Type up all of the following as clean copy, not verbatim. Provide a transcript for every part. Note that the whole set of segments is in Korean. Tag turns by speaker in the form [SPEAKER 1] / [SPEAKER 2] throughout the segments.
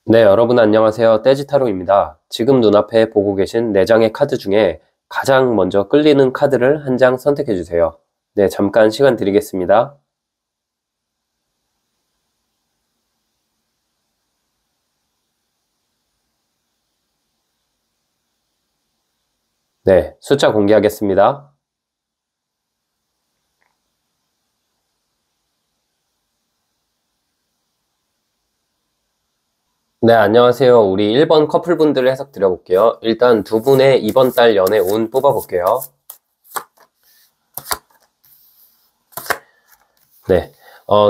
[SPEAKER 1] 네, 여러분 안녕하세요. 떼지타로입니다. 지금 눈앞에 보고 계신 4장의 카드 중에 가장 먼저 끌리는 카드를 한 장 선택해 주세요. 네, 잠깐 시간 드리겠습니다. 네, 숫자 공개하겠습니다. 네, 안녕하세요. 우리 1번 커플분들 해석 드려볼게요. 일단 두 분의 이번 달 연애 운 뽑아볼게요. 네.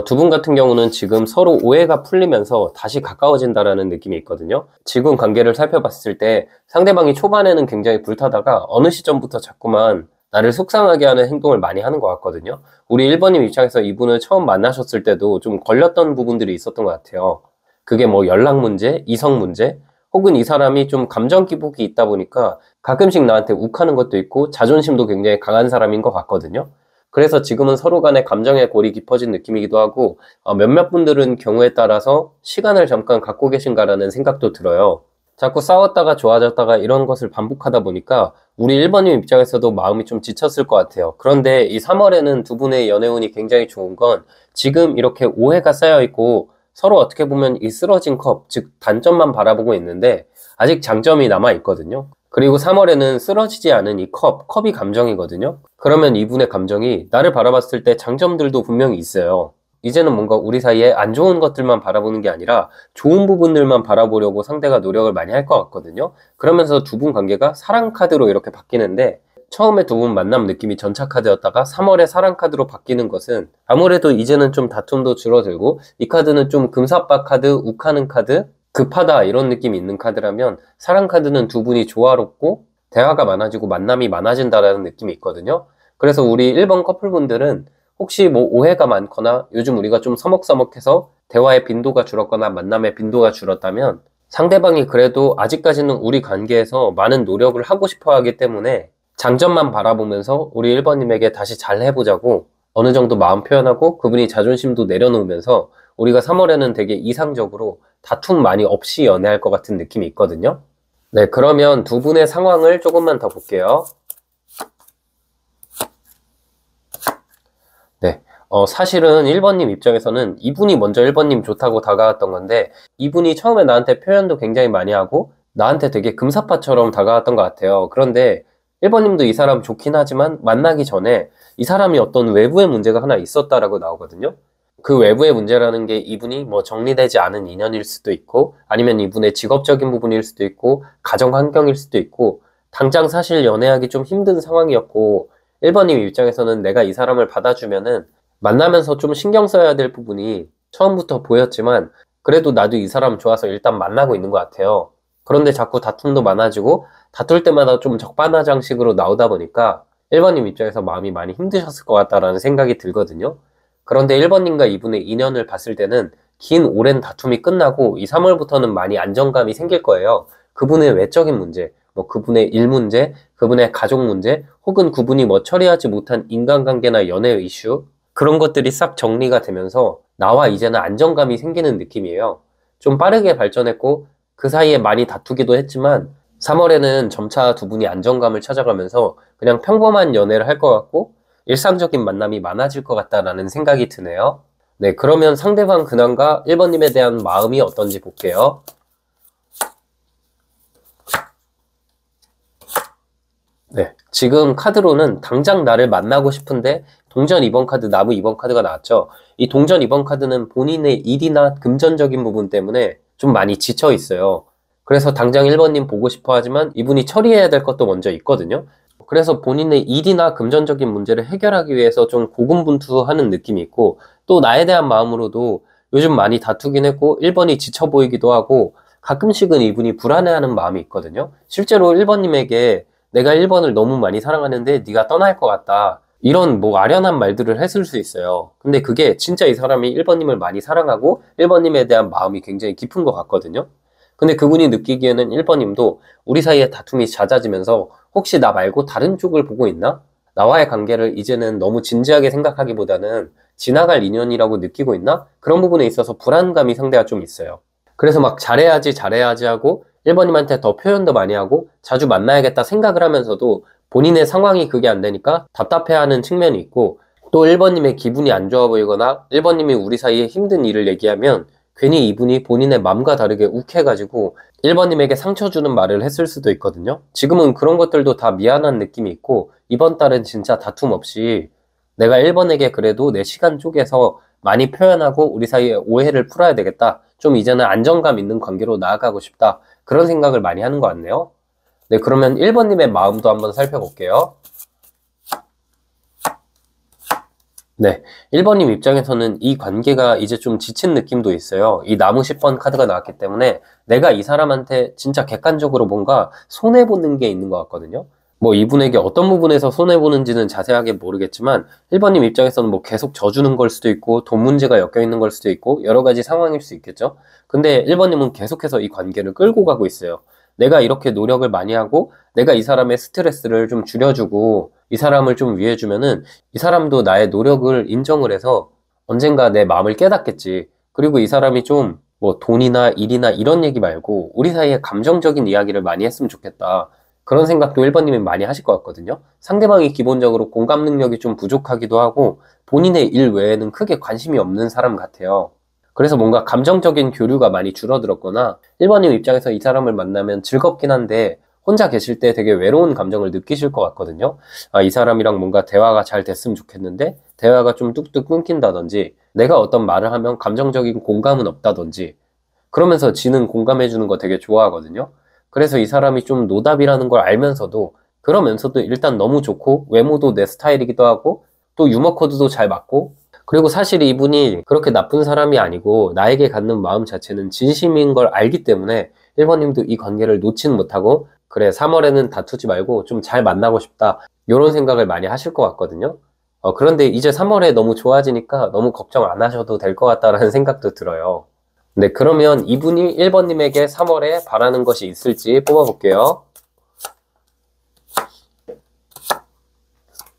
[SPEAKER 1] 두 분 같은 경우는 지금 서로 오해가 풀리면서 다시 가까워진다라는 느낌이 있거든요. 지금 관계를 살펴봤을 때 상대방이 초반에는 굉장히 불타다가 어느 시점부터 자꾸만 나를 속상하게 하는 행동을 많이 하는 것 같거든요. 우리 1번님 입장에서 이분을 처음 만나셨을 때도 좀 걸렸던 부분들이 있었던 것 같아요. 그게 뭐 연락 문제, 이성 문제, 혹은 이 사람이 좀 감정 기복이 있다 보니까 가끔씩 나한테 욱하는 것도 있고 자존심도 굉장히 강한 사람인 것 같거든요. 그래서 지금은 서로 간에 감정의 골이 깊어진 느낌이기도 하고 몇몇 분들은 경우에 따라서 시간을 잠깐 갖고 계신가라는 생각도 들어요. 자꾸 싸웠다가 좋아졌다가 이런 것을 반복하다 보니까 우리 1번님 입장에서도 마음이 좀 지쳤을 것 같아요. 그런데 이 3월에는 두 분의 연애운이 굉장히 좋은 건 지금 이렇게 오해가 쌓여 있고 서로 어떻게 보면 이 쓰러진 컵, 즉 단점만 바라보고 있는데 아직 장점이 남아 있거든요. 그리고 3월에는 쓰러지지 않은 이 컵이 감정이거든요. 그러면 이분의 감정이 나를 바라봤을 때 장점들도 분명히 있어요. 이제는 뭔가 우리 사이에 안 좋은 것들만 바라보는 게 아니라 좋은 부분들만 바라보려고 상대가 노력을 많이 할 것 같거든요. 그러면서 두 분 관계가 사랑 카드로 이렇게 바뀌는데 처음에 두 분 만남 느낌이 전차 카드였다가 3월에 사랑 카드로 바뀌는 것은 아무래도 이제는 좀 다툼도 줄어들고 이 카드는 좀 금사빠 카드, 욱하는 카드, 급하다 이런 느낌이 있는 카드라면 사랑 카드는 두 분이 조화롭고 대화가 많아지고 만남이 많아진다라는 느낌이 있거든요. 그래서 우리 1번 커플분들은 혹시 뭐 오해가 많거나 요즘 우리가 좀 서먹서먹해서 대화의 빈도가 줄었거나 만남의 빈도가 줄었다면 상대방이 그래도 아직까지는 우리 관계에서 많은 노력을 하고 싶어 하기 때문에 장점만 바라보면서 우리 1번님에게 다시 잘 해보자고 어느 정도 마음 표현하고 그분이 자존심도 내려놓으면서 우리가 3월에는 되게 이상적으로 다툼 많이 없이 연애할 것 같은 느낌이 있거든요. 네, 그러면 두 분의 상황을 조금만 더 볼게요. 네, 사실은 1번님 입장에서는 이분이 먼저 1번님 좋다고 다가왔던 건데 이분이 처음에 나한테 표현도 굉장히 많이 하고 나한테 되게 금사빠처럼 다가왔던 것 같아요. 그런데 1번님도 이 사람 좋긴 하지만 만나기 전에 이 사람이 어떤 외부의 문제가 하나 있었다라고 나오거든요. 그 외부의 문제라는 게 이분이 뭐 정리되지 않은 인연일 수도 있고 아니면 이분의 직업적인 부분일 수도 있고 가정 환경일 수도 있고 당장 사실 연애하기 좀 힘든 상황이었고 1번님 입장에서는 내가 이 사람을 받아주면은 만나면서 좀 신경 써야 될 부분이 처음부터 보였지만 그래도 나도 이 사람 좋아서 일단 만나고 있는 것 같아요. 그런데 자꾸 다툼도 많아지고 다툴 때마다 좀 적반하장식으로 나오다 보니까 1번님 입장에서 마음이 많이 힘드셨을 것 같다라는 생각이 들거든요. 그런데 1번님과 이분의 인연을 봤을 때는 긴 오랜 다툼이 끝나고 이 3월부터는 많이 안정감이 생길 거예요. 그분의 외적인 문제, 뭐 그분의 일 문제, 그분의 가족 문제, 혹은 그분이 뭐 처리하지 못한 인간관계나 연애 이슈, 그런 것들이 싹 정리가 되면서 나와 이제는 안정감이 생기는 느낌이에요. 좀 빠르게 발전했고 그 사이에 많이 다투기도 했지만 3월에는 점차 두 분이 안정감을 찾아가면서 그냥 평범한 연애를 할 것 같고 일상적인 만남이 많아질 것 같다라는 생각이 드네요. 네, 그러면 상대방 근황과 1번님에 대한 마음이 어떤지 볼게요. 네, 지금 카드로는 당장 나를 만나고 싶은데 동전 2번 카드, 나무 2번 카드가 나왔죠. 이 동전 2번 카드는 본인의 일이나 금전적인 부분 때문에 좀 많이 지쳐 있어요. 그래서 당장 1번님 보고 싶어 하지만 이분이 처리해야 될 것도 먼저 있거든요. 그래서 본인의 일이나 금전적인 문제를 해결하기 위해서 좀 고군분투하는 느낌이 있고 또 나에 대한 마음으로도 요즘 많이 다투긴 했고 1번이 지쳐 보이기도 하고 가끔씩은 이분이 불안해하는 마음이 있거든요. 실제로 1번님에게 내가 1번을 너무 많이 사랑하는데 네가 떠날 것 같다. 이런 뭐 아련한 말들을 했을 수 있어요. 근데 그게 진짜 이 사람이 1번님을 많이 사랑하고 1번님에 대한 마음이 굉장히 깊은 것 같거든요. 근데 그분이 느끼기에는 1번님도 우리 사이에 다툼이 잦아지면서 혹시 나 말고 다른 쪽을 보고 있나? 나와의 관계를 이제는 너무 진지하게 생각하기보다는 지나갈 인연이라고 느끼고 있나? 그런 부분에 있어서 불안감이 상대가 좀 있어요. 그래서 막 잘해야지 하고 1번님한테 더 표현도 많이 하고 자주 만나야겠다 생각을 하면서도 본인의 상황이 그게 안 되니까 답답해하는 측면이 있고, 또 1번님의 기분이 안 좋아 보이거나 1번님이 우리 사이에 힘든 일을 얘기하면 괜히 이분이 본인의 마음과 다르게 욱해가지고 1번님에게 상처 주는 말을 했을 수도 있거든요. 지금은 그런 것들도 다 미안한 느낌이 있고, 이번 달은 진짜 다툼 없이 내가 1번에게 그래도 내 시간 쪼개서 많이 표현하고 우리 사이에 오해를 풀어야 되겠다, 좀 이제는 안정감 있는 관계로 나아가고 싶다, 그런 생각을 많이 하는 것 같네요. 네, 그러면 1번님의 마음도 한번 살펴볼게요. 네, 1번님 입장에서는 이 관계가 이제 좀 지친 느낌도 있어요. 이 나무 10번 카드가 나왔기 때문에 내가 이 사람한테 진짜 객관적으로 뭔가 손해보는 게 있는 것 같거든요. 뭐 이분에게 어떤 부분에서 손해보는지는 자세하게 모르겠지만 1번님 입장에서는 뭐 계속 져주는 걸 수도 있고 돈 문제가 엮여 있는 걸 수도 있고 여러 가지 상황일 수 있겠죠. 근데 1번님은 계속해서 이 관계를 끌고 가고 있어요. 내가 이렇게 노력을 많이 하고 내가 이 사람의 스트레스를 좀 줄여주고 이 사람을 좀 위해주면은 이 사람도 나의 노력을 인정을 해서 언젠가 내 마음을 깨닫겠지. 그리고 이 사람이 좀 뭐 돈이나 일이나 이런 얘기 말고 우리 사이에 감정적인 이야기를 많이 했으면 좋겠다, 그런 생각도 1번님이 많이 하실 것 같거든요. 상대방이 기본적으로 공감 능력이 좀 부족하기도 하고 본인의 일 외에는 크게 관심이 없는 사람 같아요. 그래서 뭔가 감정적인 교류가 많이 줄어들었거나 1번님 입장에서 이 사람을 만나면 즐겁긴 한데 혼자 계실 때 되게 외로운 감정을 느끼실 것 같거든요. 아, 이 사람이랑 뭔가 대화가 잘 됐으면 좋겠는데 대화가 좀 뚝뚝 끊긴다든지 내가 어떤 말을 하면 감정적인 공감은 없다든지 그러면서 지는 공감해주는 거 되게 좋아하거든요. 그래서 이 사람이 좀 노답이라는 걸 알면서도 그러면서도 일단 너무 좋고 외모도 내 스타일이기도 하고 또 유머 코드도 잘 맞고, 그리고 사실 이분이 그렇게 나쁜 사람이 아니고 나에게 갖는 마음 자체는 진심인 걸 알기 때문에 1번님도 이 관계를 놓지는 못하고 그래 3월에는 다투지 말고 좀 잘 만나고 싶다, 이런 생각을 많이 하실 것 같거든요. 그런데 이제 3월에 너무 좋아지니까 너무 걱정 안 하셔도 될 것 같다라는 생각도 들어요. 네, 그러면 이분이 1번님에게 3월에 바라는 것이 있을지 뽑아볼게요.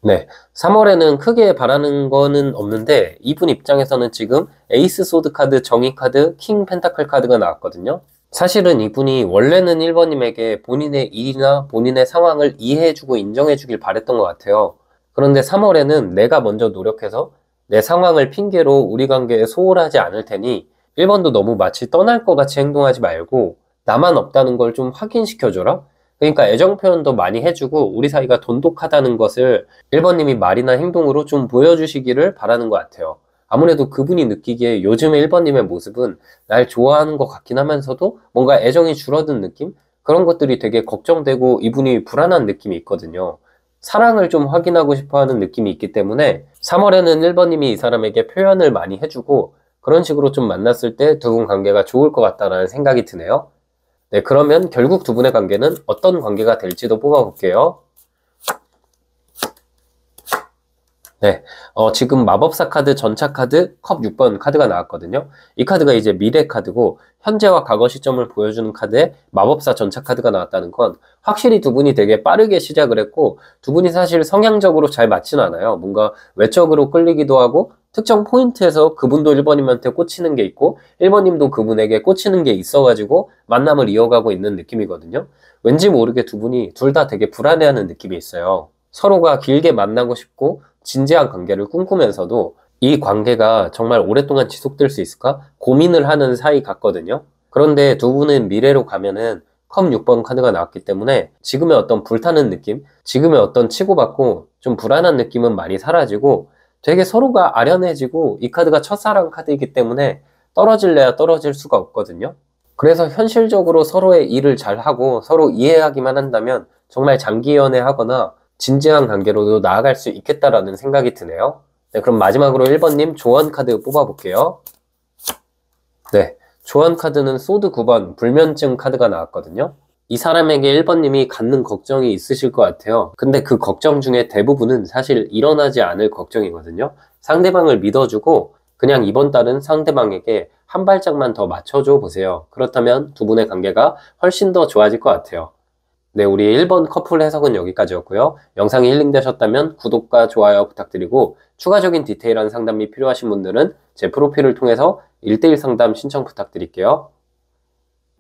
[SPEAKER 1] 네, 3월에는 크게 바라는 거는 없는데 이분 입장에서는 지금 에이스 소드 카드, 정의 카드, 킹 펜타클 카드가 나왔거든요. 사실은 이분이 원래는 1번님에게 본인의 일이나 본인의 상황을 이해해주고 인정해주길 바랬던 것 같아요. 그런데 3월에는 내가 먼저 노력해서 내 상황을 핑계로 우리 관계에 소홀하지 않을 테니 1번도 너무 마치 떠날 것 같이 행동하지 말고 나만 없다는 걸 좀 확인시켜줘라. 그러니까 애정 표현도 많이 해주고 우리 사이가 돈독하다는 것을 1번님이 말이나 행동으로 좀 보여주시기를 바라는 것 같아요. 아무래도 그분이 느끼기에 요즘의 1번님의 모습은 날 좋아하는 것 같긴 하면서도 뭔가 애정이 줄어든 느낌? 그런 것들이 되게 걱정되고 이분이 불안한 느낌이 있거든요. 사랑을 좀 확인하고 싶어 하는 느낌이 있기 때문에 3월에는 1번님이 이 사람에게 표현을 많이 해주고 그런 식으로 좀 만났을 때 두 분 관계가 좋을 것 같다는 생각이 드네요. 네, 그러면 결국 두 분의 관계는 어떤 관계가 될지도 뽑아볼게요. 네, 지금 마법사 카드, 전차 카드, 컵 6번 카드가 나왔거든요. 이 카드가 이제 미래 카드고 현재와 과거 시점을 보여주는 카드에 마법사 전차 카드가 나왔다는 건 확실히 두 분이 되게 빠르게 시작을 했고 두 분이 사실 성향적으로 잘 맞진 않아요. 뭔가 외적으로 끌리기도 하고 특정 포인트에서 그분도 1번님한테 꽂히는 게 있고 1번님도 그분에게 꽂히는 게 있어가지고 만남을 이어가고 있는 느낌이거든요. 왠지 모르게 두 분이 둘 다 되게 불안해하는 느낌이 있어요. 서로가 길게 만나고 싶고 진지한 관계를 꿈꾸면서도 이 관계가 정말 오랫동안 지속될 수 있을까 고민을 하는 사이 같거든요. 그런데 두 분은 미래로 가면은 컵 6번 카드가 나왔기 때문에 지금의 어떤 불타는 느낌, 지금의 어떤 치고받고 좀 불안한 느낌은 많이 사라지고 되게 서로가 아련해지고, 이 카드가 첫사랑 카드이기 때문에 떨어질래야 떨어질 수가 없거든요. 그래서 현실적으로 서로의 일을 잘하고 서로 이해하기만 한다면 정말 장기 연애하거나 진지한 관계로도 나아갈 수 있겠다라는 생각이 드네요. 네, 그럼 마지막으로 1번님 조언 카드 뽑아볼게요. 네, 조언 카드는 소드 9번 불면증 카드가 나왔거든요. 이 사람에게 1번님이 갖는 걱정이 있으실 것 같아요. 근데 그 걱정 중에 대부분은 사실 일어나지 않을 걱정이거든요. 상대방을 믿어주고 그냥 이번 달은 상대방에게 한 발짝만 더 맞춰줘 보세요. 그렇다면 두 분의 관계가 훨씬 더 좋아질 것 같아요. 네, 우리 1번 커플 해석은 여기까지였고요. 영상이 힐링되셨다면 구독과 좋아요 부탁드리고 추가적인 디테일한 상담이 필요하신 분들은 제 프로필을 통해서 1:1 상담 신청 부탁드릴게요.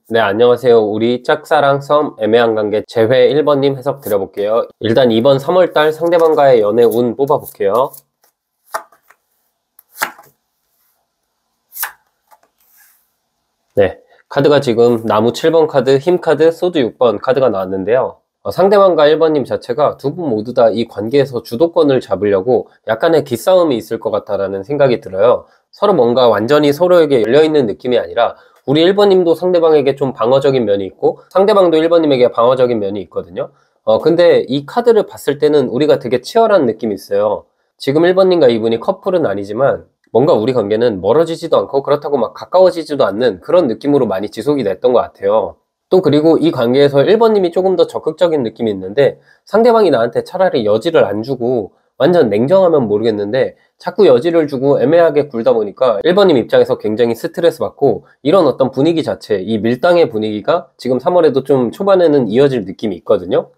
[SPEAKER 1] 네, 안녕하세요. 우리 짝사랑 썸 애매한 관계 재회 1번님 해석 드려볼게요. 일단 이번 3월달 상대방과의 연애 운 뽑아볼게요. 네, 카드가 지금 나무 7번 카드, 힘 카드, 소드 6번 카드가 나왔는데요. 상대방과 1번님 자체가 두 분 모두 다 이 관계에서 주도권을 잡으려고 약간의 기싸움이 있을 것 같다라는 생각이 들어요. 서로 뭔가 완전히 서로에게 열려있는 느낌이 아니라 우리 1번님도 상대방에게 좀 방어적인 면이 있고 상대방도 1번님에게 방어적인 면이 있거든요. 근데 이 카드를 봤을 때는 우리가 되게 치열한 느낌이 있어요. 지금 1번님과 이분이 커플은 아니지만 뭔가 우리 관계는 멀어지지도 않고 그렇다고 막 가까워지지도 않는 그런 느낌으로 많이 지속이 됐던 것 같아요. 또 그리고 이 관계에서 1번님이 조금 더 적극적인 느낌이 있는데 상대방이 나한테 차라리 여지를 안 주고 완전 냉정하면 모르겠는데 자꾸 여지를 주고 애매하게 굴다 보니까 1번님 입장에서 굉장히 스트레스 받고 이런 어떤 분위기 자체, 이 밀당의 분위기가 지금 3월에도 좀 초반에는 이어질 느낌이 있거든요.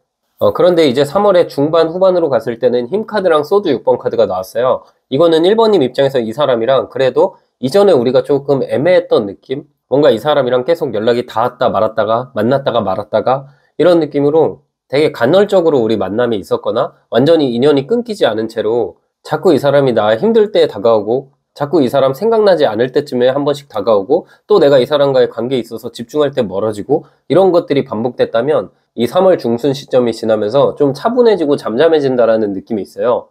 [SPEAKER 1] 그런데 이제 3월에 중반 후반으로 갔을 때는 힘카드랑 소드 6번 카드가 나왔어요. 이거는 1번님 입장에서 이 사람이랑 그래도 이전에 우리가 조금 애매했던 느낌? 뭔가 이 사람이랑 계속 연락이 닿았다 말았다가 만났다가 말았다가 이런 느낌으로 되게 간헐적으로 우리 만남이 있었거나 완전히 인연이 끊기지 않은 채로 자꾸 이 사람이 나 힘들 때 다가오고 자꾸 이 사람 생각나지 않을 때쯤에 한 번씩 다가오고 또 내가 이 사람과의 관계에 있어서 집중할 때 멀어지고 이런 것들이 반복됐다면 이 3월 중순 시점이 지나면서 좀 차분해지고 잠잠해진다라는 느낌이 있어요.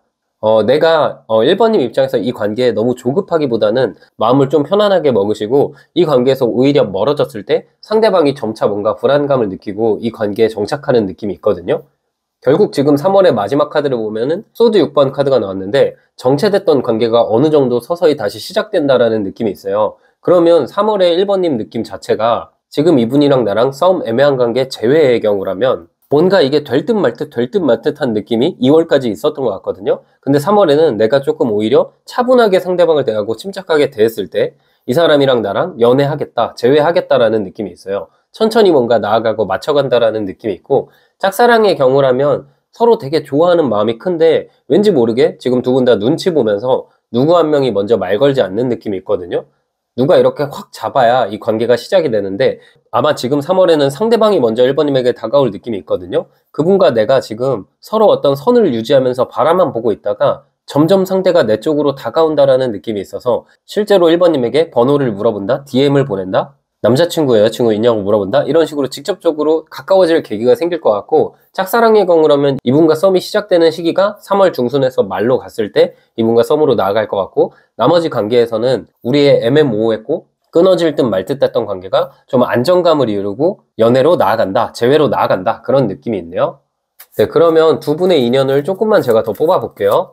[SPEAKER 1] 내가 1번님 입장에서 이 관계에 너무 조급하기보다는 마음을 좀 편안하게 먹으시고 이 관계에서 오히려 멀어졌을 때 상대방이 점차 뭔가 불안감을 느끼고 이 관계에 정착하는 느낌이 있거든요. 결국 지금 3월의 마지막 카드를 보면은 소드 6번 카드가 나왔는데 정체됐던 관계가 어느 정도 서서히 다시 시작된다라는 느낌이 있어요. 그러면 3월의 1번님 느낌 자체가 지금 이분이랑 나랑 싸움 애매한 관계 제외의 경우라면 뭔가 이게 될 듯 말 듯 될 듯 말 듯한 느낌이 2월까지 있었던 것 같거든요. 근데 3월에는 내가 조금 오히려 차분하게 상대방을 대하고 침착하게 대했을 때 이 사람이랑 나랑 연애하겠다, 재회하겠다라는 느낌이 있어요. 천천히 뭔가 나아가고 맞춰간다라는 느낌이 있고 짝사랑의 경우라면 서로 되게 좋아하는 마음이 큰데 왠지 모르게 지금 두 분 다 눈치 보면서 누구 한 명이 먼저 말 걸지 않는 느낌이 있거든요. 누가 이렇게 확 잡아야 이 관계가 시작이 되는데 아마 지금 3월에는 상대방이 먼저 1번님에게 다가올 느낌이 있거든요. 그분과 내가 지금 서로 어떤 선을 유지하면서 바라만 보고 있다가 점점 상대가 내 쪽으로 다가온다라는 느낌이 있어서 실제로 1번님에게 번호를 물어본다, DM을 보낸다, 남자친구, 여자친구 있냐고 물어본다, 이런 식으로 직접적으로 가까워질 계기가 생길 것 같고 짝사랑의 경우라면 이분과 썸이 시작되는 시기가 3월 중순에서 말로 갔을 때 이분과 썸으로 나아갈 것 같고 나머지 관계에서는 우리의 애매모호했고 끊어질 듯 말 듯 했던 관계가 좀 안정감을 이루고 연애로 나아간다, 재회로 나아간다 그런 느낌이 있네요. 네, 그러면 두 분의 인연을 조금만 제가 더 뽑아볼게요.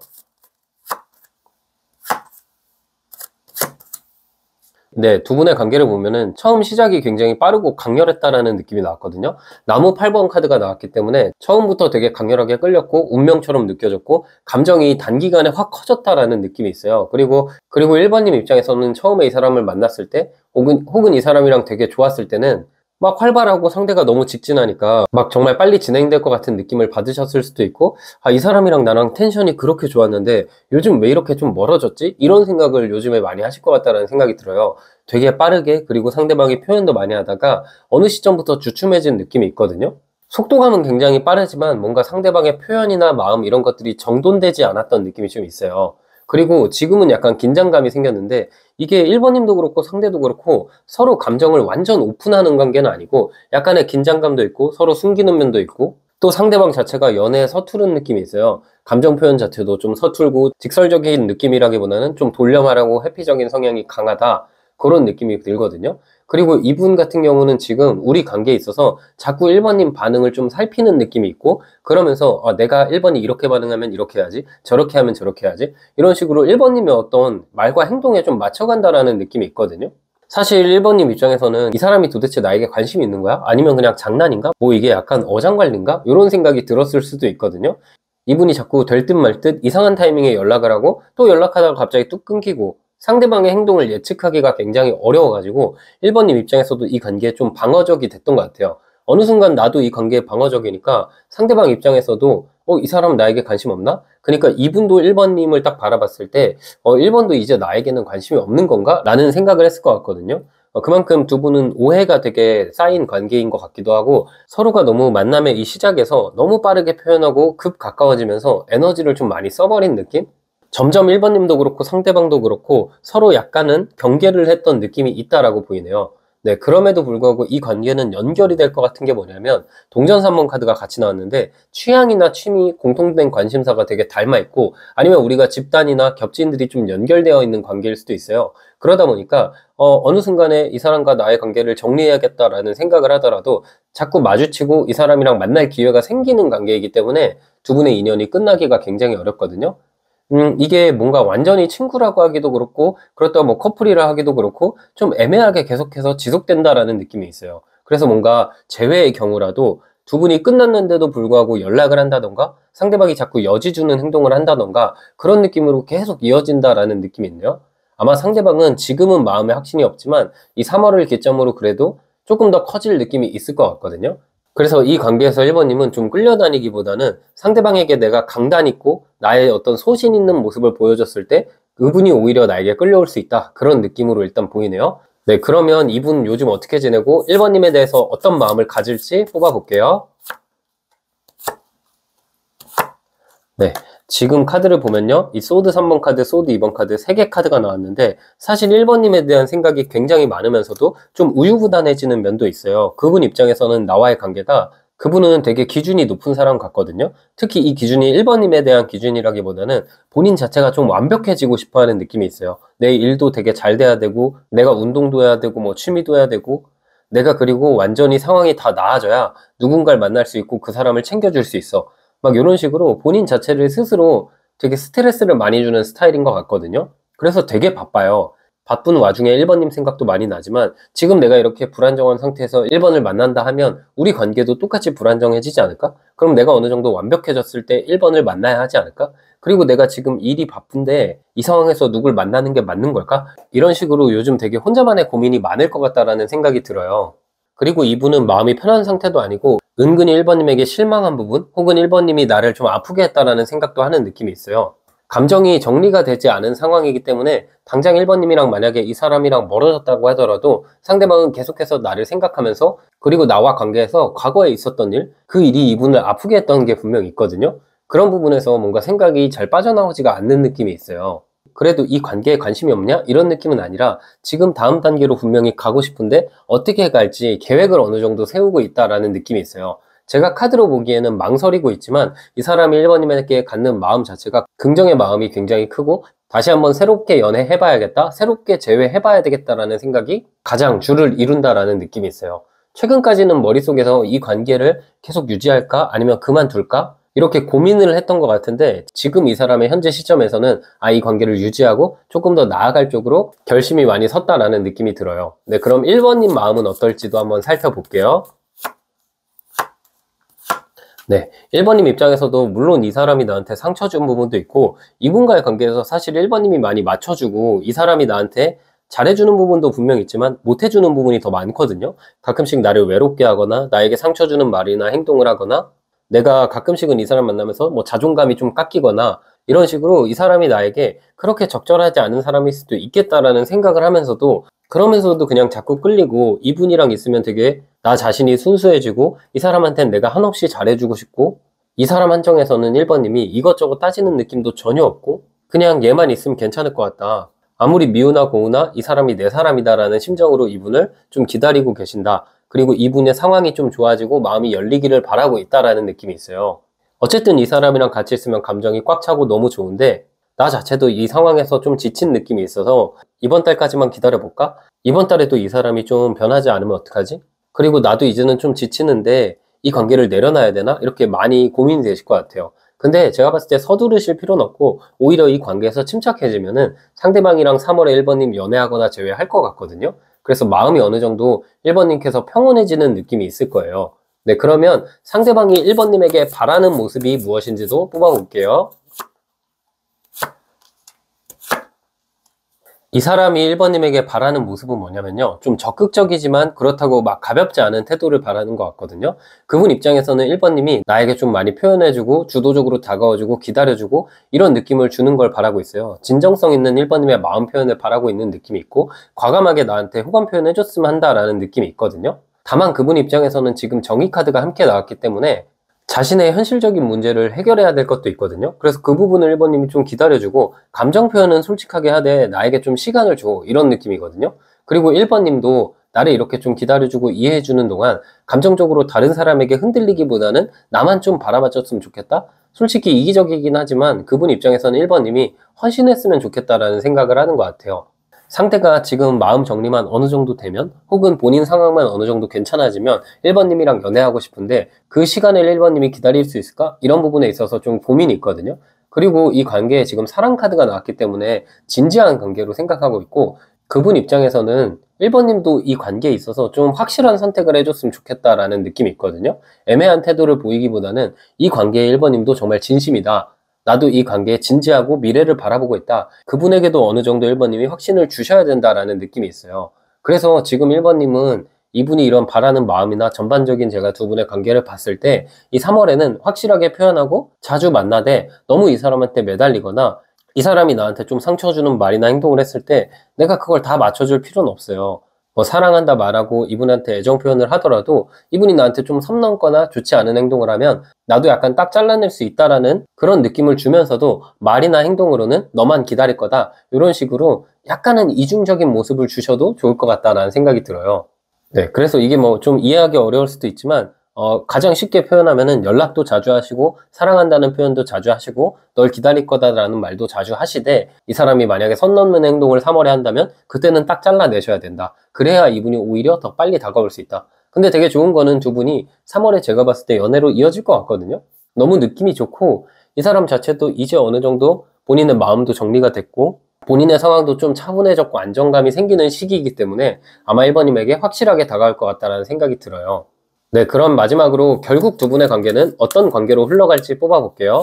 [SPEAKER 1] 네, 두 분의 관계를 보면은 처음 시작이 굉장히 빠르고 강렬했다라는 느낌이 나왔거든요. 나무 8번 카드가 나왔기 때문에 처음부터 되게 강렬하게 끌렸고 운명처럼 느껴졌고 감정이 단기간에 확 커졌다라는 느낌이 있어요. 그리고 1번님 입장에서는 처음에 이 사람을 만났을 때 혹은 이 사람이랑 되게 좋았을 때는 막 활발하고 상대가 너무 직진하니까 막 정말 빨리 진행될 것 같은 느낌을 받으셨을 수도 있고 이 사람이랑 나랑 텐션이 그렇게 좋았는데 요즘 왜 이렇게 좀 멀어졌지? 이런 생각을 요즘에 많이 하실 것 같다는 생각이 들어요. 되게 빠르게 그리고 상대방이 표현도 많이 하다가 어느 시점부터 주춤해진 느낌이 있거든요. 속도감은 굉장히 빠르지만 뭔가 상대방의 표현이나 마음 이런 것들이 정돈되지 않았던 느낌이 좀 있어요. 그리고 지금은 약간 긴장감이 생겼는데 이게 1번님도 그렇고 상대도 그렇고 서로 감정을 완전 오픈하는 관계는 아니고 약간의 긴장감도 있고 서로 숨기는 면도 있고 또 상대방 자체가 연애에 서투른 느낌이 있어요. 감정 표현 자체도 좀 서툴고 직설적인 느낌이라기보다는 좀 돌려 말하고 회피적인 성향이 강하다 그런 느낌이 들거든요. 그리고 이분 같은 경우는 지금 우리 관계에 있어서 자꾸 1번님 반응을 좀 살피는 느낌이 있고 그러면서 내가 1번이 이렇게 반응하면 이렇게 해야지 저렇게 하면 저렇게 해야지 이런 식으로 1번님의 어떤 말과 행동에 좀 맞춰간다라는 느낌이 있거든요. 사실 1번님 입장에서는 이 사람이 도대체 나에게 관심이 있는 거야? 아니면 그냥 장난인가? 뭐 이게 약간 어장관리인가? 이런 생각이 들었을 수도 있거든요. 이분이 자꾸 될 듯 말 듯 이상한 타이밍에 연락을 하고 또 연락하다가 갑자기 뚝 끊기고 상대방의 행동을 예측하기가 굉장히 어려워가지고 1번님 입장에서도 이 관계에 좀 방어적이 됐던 것 같아요. 어느 순간 나도 이 관계에 방어적이니까 상대방 입장에서도 이 사람 나에게 관심 없나? 그러니까 이분도 1번님을 딱 바라봤을 때 1번도 이제 나에게는 관심이 없는 건가? 라는 생각을 했을 것 같거든요. 그만큼 두 분은 오해가 되게 쌓인 관계인 것 같기도 하고 서로가 너무 만남의 이 시작에서 너무 빠르게 표현하고 급 가까워지면서 에너지를 좀 많이 써버린 느낌? 점점 1번님도 그렇고 상대방도 그렇고 서로 약간은 경계를 했던 느낌이 있다라고 보이네요. 네, 그럼에도 불구하고 이 관계는 연결이 될 것 같은 게 뭐냐면 동전 3번 카드가 같이 나왔는데 취향이나 취미, 공통된 관심사가 되게 닮아 있고 아니면 우리가 집단이나 겹친들이 좀 연결되어 있는 관계일 수도 있어요. 그러다 보니까 어느 순간에 이 사람과 나의 관계를 정리해야겠다라는 생각을 하더라도 자꾸 마주치고 이 사람이랑 만날 기회가 생기는 관계이기 때문에 두 분의 인연이 끝나기가 굉장히 어렵거든요. 이게 뭔가 완전히 친구라고 하기도 그렇고, 그렇다고 뭐 커플이라 하기도 그렇고, 좀 애매하게 계속해서 지속된다라는 느낌이 있어요. 그래서 뭔가 재회의 경우라도 두 분이 끝났는데도 불구하고 연락을 한다던가, 상대방이 자꾸 여지 주는 행동을 한다던가, 그런 느낌으로 계속 이어진다라는 느낌이 있네요. 아마 상대방은 지금은 마음에 확신이 없지만, 이 3월을 기점으로 그래도 조금 더 커질 느낌이 있을 것 같거든요. 그래서 이 관계에서 1번님은 좀 끌려다니기보다는 상대방에게 내가 강단 있고 나의 어떤 소신 있는 모습을 보여줬을 때 그분이 오히려 나에게 끌려올 수 있다. 그런 느낌으로 일단 보이네요. 네, 그러면 이분 요즘 어떻게 지내고 1번님에 대해서 어떤 마음을 가질지 뽑아볼게요. 네, 지금 카드를 보면요. 이 소드 3번 카드, 소드 2번 카드 3개 카드가 나왔는데 사실 1번님에 대한 생각이 굉장히 많으면서도 좀 우유부단해지는 면도 있어요. 그분 입장에서는 나와의 관계가 그분은 되게 기준이 높은 사람 같거든요. 특히 이 기준이 1번님에 대한 기준이라기보다는 본인 자체가 좀 완벽해지고 싶어 하는 느낌이 있어요. 내 일도 되게 잘 돼야 되고 내가 운동도 해야 되고 뭐 취미도 해야 되고 내가 그리고 완전히 상황이 다 나아져야 누군가를 만날 수 있고 그 사람을 챙겨줄 수 있어. 막 이런 식으로 본인 자체를 스스로 되게 스트레스를 많이 주는 스타일인 것 같거든요. 그래서 되게 바빠요. 바쁜 와중에 1번님 생각도 많이 나지만 지금 내가 이렇게 불안정한 상태에서 1번을 만난다 하면 우리 관계도 똑같이 불안정해지지 않을까? 그럼 내가 어느 정도 완벽해졌을 때 1번을 만나야 하지 않을까? 그리고 내가 지금 일이 바쁜데 이 상황에서 누굴 만나는 게 맞는 걸까? 이런 식으로 요즘 되게 혼자만의 고민이 많을 것 같다라는 생각이 들어요. 그리고 이분은 마음이 편한 상태도 아니고 은근히 1번님에게 실망한 부분 혹은 1번님이 나를 좀 아프게 했다라는 생각도 하는 느낌이 있어요. 감정이 정리가 되지 않은 상황이기 때문에 당장 1번님이랑 만약에 이 사람이랑 멀어졌다고 하더라도 상대방은 계속해서 나를 생각하면서 그리고 나와 관계에서 과거에 있었던 일, 그 일이 이분을 아프게 했던 게 분명히 있거든요. 그런 부분에서 뭔가 생각이 잘 빠져나오지가 않는 느낌이 있어요. 그래도 이 관계에 관심이 없냐? 이런 느낌은 아니라 지금 다음 단계로 분명히 가고 싶은데 어떻게 갈지 계획을 어느 정도 세우고 있다라는 느낌이 있어요. 제가 카드로 보기에는 망설이고 있지만 이 사람이 1번님에게 갖는 마음 자체가 긍정의 마음이 굉장히 크고 다시 한번 새롭게 연애해봐야겠다, 새롭게 재회해봐야 되겠다라는 생각이 가장 주를 이룬다라는 느낌이 있어요. 최근까지는 머릿속에서 이 관계를 계속 유지할까? 아니면 그만둘까? 이렇게 고민을 했던 것 같은데 지금 이 사람의 현재 시점에서는 이 관계를 유지하고 조금 더 나아갈 쪽으로 결심이 많이 섰다라는 느낌이 들어요. 네, 그럼 1번님 마음은 어떨지도 한번 살펴볼게요. 네, 1번님 입장에서도 물론 이 사람이 나한테 상처 준 부분도 있고 이분과의 관계에서 사실 1번님이 많이 맞춰주고 이 사람이 나한테 잘해주는 부분도 분명 있지만 못해주는 부분이 더 많거든요. 가끔씩 나를 외롭게 하거나 나에게 상처 주는 말이나 행동을 하거나 내가 가끔씩은 이 사람 만나면서 뭐 자존감이 좀 깎이거나 이런 식으로 이 사람이 나에게 그렇게 적절하지 않은 사람일 수도 있겠다라는 생각을 하면서도 그러면서도 그냥 자꾸 끌리고 이분이랑 있으면 되게 나 자신이 순수해지고 이 사람한테는 내가 한없이 잘해주고 싶고 이 사람 한정에서는 1번님이 이것저것 따지는 느낌도 전혀 없고 그냥 얘만 있으면 괜찮을 것 같다. 아무리 미우나 고우나 이 사람이 내 사람이다라는 심정으로 이분을 좀 기다리고 계신다. 그리고 이분의 상황이 좀 좋아지고 마음이 열리기를 바라고 있다라는 느낌이 있어요. 어쨌든 이 사람이랑 같이 있으면 감정이 꽉 차고 너무 좋은데 나 자체도 이 상황에서 좀 지친 느낌이 있어서 이번 달까지만 기다려볼까? 이번 달에도 이 사람이 좀 변하지 않으면 어떡하지? 그리고 나도 이제는 좀 지치는데 이 관계를 내려놔야 되나? 이렇게 많이 고민이 되실 것 같아요. 근데 제가 봤을 때 서두르실 필요는 없고 오히려 이 관계에서 침착해지면은 상대방이랑 3월에 1번님 연애하거나 재회할 것 같거든요. 그래서 마음이 어느 정도 1번님께서 평온해지는 느낌이 있을 거예요. 네, 그러면 상대방이 1번님에게 바라는 모습이 무엇인지도 뽑아볼게요. 이 사람이 1번님에게 바라는 모습은 뭐냐면요. 좀 적극적이지만 그렇다고 막 가볍지 않은 태도를 바라는 것 같거든요. 그분 입장에서는 1번님이 나에게 좀 많이 표현해주고 주도적으로 다가와주고 기다려주고 이런 느낌을 주는 걸 바라고 있어요. 진정성 있는 1번님의 마음 표현을 바라고 있는 느낌이 있고 과감하게 나한테 호감 표현해줬으면 한다라는 느낌이 있거든요. 다만 그분 입장에서는 지금 정의 카드가 함께 나왔기 때문에 자신의 현실적인 문제를 해결해야 될 것도 있거든요. 그래서 그 부분을 1번님이 좀 기다려주고 감정 표현은 솔직하게 하되 나에게 좀 시간을 줘 이런 느낌이거든요. 그리고 1번님도 나를 이렇게 좀 기다려주고 이해해주는 동안 감정적으로 다른 사람에게 흔들리기보다는 나만 좀 바라봐줬으면 좋겠다. 솔직히 이기적이긴 하지만 그분 입장에서는 1번님이 헌신했으면 좋겠다라는 생각을 하는 것 같아요. 상대가 지금 마음 정리만 어느 정도 되면 혹은 본인 상황만 어느 정도 괜찮아지면 1번님이랑 연애하고 싶은데 그 시간을 1번님이 기다릴 수 있을까? 이런 부분에 있어서 좀 고민이 있거든요. 그리고 이 관계에 지금 사랑 카드가 나왔기 때문에 진지한 관계로 생각하고 있고 그분 입장에서는 1번님도 이 관계에 있어서 좀 확실한 선택을 해줬으면 좋겠다라는 느낌이 있거든요. 애매한 태도를 보이기보다는 이 관계에 1번님도 정말 진심이다. 나도 이 관계에 진지하고 미래를 바라보고 있다. 그분에게도 어느 정도 1번님이 확신을 주셔야 된다라는 느낌이 있어요. 그래서 지금 1번님은 이분이 이런 바라는 마음이나 전반적인 제가 두 분의 관계를 봤을 때 이 3월에는 확실하게 표현하고 자주 만나되 너무 이 사람한테 매달리거나 이 사람이 나한테 좀 상처 주는 말이나 행동을 했을 때 내가 그걸 다 맞춰줄 필요는 없어요. 뭐 사랑한다 말하고 이분한테 애정 표현을 하더라도 이분이 나한테 좀 선 넘거나 좋지 않은 행동을 하면 나도 약간 딱 잘라낼 수 있다라는 그런 느낌을 주면서도 말이나 행동으로는 너만 기다릴 거다 이런 식으로 약간은 이중적인 모습을 주셔도 좋을 것 같다라는 생각이 들어요. 네, 그래서 이게 뭐 좀 이해하기 어려울 수도 있지만 가장 쉽게 표현하면은 연락도 자주 하시고 사랑한다는 표현도 자주 하시고 널 기다릴 거다라는 말도 자주 하시되 이 사람이 만약에 선 넘는 행동을 3월에 한다면 그때는 딱 잘라내셔야 된다. 그래야 이분이 오히려 더 빨리 다가올 수 있다. 근데 되게 좋은 거는 두 분이 3월에 제가 봤을 때 연애로 이어질 것 같거든요. 너무 느낌이 좋고 이 사람 자체도 이제 어느 정도 본인의 마음도 정리가 됐고 본인의 상황도 좀 차분해졌고 안정감이 생기는 시기이기 때문에 아마 1번님에게 확실하게 다가올 것 같다는 생각이 들어요. 네, 그럼 마지막으로 결국 두 분의 관계는 어떤 관계로 흘러갈지 뽑아볼게요.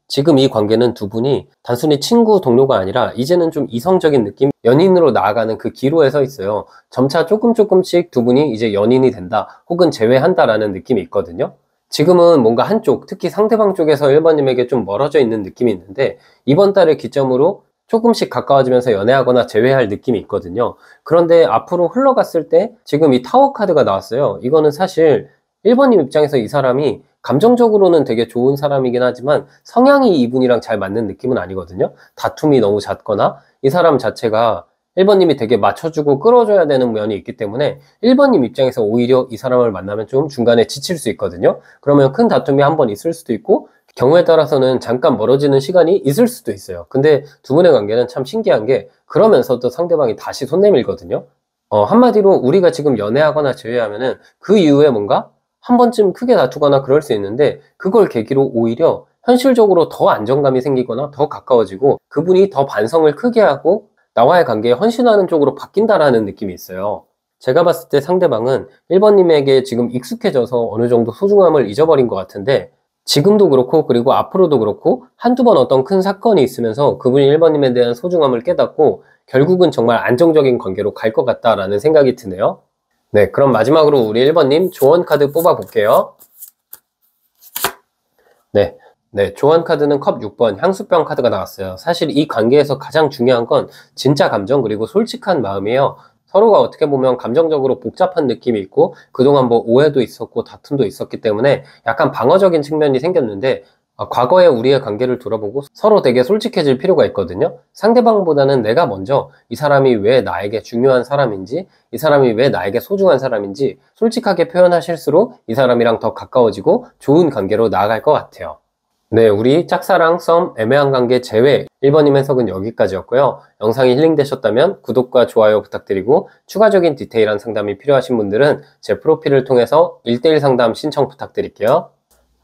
[SPEAKER 1] 지금 이 관계는 두 분이 단순히 친구, 동료가 아니라 이제는 좀 이성적인 느낌, 연인으로 나아가는 그 기로에 서 있어요. 점차 조금씩 두 분이 이제 연인이 된다, 혹은 재회한다라는 느낌이 있거든요. 지금은 뭔가 한쪽, 특히 상대방 쪽에서 1번님에게 좀 멀어져 있는 느낌이 있는데 이번 달을 기점으로 조금씩 가까워지면서 연애하거나 재회할 느낌이 있거든요. 그런데 앞으로 흘러갔을 때 지금 이 타워 카드가 나왔어요. 이거는 사실 1번님 입장에서 이 사람이 감정적으로는 되게 좋은 사람이긴 하지만 성향이 이분이랑 잘 맞는 느낌은 아니거든요. 다툼이 너무 잦거나 이 사람 자체가 1번님이 되게 맞춰주고 끌어줘야 되는 면이 있기 때문에 1번님 입장에서 오히려 이 사람을 만나면 좀 중간에 지칠 수 있거든요. 그러면 큰 다툼이 한 번 있을 수도 있고 경우에 따라서는 잠깐 멀어지는 시간이 있을 수도 있어요. 근데 두 분의 관계는 참 신기한 게 그러면서도 상대방이 다시 손 내밀거든요. 한마디로 우리가 지금 연애하거나 제외하면은 그 이후에 뭔가 한 번쯤 크게 다투거나 그럴 수 있는데 그걸 계기로 오히려 현실적으로 더 안정감이 생기거나 더 가까워지고 그분이 더 반성을 크게 하고 나와의 관계에 헌신하는 쪽으로 바뀐다라는 느낌이 있어요. 제가 봤을 때 상대방은 1번님에게 지금 익숙해져서 어느 정도 소중함을 잊어버린 것 같은데 지금도 그렇고 그리고 앞으로도 그렇고 한두 번 어떤 큰 사건이 있으면서 그분이 1번님에 대한 소중함을 깨닫고 결국은 정말 안정적인 관계로 갈 것 같다라는 생각이 드네요. 네, 그럼 마지막으로 우리 1번님 조언 카드 뽑아 볼게요. 네. 네, 조언 카드는 컵 6번 향수병 카드가 나왔어요. 사실 이 관계에서 가장 중요한 건 진짜 감정 그리고 솔직한 마음이에요. 서로가 어떻게 보면 감정적으로 복잡한 느낌이 있고 그동안 뭐 오해도 있었고 다툼도 있었기 때문에 약간 방어적인 측면이 생겼는데 과거의 우리의 관계를 돌아보고 서로 되게 솔직해질 필요가 있거든요. 상대방보다는 내가 먼저 이 사람이 왜 나에게 중요한 사람인지 이 사람이 왜 나에게 소중한 사람인지 솔직하게 표현하실수록 이 사람이랑 더 가까워지고 좋은 관계로 나아갈 것 같아요. 네, 우리 짝사랑, 썸, 애매한 관계 제외 1번님 해석은 여기까지였고요. 영상이 힐링되셨다면 구독과 좋아요 부탁드리고 추가적인 디테일한 상담이 필요하신 분들은 제 프로필을 통해서 1대1 상담 신청 부탁드릴게요.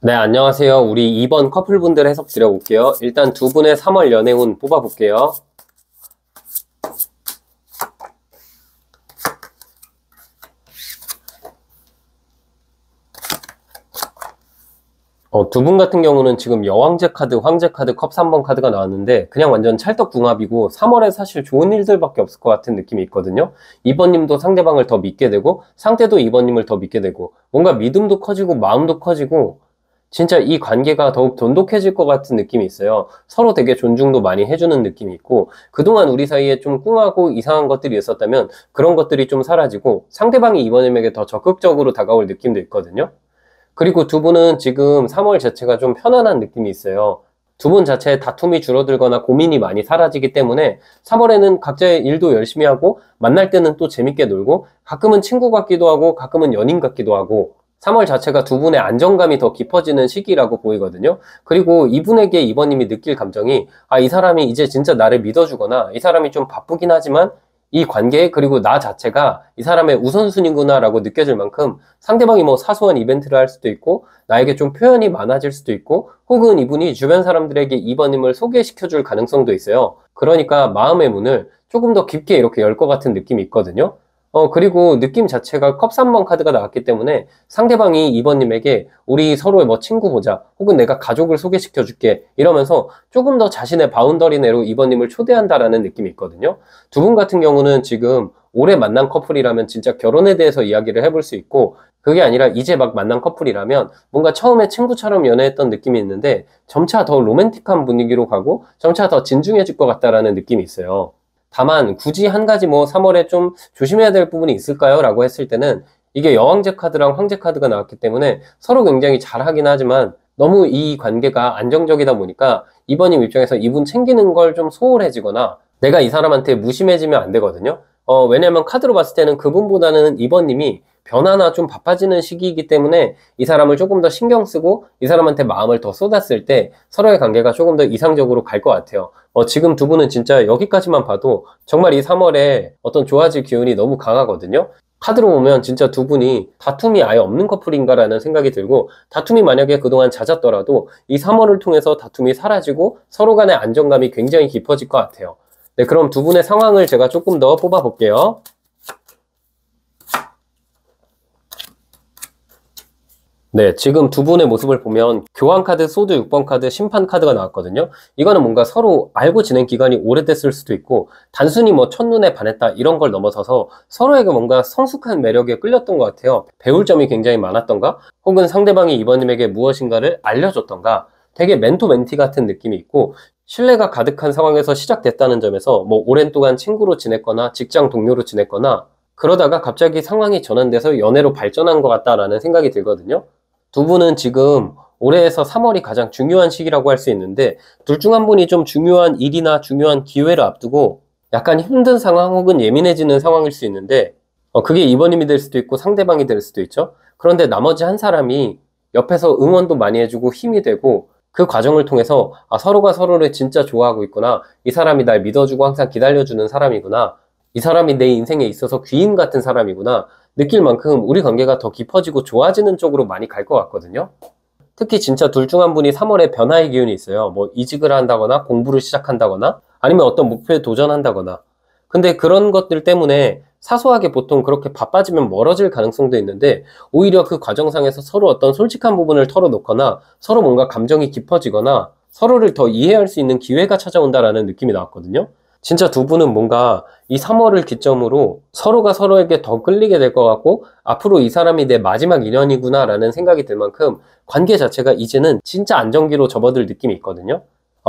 [SPEAKER 1] 네, 안녕하세요. 우리 2번 커플분들 해석 드려볼게요. 일단 두 분의 3월 연애운 뽑아볼게요. 두 분 같은 경우는 지금 여왕제 카드, 황제 카드, 컵 3번 카드가 나왔는데 그냥 완전 찰떡궁합이고 3월에 사실 좋은 일들밖에 없을 것 같은 느낌이 있거든요. 2번님도 상대방을 더 믿게 되고 상대도 2번님을 더 믿게 되고 뭔가 믿음도 커지고 마음도 커지고 진짜 이 관계가 더욱 돈독해질 것 같은 느낌이 있어요. 서로 되게 존중도 많이 해주는 느낌이 있고 그동안 우리 사이에 좀 꿍하고 이상한 것들이 있었다면 그런 것들이 좀 사라지고 상대방이 2번님에게 더 적극적으로 다가올 느낌도 있거든요. 그리고 두 분은 지금 3월 자체가 좀 편안한 느낌이 있어요. 두 분 자체의 다툼이 줄어들거나 고민이 많이 사라지기 때문에 3월에는 각자의 일도 열심히 하고 만날 때는 또 재밌게 놀고 가끔은 친구 같기도 하고 가끔은 연인 같기도 하고 3월 자체가 두 분의 안정감이 더 깊어지는 시기라고 보이거든요. 그리고 이분에게 2번님이 느낄 감정이 이 사람이 이제 진짜 나를 믿어주거나 이 사람이 좀 바쁘긴 하지만 이 관계 그리고 나 자체가 이 사람의 우선순위구나 라고 느껴질 만큼 상대방이 뭐 사소한 이벤트를 할 수도 있고 나에게 좀 표현이 많아질 수도 있고 혹은 이분이 주변 사람들에게 2번님을 소개시켜 줄 가능성도 있어요. 그러니까 마음의 문을 조금 더 깊게 이렇게 열 것 같은 느낌이 있거든요. 그리고 느낌 자체가 컵 3번 카드가 나왔기 때문에 상대방이 2번님에게 우리 서로의 뭐 친구 보자 혹은 내가 가족을 소개시켜 줄게 이러면서 조금 더 자신의 바운더리 내로 2번님을 초대한다라는 느낌이 있거든요. 두 분 같은 경우는 지금 올해 만난 커플이라면 진짜 결혼에 대해서 이야기를 해볼 수 있고 그게 아니라 이제 막 만난 커플이라면 뭔가 처음에 친구처럼 연애했던 느낌이 있는데 점차 더 로맨틱한 분위기로 가고 점차 더 진중해질 것 같다라는 느낌이 있어요. 다만 굳이 한 가지 뭐 3월에 좀 조심해야 될 부분이 있을까요? 라고 했을 때는 이게 여왕제 카드랑 황제 카드가 나왔기 때문에 서로 굉장히 잘하긴 하지만 너무 이 관계가 안정적이다 보니까 2번님 입장에서 이분 챙기는 걸 좀 소홀해지거나 내가 이 사람한테 무심해지면 안 되거든요. 왜냐면 카드로 봤을 때는 그분보다는 2번님이 변화나 좀 바빠지는 시기이기 때문에 이 사람을 조금 더 신경 쓰고 이 사람한테 마음을 더 쏟았을 때 서로의 관계가 조금 더 이상적으로 갈 것 같아요. 지금 두 분은 진짜 여기까지만 봐도 정말 이 3월에 어떤 좋아질 기운이 너무 강하거든요. 카드로 보면 진짜 두 분이 다툼이 아예 없는 커플인가라는 생각이 들고 다툼이 만약에 그동안 잦았더라도 이 3월을 통해서 다툼이 사라지고 서로 간의 안정감이 굉장히 깊어질 것 같아요. 네, 그럼 두 분의 상황을 제가 조금 더 뽑아 볼게요. 네, 지금 두 분의 모습을 보면 교환카드, 소드 6번 카드, 심판 카드가 나왔거든요. 이거는 뭔가 서로 알고 지낸 기간이 오래됐을 수도 있고 단순히 뭐 첫눈에 반했다 이런 걸 넘어서서 서로에게 뭔가 성숙한 매력에 끌렸던 것 같아요. 배울 점이 굉장히 많았던가 혹은 상대방이 이번님에게 무엇인가를 알려줬던가 되게 멘토 멘티 같은 느낌이 있고 신뢰가 가득한 상황에서 시작됐다는 점에서 뭐 오랜 동안 친구로 지냈거나 직장 동료로 지냈거나 그러다가 갑자기 상황이 전환돼서 연애로 발전한 것 같다라는 생각이 들거든요. 두 분은 지금 올해에서 3월이 가장 중요한 시기라고 할 수 있는데 둘 중 한 분이 좀 중요한 일이나 중요한 기회를 앞두고 약간 힘든 상황 혹은 예민해지는 상황일 수 있는데 그게 2번님이 될 수도 있고 상대방이 될 수도 있죠. 그런데 나머지 한 사람이 옆에서 응원도 많이 해주고 힘이 되고 그 과정을 통해서 서로가 서로를 진짜 좋아하고 있구나. 이 사람이 날 믿어주고 항상 기다려주는 사람이구나. 이 사람이 내 인생에 있어서 귀인 같은 사람이구나. 느낄 만큼 우리 관계가 더 깊어지고 좋아지는 쪽으로 많이 갈 것 같거든요. 특히 진짜 둘 중 한 분이 3월에 변화의 기운이 있어요. 뭐 이직을 한다거나 공부를 시작한다거나 아니면 어떤 목표에 도전한다거나. 근데 그런 것들 때문에 사소하게 보통 그렇게 바빠지면 멀어질 가능성도 있는데 오히려 그 과정상에서 서로 어떤 솔직한 부분을 털어놓거나 서로 뭔가 감정이 깊어지거나 서로를 더 이해할 수 있는 기회가 찾아온다라는 느낌이 나왔거든요. 진짜 두 분은 뭔가 이 3월을 기점으로 서로가 서로에게 더 끌리게 될 것 같고 앞으로 이 사람이 내 마지막 인연이구나 라는 생각이 들 만큼 관계 자체가 이제는 진짜 안정기로 접어들 느낌이 있거든요.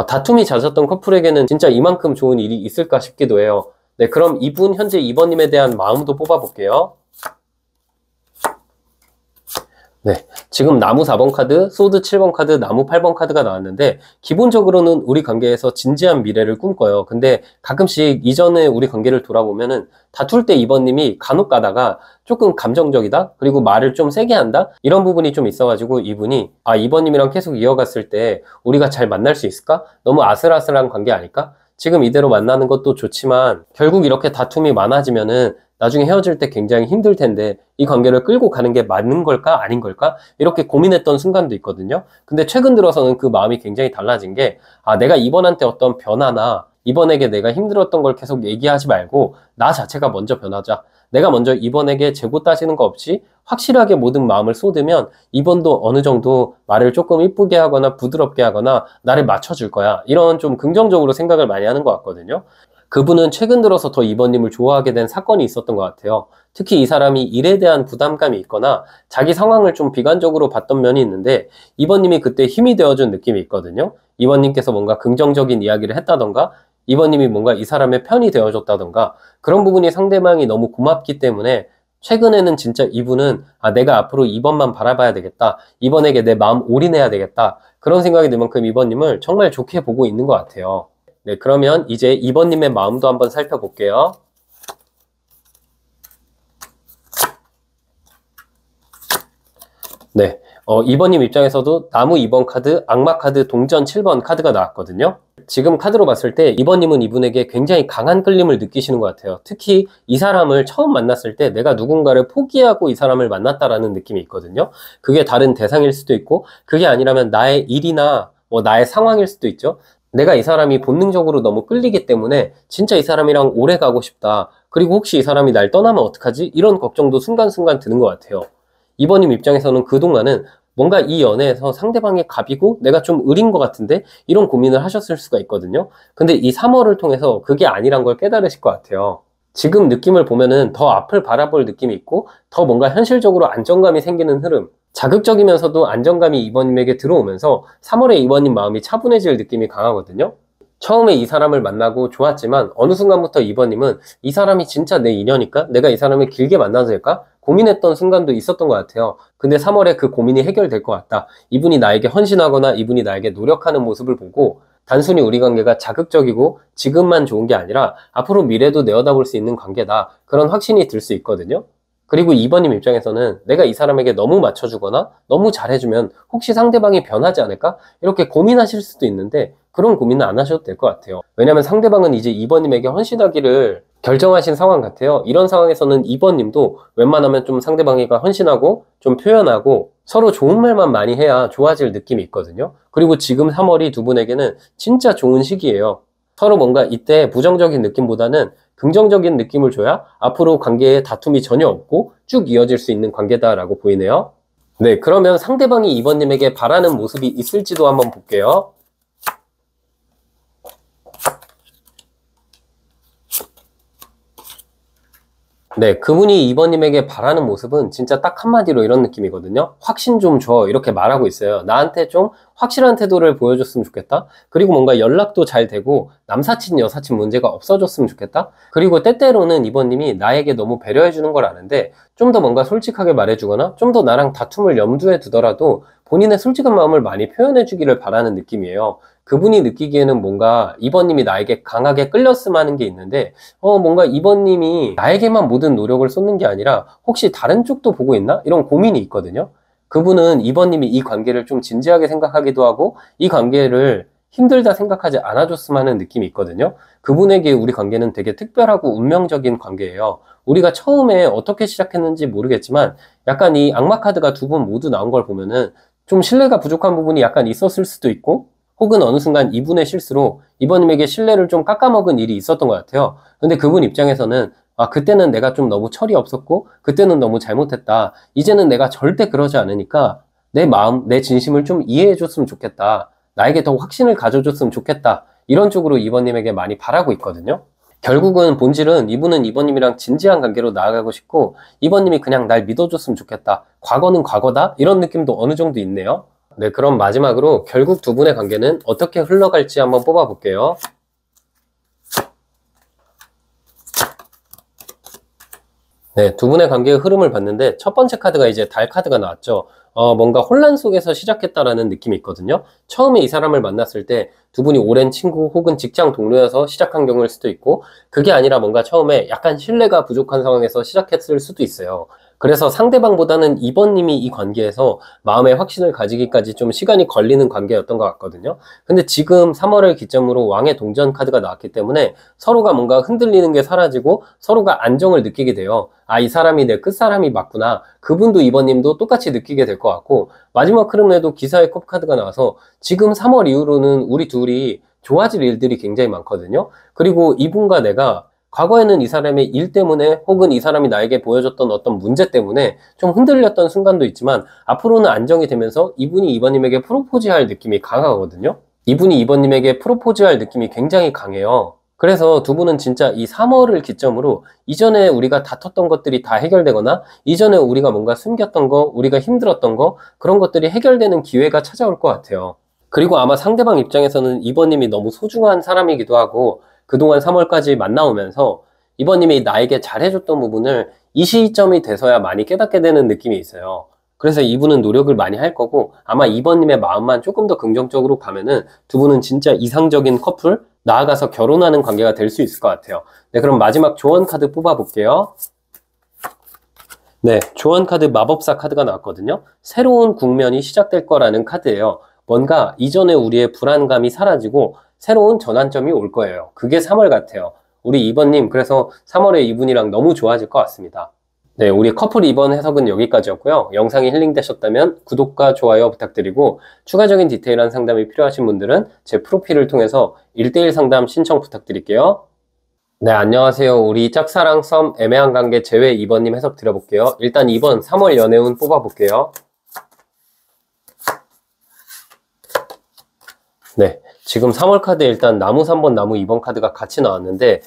[SPEAKER 1] 다툼이 잦았던 커플에게는 진짜 이만큼 좋은 일이 있을까 싶기도 해요. 네, 그럼 이분 현재 2번님에 대한 마음도 뽑아볼게요. 네, 지금 나무 4번 카드, 소드 7번 카드, 나무 8번 카드가 나왔는데 기본적으로는 우리 관계에서 진지한 미래를 꿈꿔요. 근데 가끔씩 이전에 우리 관계를 돌아보면은 다툴 때 2번님이 간혹 가다가 조금 감정적이다? 그리고 말을 좀 세게 한다? 이런 부분이 좀 있어가지고 이분이 2번님이랑 계속 이어갔을 때 우리가 잘 만날 수 있을까? 너무 아슬아슬한 관계 아닐까? 지금 이대로 만나는 것도 좋지만 결국 이렇게 다툼이 많아지면은 나중에 헤어질 때 굉장히 힘들 텐데 이 관계를 끌고 가는 게 맞는 걸까 아닌 걸까 이렇게 고민했던 순간도 있거든요. 근데 최근 들어서는 그 마음이 굉장히 달라진 게 내가 이번한테 어떤 변화나 이번에게 내가 힘들었던 걸 계속 얘기하지 말고 나 자체가 먼저 변하자. 내가 먼저 2번에게 재고 따지는 거 없이 확실하게 모든 마음을 쏟으면 2번도 어느 정도 말을 조금 이쁘게 하거나 부드럽게 하거나 나를 맞춰줄 거야. 이런 좀 긍정적으로 생각을 많이 하는 것 같거든요. 그분은 최근 들어서 더 2번님을 좋아하게 된 사건이 있었던 것 같아요. 특히 이 사람이 일에 대한 부담감이 있거나 자기 상황을 좀 비관적으로 봤던 면이 있는데 2번님이 그때 힘이 되어준 느낌이 있거든요. 2번님께서 뭔가 긍정적인 이야기를 했다던가 2번님이 뭔가 이 사람의 편이 되어줬다던가 그런 부분이 상대방이 너무 고맙기 때문에 최근에는 진짜 이분은 내가 앞으로 2번만 바라봐야 되겠다. 2번에게 내 마음 올인해야 되겠다. 그런 생각이 들 만큼 2번님을 정말 좋게 보고 있는 것 같아요. 네, 그러면 이제 2번님의 마음도 한번 살펴볼게요. 네, 2번님 입장에서도 나무 2번 카드, 악마 카드, 동전 7번 카드가 나왔거든요. 지금 카드로 봤을 때 2번님은 이분에게 굉장히 강한 끌림을 느끼시는 것 같아요. 특히 이 사람을 처음 만났을 때 내가 누군가를 포기하고 이 사람을 만났다라는 느낌이 있거든요. 그게 다른 대상일 수도 있고 그게 아니라면 나의 일이나 나의 상황일 수도 있죠. 내가 이 사람이 본능적으로 너무 끌리기 때문에 진짜 이 사람이랑 오래 가고 싶다. 그리고 혹시 이 사람이 날 떠나면 어떡하지? 이런 걱정도 순간순간 드는 것 같아요. 2번님 입장에서는 그동안은 뭔가 이 연애에서 상대방이 갑이고 내가 좀 을인 것 같은데 이런 고민을 하셨을 수가 있거든요. 근데 이 3월을 통해서 그게 아니란 걸 깨달으실 것 같아요. 지금 느낌을 보면은 더 앞을 바라볼 느낌이 있고 더 뭔가 현실적으로 안정감이 생기는 흐름, 자극적이면서도 안정감이 2번님에게 들어오면서 3월에 2번님 마음이 차분해질 느낌이 강하거든요. 처음에 이 사람을 만나고 좋았지만 어느 순간부터 2번님은 이 사람이 진짜 내 인연일까? 내가 이 사람을 길게 만나도 될까? 고민했던 순간도 있었던 것 같아요. 근데 3월에 그 고민이 해결될 것 같다. 이분이 나에게 헌신하거나 이분이 나에게 노력하는 모습을 보고 단순히 우리 관계가 자극적이고 지금만 좋은 게 아니라 앞으로 미래도 내어다볼 수 있는 관계다. 그런 확신이 들 수 있거든요. 그리고 2번님 입장에서는 내가 이 사람에게 너무 맞춰주거나 너무 잘해주면 혹시 상대방이 변하지 않을까? 이렇게 고민하실 수도 있는데 그런 고민은 안 하셔도 될 것 같아요. 왜냐하면 상대방은 이제 2번님에게 헌신하기를 결정하신 상황 같아요. 이런 상황에서는 2번님도 웬만하면 좀 상대방이가 헌신하고 좀 표현하고 서로 좋은 말만 많이 해야 좋아질 느낌이 있거든요. 그리고 지금 3월이 두 분에게는 진짜 좋은 시기예요. 서로 뭔가 이때 부정적인 느낌보다는 긍정적인 느낌을 줘야 앞으로 관계에 다툼이 전혀 없고 쭉 이어질 수 있는 관계다라고 보이네요. 네, 그러면 상대방이 2번님에게 바라는 모습이 있을지도 한번 볼게요. 네, 그분이 2번님에게 바라는 모습은 진짜 딱 한마디로 이런 느낌이거든요. 확신 좀 줘. 이렇게 말하고 있어요. 나한테 좀 확실한 태도를 보여줬으면 좋겠다. 그리고 뭔가 연락도 잘 되고 남사친, 여사친 문제가 없어졌으면 좋겠다. 그리고 때때로는 2번님이 나에게 너무 배려해주는 걸 아는데 좀 더 뭔가 솔직하게 말해주거나 좀 더 나랑 다툼을 염두에 두더라도 본인의 솔직한 마음을 많이 표현해주기를 바라는 느낌이에요. 그분이 느끼기에는 뭔가 2번님이 나에게 강하게 끌렸음 하는 게 있는데 뭔가 2번님이 나에게만 모든 노력을 쏟는 게 아니라 혹시 다른 쪽도 보고 있나? 이런 고민이 있거든요. 그분은 2번님이 이 관계를 좀 진지하게 생각하기도 하고 이 관계를 힘들다 생각하지 않아줬으면 하는 느낌이 있거든요. 그분에게 우리 관계는 되게 특별하고 운명적인 관계예요. 우리가 처음에 어떻게 시작했는지 모르겠지만 약간 이 악마 카드가 두 분 모두 나온 걸 보면은 좀 신뢰가 부족한 부분이 약간 있었을 수도 있고 혹은 어느 순간 이분의 실수로 이번님에게 신뢰를 좀 깎아먹은 일이 있었던 것 같아요. 근데 그분 입장에서는 그때는 내가 좀 너무 철이 없었고 그때는 너무 잘못했다. 이제는 내가 절대 그러지 않으니까 내 마음, 내 진심을 좀 이해해줬으면 좋겠다. 나에게 더 확신을 가져줬으면 좋겠다. 이런 쪽으로 이번님에게 많이 바라고 있거든요. 결국은 본질은 이분은 이번님이랑 진지한 관계로 나아가고 싶고 이번님이 그냥 날 믿어줬으면 좋겠다. 과거는 과거다. 이런 느낌도 어느 정도 있네요. 네, 그럼 마지막으로 결국 두 분의 관계는 어떻게 흘러갈지 한번 뽑아볼게요. 네, 두 분의 관계의 흐름을 봤는데 첫 번째 카드가 이제 달 카드가 나왔죠. 뭔가 혼란 속에서 시작했다라는 느낌이 있거든요. 처음에 이 사람을 만났을 때 두 분이 오랜 친구 혹은 직장 동료여서 시작한 경우일 수도 있고 그게 아니라 뭔가 처음에 약간 신뢰가 부족한 상황에서 시작했을 수도 있어요. 그래서 상대방보다는 2번님이 이 관계에서 마음의 확신을 가지기까지 좀 시간이 걸리는 관계였던 것 같거든요. 근데 지금 3월을 기점으로 왕의 동전 카드가 나왔기 때문에 서로가 뭔가 흔들리는 게 사라지고 서로가 안정을 느끼게 돼요. 이 사람이 내 끝사람이 맞구나. 그분도 2번님도 똑같이 느끼게 될 것 같고 마지막 흐름에도 기사의 컵 카드가 나와서 지금 3월 이후로는 우리 둘이 좋아질 일들이 굉장히 많거든요. 그리고 이분과 내가 과거에는 이 사람의 일 때문에 혹은 이 사람이 나에게 보여줬던 어떤 문제 때문에 좀 흔들렸던 순간도 있지만 앞으로는 안정이 되면서 이분이 2번님에게 프로포즈할 느낌이 강하거든요. 이분이 2번님에게 프로포즈할 느낌이 굉장히 강해요. 그래서 두 분은 진짜 이 3월을 기점으로 이전에 우리가 다퉜던 것들이 다 해결되거나 이전에 우리가 뭔가 숨겼던 거, 우리가 힘들었던 거, 그런 것들이 해결되는 기회가 찾아올 것 같아요. 그리고 아마 상대방 입장에서는 2번님이 너무 소중한 사람이기도 하고 그동안 3월까지 만나오면서 2번님이 나에게 잘해줬던 부분을 이 시점이 돼서야 많이 깨닫게 되는 느낌이 있어요. 그래서 이분은 노력을 많이 할 거고 아마 2번님의 마음만 조금 더 긍정적으로 가면은 두 분은 진짜 이상적인 커플, 나아가서 결혼하는 관계가 될 수 있을 것 같아요. 네, 그럼 마지막 조언 카드 뽑아볼게요. 네, 조언 카드 마법사 카드가 나왔거든요. 새로운 국면이 시작될 거라는 카드예요. 뭔가 이전에 우리의 불안감이 사라지고 새로운 전환점이 올 거예요. 그게 3월 같아요. 우리 2번님, 그래서 3월에 이분이랑 너무 좋아질 것 같습니다. 네, 우리 커플 2번 해석은 여기까지였고요. 영상이 힐링되셨다면 구독과 좋아요 부탁드리고 추가적인 디테일한 상담이 필요하신 분들은 제 프로필을 통해서 1대1 상담 신청 부탁드릴게요. 네, 안녕하세요. 우리 짝사랑 썸 애매한 관계 제외 2번님 해석 드려볼게요. 일단 2번 3월 연애운 뽑아볼게요. 네, 지금 3월 카드에 일단 나무 3번, 나무 2번 카드가 같이 나왔는데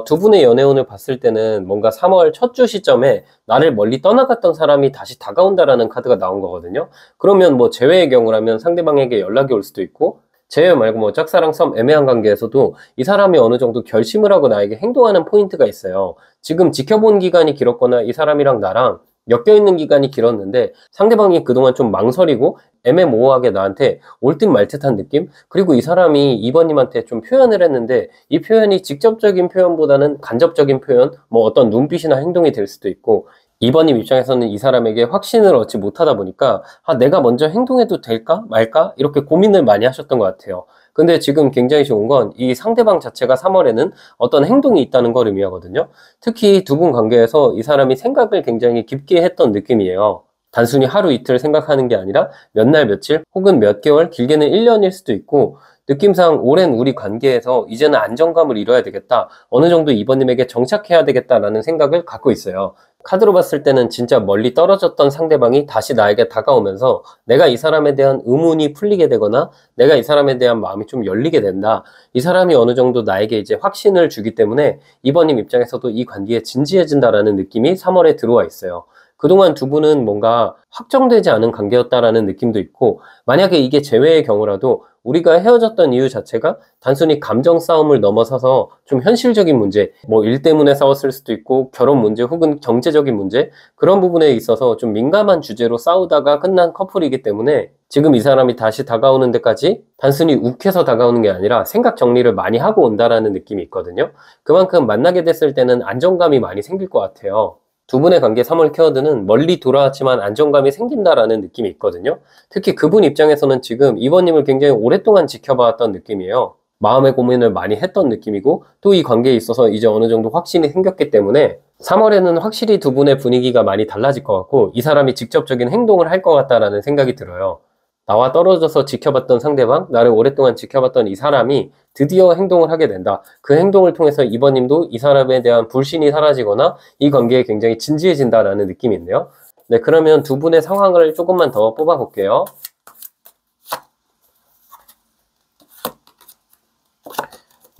[SPEAKER 1] 두 분의 연애운을 봤을 때는 뭔가 3월 첫 주 시점에 나를 멀리 떠나갔던 사람이 다시 다가온다라는 카드가 나온 거거든요. 그러면 뭐 재회의 경우라면 상대방에게 연락이 올 수도 있고 재회 말고 뭐 짝사랑 썸 애매한 관계에서도 이 사람이 어느 정도 결심을 하고 나에게 행동하는 포인트가 있어요. 지금 지켜본 기간이 길었거나 이 사람이랑 나랑 엮여있는 기간이 길었는데 상대방이 그동안 좀 망설이고 애매모호하게 나한테 올 듯 말 듯한 느낌? 그리고 이 사람이 2번님한테 좀 표현을 했는데 이 표현이 직접적인 표현보다는 간접적인 표현, 뭐 어떤 눈빛이나 행동이 될 수도 있고 2번님 입장에서는 이 사람에게 확신을 얻지 못하다 보니까 내가 먼저 행동해도 될까 말까? 이렇게 고민을 많이 하셨던 것 같아요. 근데 지금 굉장히 좋은 건 이 상대방 자체가 3월에는 어떤 행동이 있다는 걸 의미하거든요. 특히 두 분 관계에서 이 사람이 생각을 굉장히 깊게 했던 느낌이에요. 단순히 하루 이틀 생각하는 게 아니라 몇 날 며칠 혹은 몇 개월 길게는 1년일 수도 있고 느낌상 오랜 우리 관계에서 이제는 안정감을 이뤄야 되겠다. 어느 정도 2번님에게 정착해야 되겠다라는 생각을 갖고 있어요. 카드로 봤을 때는 진짜 멀리 떨어졌던 상대방이 다시 나에게 다가오면서 내가 이 사람에 대한 의문이 풀리게 되거나 내가 이 사람에 대한 마음이 좀 열리게 된다. 이 사람이 어느 정도 나에게 이제 확신을 주기 때문에 2번님 입장에서도 이 관계에 진지해진다라는 느낌이 3월에 들어와 있어요. 그동안 두 분은 뭔가 확정되지 않은 관계였다라는 느낌도 있고 만약에 이게 재회의 경우라도 우리가 헤어졌던 이유 자체가 단순히 감정 싸움을 넘어서서 좀 현실적인 문제, 뭐 일 때문에 싸웠을 수도 있고 결혼 문제 혹은 경제적인 문제 그런 부분에 있어서 좀 민감한 주제로 싸우다가 끝난 커플이기 때문에 지금 이 사람이 다시 다가오는 데까지 단순히 욱해서 다가오는 게 아니라 생각 정리를 많이 하고 온다라는 느낌이 있거든요. 그만큼 만나게 됐을 때는 안정감이 많이 생길 것 같아요. 두 분의 관계 3월 키워드는 멀리 돌아왔지만 안정감이 생긴다라는 느낌이 있거든요. 특히 그분 입장에서는 지금 2번님을 굉장히 오랫동안 지켜봐왔던 느낌이에요. 마음의 고민을 많이 했던 느낌이고 또 이 관계에 있어서 이제 어느 정도 확신이 생겼기 때문에 3월에는 확실히 두 분의 분위기가 많이 달라질 것 같고 이 사람이 직접적인 행동을 할 것 같다라는 생각이 들어요. 나와 떨어져서 지켜봤던 상대방, 나를 오랫동안 지켜봤던 이 사람이 드디어 행동을 하게 된다. 그 행동을 통해서 2번님도 이 사람에 대한 불신이 사라지거나 이 관계에 굉장히 진지해진다라는 느낌이 있네요. 네, 그러면 두 분의 상황을 조금만 더 뽑아볼게요.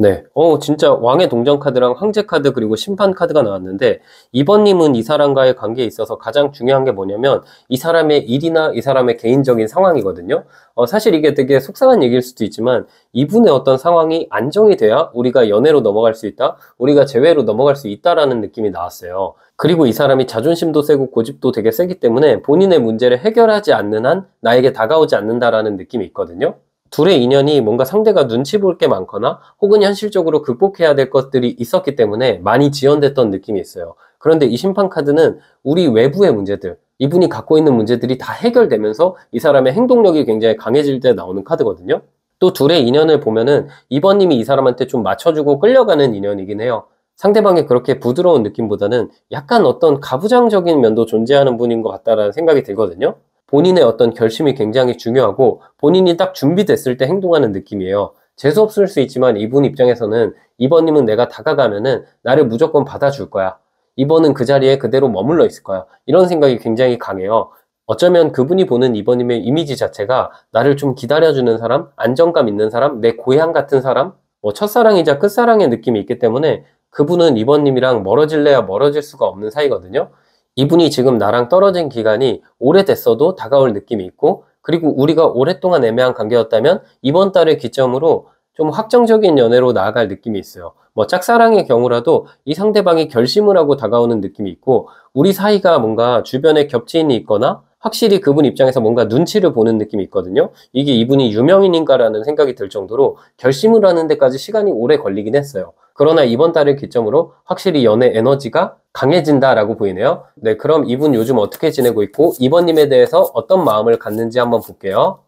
[SPEAKER 1] 네, 진짜 왕의 동전 카드랑 황제 카드 그리고 심판 카드가 나왔는데 2번님은 이 사람과의 관계에 있어서 가장 중요한 게 뭐냐면 이 사람의 일이나 이 사람의 개인적인 상황이거든요. 사실 이게 되게 속상한 얘기일 수도 있지만 이분의 어떤 상황이 안정이 돼야 우리가 연애로 넘어갈 수 있다, 우리가 재회로 넘어갈 수 있다라는 느낌이 나왔어요. 그리고 이 사람이 자존심도 세고 고집도 되게 세기 때문에 본인의 문제를 해결하지 않는 한 나에게 다가오지 않는다라는 느낌이 있거든요. 둘의 인연이 뭔가 상대가 눈치 볼 게 많거나 혹은 현실적으로 극복해야 될 것들이 있었기 때문에 많이 지연됐던 느낌이 있어요. 그런데 이 심판 카드는 우리 외부의 문제들, 이분이 갖고 있는 문제들이 다 해결되면서 이 사람의 행동력이 굉장히 강해질 때 나오는 카드거든요. 또 둘의 인연을 보면은 2번님이 이 사람한테 좀 맞춰주고 끌려가는 인연이긴 해요. 상대방의 그렇게 부드러운 느낌보다는 약간 어떤 가부장적인 면도 존재하는 분인 것 같다라는 생각이 들거든요. 본인의 어떤 결심이 굉장히 중요하고 본인이 딱 준비됐을 때 행동하는 느낌이에요. 재수없을 수 있지만 이분 입장에서는 2번님은 내가 다가가면은 나를 무조건 받아줄 거야. 2번은 그 자리에 그대로 머물러 있을 거야. 이런 생각이 굉장히 강해요. 어쩌면 그분이 보는 2번님의 이미지 자체가 나를 좀 기다려주는 사람, 안정감 있는 사람, 내 고향 같은 사람, 첫사랑이자 끝사랑의 느낌이 있기 때문에 그분은 2번님이랑 멀어질래야 멀어질 수가 없는 사이거든요. 이분이 지금 나랑 떨어진 기간이 오래됐어도 다가올 느낌이 있고, 그리고 우리가 오랫동안 애매한 관계였다면 이번 달을 기점으로 좀 확정적인 연애로 나아갈 느낌이 있어요. 짝사랑의 경우라도 이 상대방이 결심을 하고 다가오는 느낌이 있고, 우리 사이가 뭔가 주변에 겹치인이 있거나 확실히 그분 입장에서 뭔가 눈치를 보는 느낌이 있거든요. 이게 이분이 유명인인가라는 생각이 들 정도로 결심을 하는 데까지 시간이 오래 걸리긴 했어요. 그러나 이번 달을 기점으로 확실히 연애 에너지가 강해진다라고 보이네요. 네, 그럼 이분 요즘 어떻게 지내고 있고 2번님에 대해서 어떤 마음을 갖는지 한번 볼게요.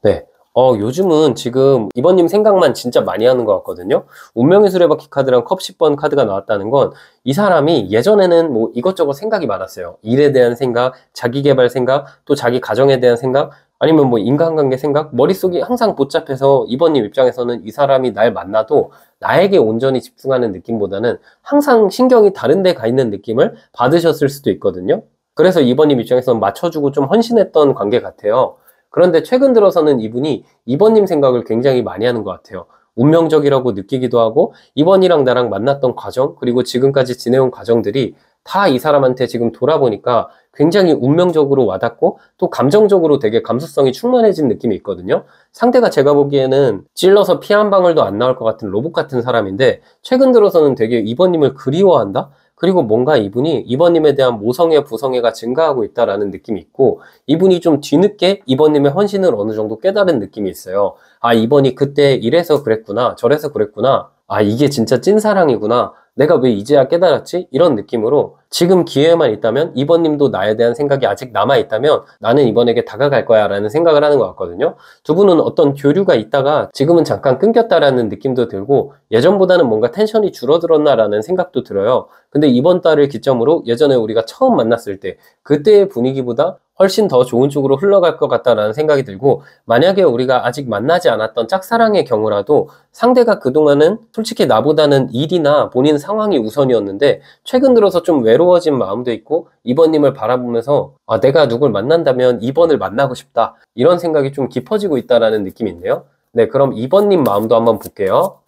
[SPEAKER 1] 네. 요즘은 지금 2번님 생각만 진짜 많이 하는 것 같거든요. 운명의 수레바퀴 카드랑 컵 10번 카드가 나왔다는 건 이 사람이 예전에는 이것저것 생각이 많았어요. 일에 대한 생각, 자기 개발 생각, 또 자기 가정에 대한 생각, 아니면 인간관계 생각, 머릿속이 항상 복잡해서 2번님 입장에서는 이 사람이 날 만나도 나에게 온전히 집중하는 느낌보다는 항상 신경이 다른 데 가 있는 느낌을 받으셨을 수도 있거든요. 그래서 2번님 입장에서는 맞춰주고 좀 헌신했던 관계 같아요. 그런데 최근 들어서는 이분이 2번님 생각을 굉장히 많이 하는 것 같아요. 운명적이라고 느끼기도 하고 2번이랑 나랑 만났던 과정, 그리고 지금까지 지내온 과정들이 다 이 사람한테 지금 돌아보니까 굉장히 운명적으로 와닿고 또 감정적으로 되게 감수성이 충만해진 느낌이 있거든요. 상대가 제가 보기에는 찔러서 피 한 방울도 안 나올 것 같은 로봇 같은 사람인데 최근 들어서는 되게 2번님을 그리워한다? 그리고 뭔가 이분이 2번님에 대한 모성애, 부성애가 증가하고 있다라는 느낌이 있고, 이분이 좀 뒤늦게 2번님의 헌신을 어느 정도 깨달은 느낌이 있어요. 아, 2번이 그때 이래서 그랬구나, 저래서 그랬구나, 아, 이게 진짜 찐사랑이구나, 내가 왜 이제야 깨달았지? 이런 느낌으로 지금 기회만 있다면 2번님도 나에 대한 생각이 아직 남아있다면 나는 이번에게 다가갈 거야 라는 생각을 하는 것 같거든요. 두 분은 어떤 교류가 있다가 지금은 잠깐 끊겼다라는 느낌도 들고 예전보다는 뭔가 텐션이 줄어들었나라는 생각도 들어요. 근데 이번 달을 기점으로 예전에 우리가 처음 만났을 때 그때의 분위기보다 훨씬 더 좋은 쪽으로 흘러갈 것 같다라는 생각이 들고, 만약에 우리가 아직 만나지 않았던 짝사랑의 경우라도 상대가 그동안은 솔직히 나보다는 일이나 본인 상황이 우선이었는데 최근 들어서 좀 외로워진 마음도 있고 2번님을 바라보면서 아, 내가 누굴 만난다면 2번을 만나고 싶다, 이런 생각이 좀 깊어지고 있다라는 느낌이 있네요. 네, 그럼 2번님 마음도 한번 볼게요.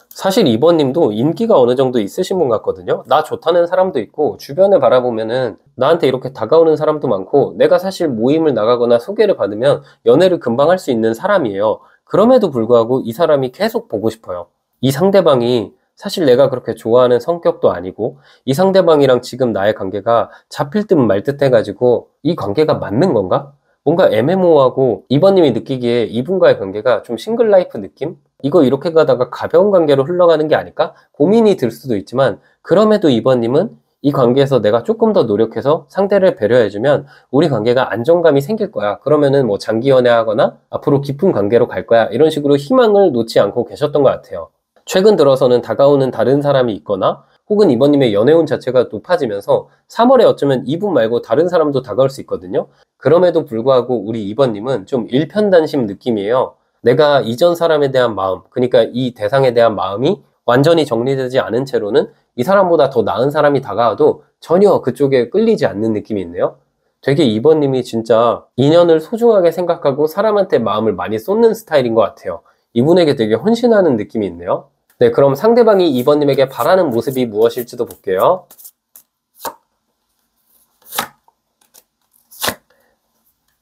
[SPEAKER 1] 사실 2번님도 인기가 어느 정도 있으신 분 같거든요. 나 좋다는 사람도 있고 주변에 바라보면은 나한테 이렇게 다가오는 사람도 많고, 내가 사실 모임을 나가거나 소개를 받으면 연애를 금방 할 수 있는 사람이에요. 그럼에도 불구하고 이 사람이 계속 보고 싶어요. 이 상대방이 사실 내가 그렇게 좋아하는 성격도 아니고 이 상대방이랑 지금 나의 관계가 잡힐 듯 말 듯 해가지고 이 관계가 맞는 건가? 뭔가 애매모호하고 2번님이 느끼기에 이분과의 관계가 좀 싱글 라이프 느낌? 이거 이렇게 가다가 가벼운 관계로 흘러가는 게 아닐까? 고민이 들 수도 있지만, 그럼에도 2번님은 이 관계에서 내가 조금 더 노력해서 상대를 배려해주면 우리 관계가 안정감이 생길 거야. 그러면은 장기 연애하거나 앞으로 깊은 관계로 갈 거야. 이런 식으로 희망을 놓지 않고 계셨던 것 같아요. 최근 들어서는 다가오는 다른 사람이 있거나 혹은 2번님의 연애운 자체가 높아지면서 3월에 어쩌면 이분 말고 다른 사람도 다가올 수 있거든요. 그럼에도 불구하고 우리 2번님은 좀 일편단심 느낌이에요. 내가 이전 사람에 대한 마음, 그러니까 이 대상에 대한 마음이 완전히 정리되지 않은 채로는 이 사람보다 더 나은 사람이 다가와도 전혀 그쪽에 끌리지 않는 느낌이 있네요. 되게 2번님이 진짜 인연을 소중하게 생각하고 사람한테 마음을 많이 쏟는 스타일인 것 같아요. 이분에게 되게 헌신하는 느낌이 있네요. 네, 그럼 상대방이 2번님에게 바라는 모습이 무엇일지도 볼게요.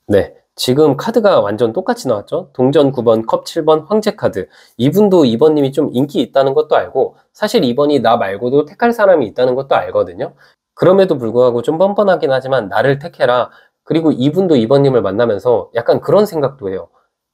[SPEAKER 1] 네, 지금 카드가 완전 똑같이 나왔죠? 동전 9번, 컵 7번, 황제 카드. 이분도 2번님이 좀 인기 있다는 것도 알고, 사실 2번이 나 말고도 택할 사람이 있다는 것도 알거든요. 그럼에도 불구하고 좀 뻔뻔하긴 하지만 나를 택해라. 그리고 이분도 2번님을 만나면서 약간 그런 생각도 해요.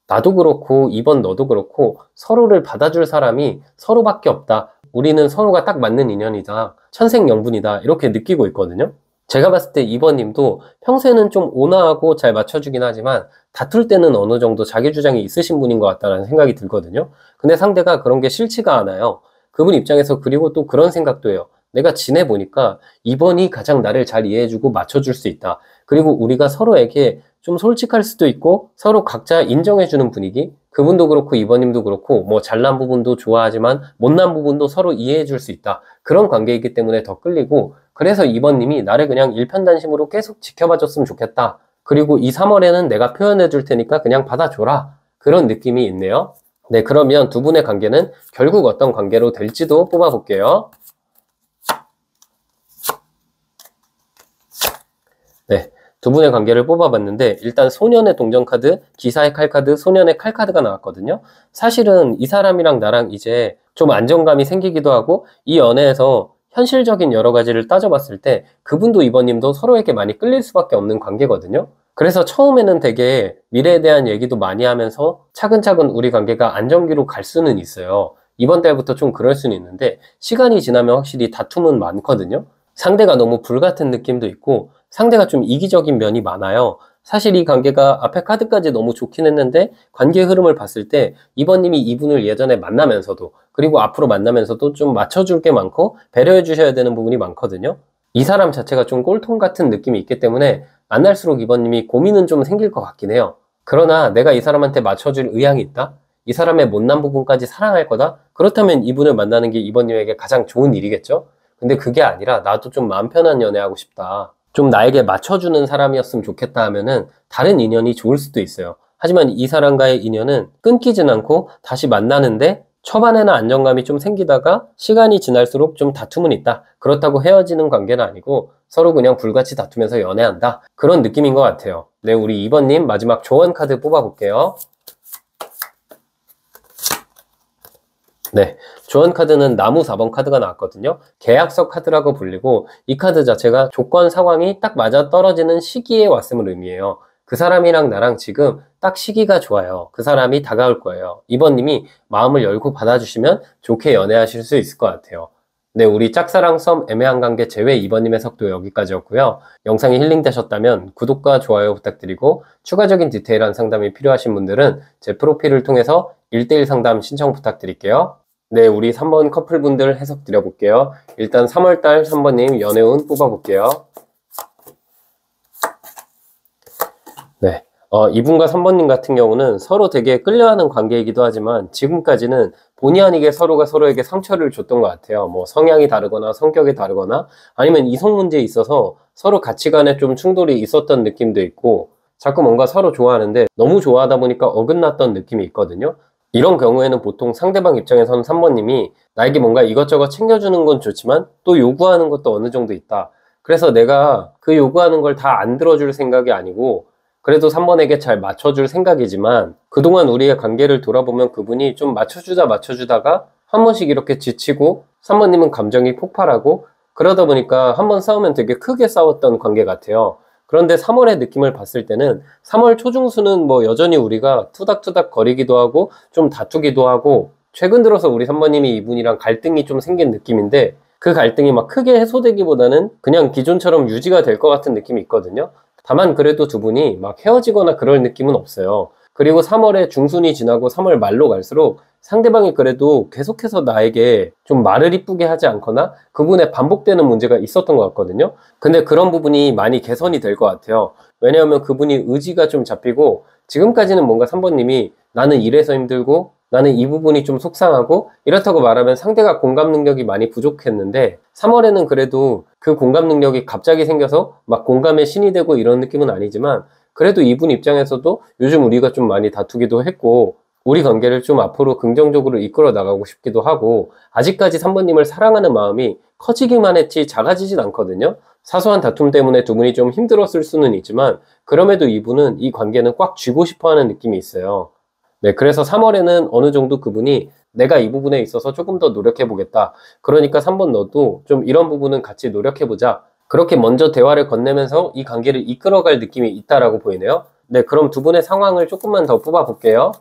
[SPEAKER 1] 나도 그렇고 2번 너도 그렇고 서로를 받아줄 사람이 서로밖에 없다. 우리는 서로가 딱 맞는 인연이다. 천생연분이다. 이렇게 느끼고 있거든요. 제가 봤을 때 2번님도 평소에는 좀 온화하고 잘 맞춰주긴 하지만 다툴 때는 어느 정도 자기 주장이 있으신 분인 것 같다는 생각이 들거든요. 근데 상대가 그런 게 싫지가 않아요. 그분 입장에서. 그리고 또 그런 생각도 해요. 내가 지내보니까 2번이 가장 나를 잘 이해해주고 맞춰줄 수 있다. 그리고 우리가 서로에게 좀 솔직할 수도 있고 서로 각자 인정해주는 분위기. 그분도 그렇고 2번님도 그렇고 뭐 잘난 부분도 좋아하지만 못난 부분도 서로 이해해줄 수 있다. 그런 관계이기 때문에 더 끌리고, 그래서 2번님이 나를 그냥 일편단심으로 계속 지켜봐줬으면 좋겠다. 그리고 이 3월에는 내가 표현해줄 테니까 그냥 받아줘라. 그런 느낌이 있네요. 네, 그러면 두 분의 관계는 결국 어떤 관계로 될지도 뽑아볼게요. 네, 두 분의 관계를 뽑아봤는데 일단 소년의 동전 카드, 기사의 칼 카드, 소년의 칼 카드가 나왔거든요. 사실은 이 사람이랑 나랑 이제 좀 안정감이 생기기도 하고 이 연애에서 현실적인 여러 가지를 따져봤을 때 그분도 이번님도 서로에게 많이 끌릴 수밖에 없는 관계거든요. 그래서 처음에는 되게 미래에 대한 얘기도 많이 하면서 차근차근 우리 관계가 안정기로 갈 수는 있어요. 이번 달부터 좀 그럴 수는 있는데 시간이 지나면 확실히 다툼은 많거든요. 상대가 너무 불같은 느낌도 있고 상대가 좀 이기적인 면이 많아요. 사실 이 관계가 앞에 카드까지 너무 좋긴 했는데 관계 흐름을 봤을 때 이번님이 이분을 예전에 만나면서도 그리고 앞으로 만나면서도 좀 맞춰줄 게 많고 배려해 주셔야 되는 부분이 많거든요. 이 사람 자체가 좀 꼴통 같은 느낌이 있기 때문에 만날수록 이번님이 고민은 좀 생길 것 같긴 해요. 그러나 내가 이 사람한테 맞춰줄 의향이 있다? 이 사람의 못난 부분까지 사랑할 거다? 그렇다면 이분을 만나는 게 이번님에게 가장 좋은 일이겠죠? 근데 그게 아니라 나도 좀 마음 편한 연애하고 싶다. 좀 나에게 맞춰주는 사람이었으면 좋겠다 하면은 다른 인연이 좋을 수도 있어요. 하지만 이 사람과의 인연은 끊기진 않고 다시 만나는데 초반에는 안정감이 좀 생기다가 시간이 지날수록 좀 다툼은 있다. 그렇다고 헤어지는 관계는 아니고 서로 그냥 불같이 다투면서 연애한다. 그런 느낌인 것 같아요. 네, 우리 2번님 마지막 조언 카드 뽑아볼게요. 네, 조언 카드는 나무 4번 카드가 나왔거든요. 계약서 카드라고 불리고 이 카드 자체가 조건 상황이 딱 맞아 떨어지는 시기에 왔음을 의미해요. 그 사람이랑 나랑 지금 딱 시기가 좋아요. 그 사람이 다가올 거예요. 이번님이 마음을 열고 받아주시면 좋게 연애하실 수 있을 것 같아요. 네, 우리 짝사랑 썸 애매한 관계 제외 2번님 해석도 여기까지였고요. 영상이 힐링되셨다면 구독과 좋아요 부탁드리고 추가적인 디테일한 상담이 필요하신 분들은 제 프로필을 통해서 1대1 상담 신청 부탁드릴게요. 네, 우리 3번 커플분들 해석 드려볼게요. 일단 3월달 3번님 연애운 뽑아볼게요. 네, 이분과 3번님 같은 경우는 서로 되게 끌려하는 관계이기도 하지만 지금까지는 본의 아니게 서로가 서로에게 상처를 줬던 것 같아요. 뭐 성향이 다르거나 성격이 다르거나 아니면 이성 문제에 있어서 서로 가치관에 좀 충돌이 있었던 느낌도 있고 자꾸 뭔가 서로 좋아하는데 너무 좋아하다 보니까 어긋났던 느낌이 있거든요. 이런 경우에는 보통 상대방 입장에서는 3번님이 나에게 뭔가 이것저것 챙겨주는 건 좋지만 또 요구하는 것도 어느 정도 있다. 그래서 내가 그 요구하는 걸 다 안 들어줄 생각이 아니고 그래도 3번에게 잘 맞춰줄 생각이지만 그동안 우리의 관계를 돌아보면 그분이 좀 맞춰주다가 한 번씩 이렇게 지치고 3번님은 감정이 폭발하고 그러다 보니까 한 번 싸우면 되게 크게 싸웠던 관계 같아요. 그런데 3월의 느낌을 봤을 때는 3월 초중순은 뭐 여전히 우리가 투닥투닥 거리기도 하고 좀 다투기도 하고 최근 들어서 우리 3번님이 이분이랑 갈등이 좀 생긴 느낌인데 그 갈등이 막 크게 해소되기보다는 그냥 기존처럼 유지가 될 것 같은 느낌이 있거든요. 다만 그래도 두 분이 막 헤어지거나 그럴 느낌은 없어요. 그리고 3월에 중순이 지나고 3월 말로 갈수록 상대방이 그래도 계속해서 나에게 좀 말을 이쁘게 하지 않거나 그분의 반복되는 문제가 있었던 것 같거든요. 근데 그런 부분이 많이 개선이 될 것 같아요. 왜냐하면 그분이 의지가 좀 잡히고 지금까지는 뭔가 3번님이 나는 이래서 힘들고 나는 이 부분이 좀 속상하고 이렇다고 말하면 상대가 공감 능력이 많이 부족했는데 3월에는 그래도 그 공감 능력이 갑자기 생겨서 막 공감의 신이 되고 이런 느낌은 아니지만 그래도 이분 입장에서도 요즘 우리가 좀 많이 다투기도 했고 우리 관계를 좀 앞으로 긍정적으로 이끌어 나가고 싶기도 하고 아직까지 3번님을 사랑하는 마음이 커지기만 했지 작아지진 않거든요. 사소한 다툼 때문에 두 분이 좀 힘들었을 수는 있지만 그럼에도 이분은 이 관계는 꽉 쥐고 싶어 하는 느낌이 있어요. 네, 그래서 3월에는 어느 정도 그분이 내가 이 부분에 있어서 조금 더 노력해 보겠다. 그러니까 3번 너도 좀 이런 부분은 같이 노력해 보자. 그렇게 먼저 대화를 건네면서 이 관계를 이끌어갈 느낌이 있다라고 보이네요. 네, 그럼 두 분의 상황을 조금만 더 뽑아 볼게요.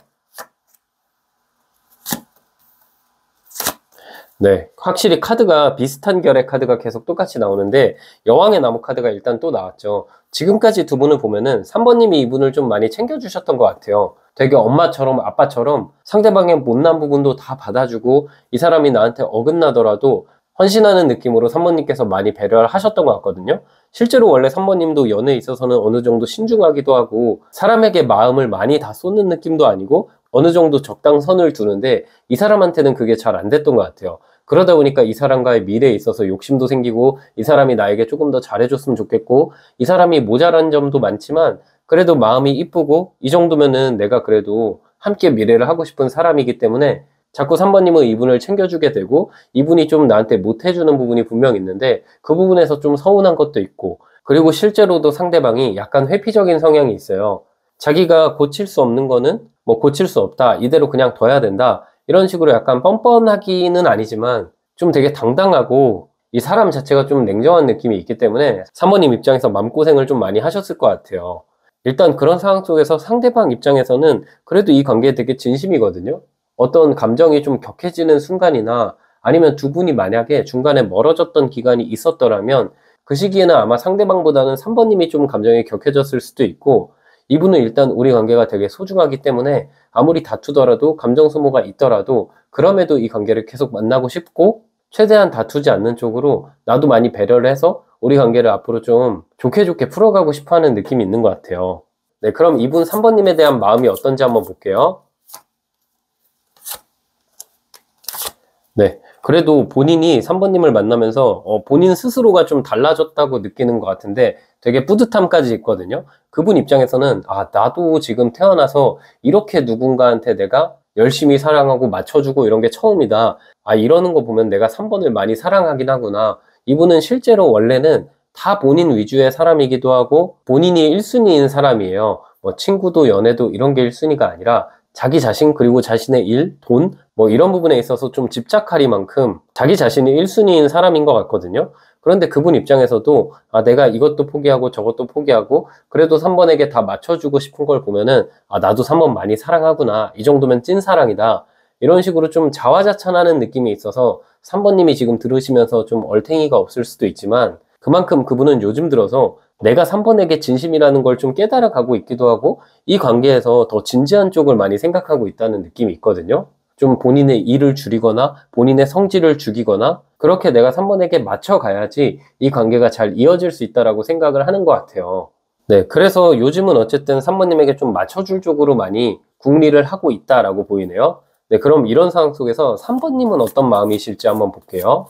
[SPEAKER 1] 네, 확실히 카드가 비슷한 결의 카드가 계속 똑같이 나오는데 여왕의 나무 카드가 일단 또 나왔죠. 지금까지 두 분을 보면은 3번님이 이분을 좀 많이 챙겨주셨던 것 같아요. 되게 엄마처럼 아빠처럼 상대방의 못난 부분도 다 받아주고 이 사람이 나한테 어긋나더라도 헌신하는 느낌으로 3번님께서 많이 배려를 하셨던 것 같거든요. 실제로 원래 3번님도 연애에 있어서는 어느 정도 신중하기도 하고 사람에게 마음을 많이 다 쏟는 느낌도 아니고 어느 정도 적당선을 두는데 이 사람한테는 그게 잘 안 됐던 것 같아요. 그러다 보니까 이 사람과의 미래에 있어서 욕심도 생기고 이 사람이 나에게 조금 더 잘해줬으면 좋겠고 이 사람이 모자란 점도 많지만 그래도 마음이 이쁘고 이 정도면은 내가 그래도 함께 미래를 하고 싶은 사람이기 때문에 자꾸 3번님은 이분을 챙겨주게 되고 이분이 좀 나한테 못해주는 부분이 분명 있는데 그 부분에서 좀 서운한 것도 있고 그리고 실제로도 상대방이 약간 회피적인 성향이 있어요. 자기가 고칠 수 없는 거는 뭐 고칠 수 없다. 이대로 그냥 둬야 된다. 이런 식으로 약간 뻔뻔하기는 아니지만 좀 되게 당당하고 이 사람 자체가 좀 냉정한 느낌이 있기 때문에 3번님 입장에서 마음고생을 좀 많이 하셨을 것 같아요. 일단 그런 상황 속에서 상대방 입장에서는 그래도 이 관계에 되게 진심이거든요. 어떤 감정이 좀 격해지는 순간이나 아니면 두 분이 만약에 중간에 멀어졌던 기간이 있었더라면 그 시기에는 아마 상대방보다는 3번님이 좀 감정이 격해졌을 수도 있고 이분은 일단 우리 관계가 되게 소중하기 때문에 아무리 다투더라도 감정 소모가 있더라도 그럼에도 이 관계를 계속 만나고 싶고 최대한 다투지 않는 쪽으로 나도 많이 배려를 해서 우리 관계를 앞으로 좀 좋게 풀어가고 싶어 하는 느낌이 있는 것 같아요. 네, 그럼 이분 3번님에 대한 마음이 어떤지 한번 볼게요. 네, 그래도 본인이 3번님을 만나면서 본인 스스로가 좀 달라졌다고 느끼는 것 같은데 되게 뿌듯함까지 있거든요. 그분 입장에서는 아, 나도 지금 태어나서 이렇게 누군가한테 내가 열심히 사랑하고 맞춰주고 이런 게 처음이다. 아, 이러는 거 보면 내가 3번을 많이 사랑하긴 하구나. 이분은 실제로 원래는 다 본인 위주의 사람이기도 하고 본인이 1순위인 사람이에요. 뭐 친구도 연애도 이런 게 1순위가 아니라 자기 자신 그리고 자신의 일, 돈 뭐 이런 부분에 있어서 좀 집착하리만큼 자기 자신이 1순위인 사람인 것 같거든요. 그런데 그분 입장에서도 아, 내가 이것도 포기하고 저것도 포기하고 그래도 3번에게 다 맞춰주고 싶은 걸 보면은 아, 나도 3번 많이 사랑하구나. 이 정도면 찐사랑이다. 이런 식으로 좀 자화자찬하는 느낌이 있어서 3번님이 지금 들으시면서 좀 얼탱이가 없을 수도 있지만 그만큼 그분은 요즘 들어서 내가 3번에게 진심이라는 걸 좀 깨달아가고 있기도 하고 이 관계에서 더 진지한 쪽을 많이 생각하고 있다는 느낌이 있거든요. 좀 본인의 일을 줄이거나 본인의 성질을 죽이거나 그렇게 내가 3번에게 맞춰가야지 이 관계가 잘 이어질 수 있다라고 생각을 하는 것 같아요. 네, 그래서 요즘은 어쨌든 3번님에게 좀 맞춰줄 쪽으로 많이 궁리를 하고 있다라고 보이네요. 네, 그럼 이런 상황 속에서 3번님은 어떤 마음이실지 한번 볼게요.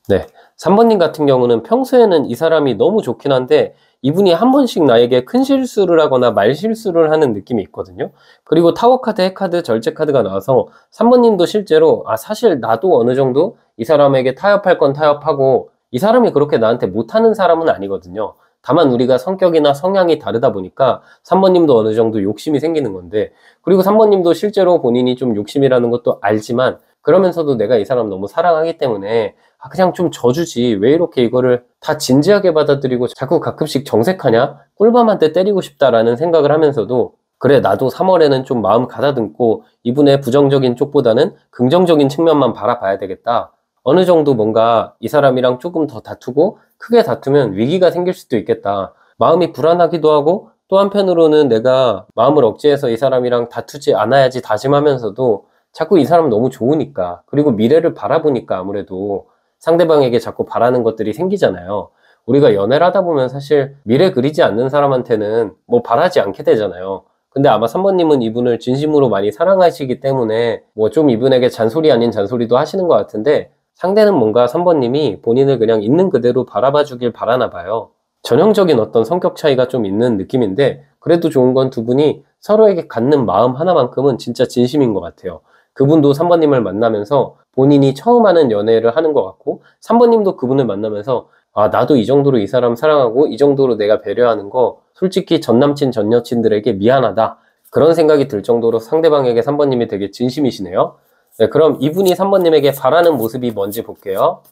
[SPEAKER 1] 네, 3번님 같은 경우는 평소에는 이 사람이 너무 좋긴 한데 이분이 한 번씩 나에게 큰 실수를 하거나 말 실수를 하는 느낌이 있거든요. 그리고 타워카드, 핵카드, 절제카드가 나와서 3번님도 실제로 아, 사실 나도 어느 정도 이 사람에게 타협할 건 타협하고 이 사람이 그렇게 나한테 못하는 사람은 아니거든요. 다만 우리가 성격이나 성향이 다르다 보니까 3번님도 어느 정도 욕심이 생기는 건데 그리고 3번님도 실제로 본인이 좀 욕심이라는 것도 알지만 그러면서도 내가 이 사람 너무 사랑하기 때문에 아, 그냥 좀 져주지. 왜 이렇게 이거를 다 진지하게 받아들이고 자꾸 가끔씩 정색하냐? 꿀밤한테 때리고 싶다라는 생각을 하면서도 그래, 나도 3월에는 좀 마음 가다듬고 이분의 부정적인 쪽보다는 긍정적인 측면만 바라봐야 되겠다. 어느 정도 뭔가 이 사람이랑 조금 더 다투고 크게 다투면 위기가 생길 수도 있겠다. 마음이 불안하기도 하고 또 한편으로는 내가 마음을 억제해서 이 사람이랑 다투지 않아야지 다짐하면서도 자꾸 이 사람 너무 좋으니까 그리고 미래를 바라보니까 아무래도 상대방에게 자꾸 바라는 것들이 생기잖아요. 우리가 연애를 하다 보면 사실 미래 그리지 않는 사람한테는 뭐 바라지 않게 되잖아요. 근데 아마 3번님은 이분을 진심으로 많이 사랑하시기 때문에 뭐 좀 이분에게 잔소리 아닌 잔소리도 하시는 것 같은데 상대는 뭔가 3번님이 본인을 그냥 있는 그대로 바라봐 주길 바라나 봐요. 전형적인 어떤 성격 차이가 좀 있는 느낌인데 그래도 좋은 건 두 분이 서로에게 갖는 마음 하나만큼은 진짜 진심인 것 같아요. 그분도 3번님을 만나면서 본인이 처음 하는 연애를 하는 것 같고 3번님도 그분을 만나면서 아, 나도 이 정도로 이 사람 사랑하고 이 정도로 내가 배려하는 거 솔직히 전 남친 전 여친들에게 미안하다 그런 생각이 들 정도로 상대방에게 3번님이 되게 진심이시네요. 네, 그럼 이분이 3번님에게 바라는 모습이 뭔지 볼게요.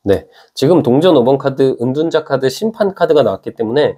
[SPEAKER 1] 네, 지금 동전 5번 카드, 은둔자 카드, 심판 카드가 나왔기 때문에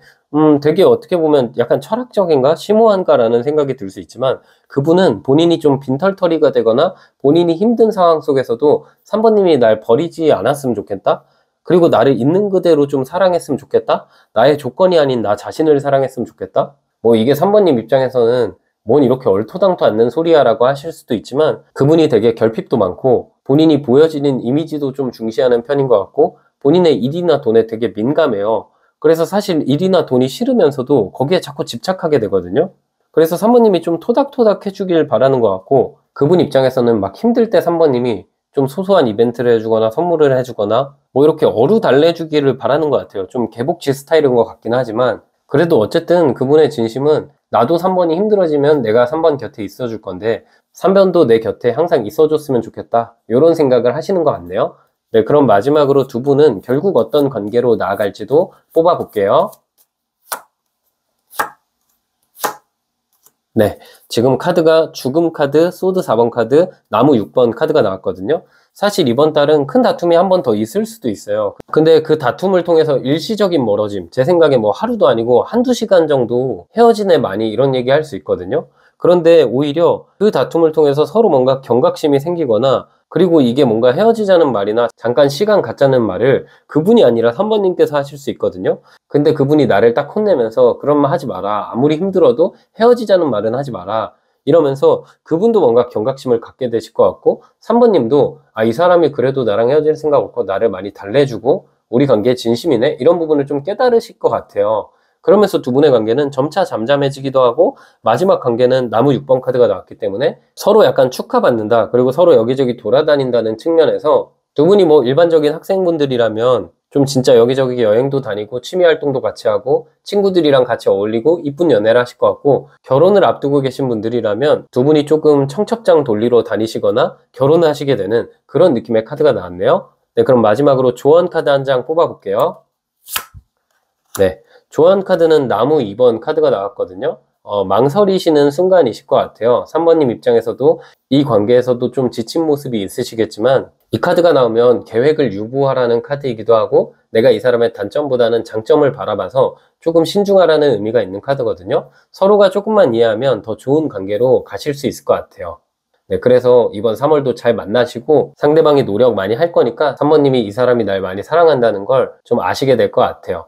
[SPEAKER 1] 되게 어떻게 보면 약간 철학적인가? 심오한가라는 생각이 들 수 있지만 그분은 본인이 좀 빈털터리가 되거나 본인이 힘든 상황 속에서도 3번님이 날 버리지 않았으면 좋겠다? 그리고 나를 있는 그대로 좀 사랑했으면 좋겠다? 나의 조건이 아닌 나 자신을 사랑했으면 좋겠다? 뭐 이게 3번님 입장에서는 뭔 이렇게 얼토당토 않는 소리야 라고 하실 수도 있지만, 그분이 되게 결핍도 많고 본인이 보여지는 이미지도 좀 중시하는 편인 것 같고, 본인의 일이나 돈에 되게 민감해요. 그래서 사실 일이나 돈이 싫으면서도 거기에 자꾸 집착하게 되거든요. 그래서 3번님이 좀 토닥토닥 해주길 바라는 것 같고, 그분 입장에서는 막 힘들 때 3번님이 좀 소소한 이벤트를 해주거나 선물을 해주거나 뭐 이렇게 어루달래주기를 바라는 것 같아요. 좀 개복치 스타일인 것 같긴 하지만, 그래도 어쨌든 그분의 진심은 나도 3번이 힘들어지면 내가 3번 곁에 있어줄 건데 3번도 내 곁에 항상 있어줬으면 좋겠다, 이런 생각을 하시는 것 같네요. 네, 그럼 마지막으로 두 분은 결국 어떤 관계로 나아갈지도 뽑아볼게요. 네, 지금 카드가 죽음 카드, 소드 4번 카드, 나무 6번 카드가 나왔거든요. 사실 이번 달은 큰 다툼이 한 번 더 있을 수도 있어요. 근데 그 다툼을 통해서 일시적인 멀어짐, 제 생각에 뭐 하루도 아니고 한두 시간 정도 헤어지네 많이 이런 얘기 할 수 있거든요. 그런데 오히려 그 다툼을 통해서 서로 뭔가 경각심이 생기거나, 그리고 이게 뭔가 헤어지자는 말이나 잠깐 시간 갖자는 말을 그분이 아니라 3번님께서 하실 수 있거든요. 근데 그분이 나를 딱 혼내면서 그런 말 하지 마라, 아무리 힘들어도 헤어지자는 말은 하지 마라, 이러면서 그분도 뭔가 경각심을 갖게 되실 것 같고, 3번님도 아, 이 사람이 그래도 나랑 헤어질 생각 없고 나를 많이 달래주고 우리 관계에 진심이네, 이런 부분을 좀 깨달으실 것 같아요. 그러면서 두 분의 관계는 점차 잠잠해지기도 하고, 마지막 관계는 나무 6번 카드가 나왔기 때문에 서로 약간 축하받는다, 그리고 서로 여기저기 돌아다닌다는 측면에서 두 분이 뭐 일반적인 학생분들이라면 좀 진짜 여기저기 여행도 다니고 취미 활동도 같이 하고 친구들이랑 같이 어울리고 이쁜 연애를 하실 것 같고, 결혼을 앞두고 계신 분들이라면 두 분이 조금 청첩장 돌리러 다니시거나 결혼을 하시게 되는 그런 느낌의 카드가 나왔네요. 네, 그럼 마지막으로 조언 카드 한 장 뽑아볼게요. 네, 조언 카드는 나무 2번 카드가 나왔거든요. 망설이시는 순간이실 것 같아요. 3번님 입장에서도 이 관계에서도 좀 지친 모습이 있으시겠지만, 이 카드가 나오면 계획을 유보하라는 카드이기도 하고, 내가 이 사람의 단점보다는 장점을 바라봐서 조금 신중하라는 의미가 있는 카드거든요. 서로가 조금만 이해하면 더 좋은 관계로 가실 수 있을 것 같아요. 네, 그래서 이번 3월도 잘 만나시고 상대방이 노력 많이 할 거니까 3번님이 이 사람이 날 많이 사랑한다는 걸 좀 아시게 될 것 같아요.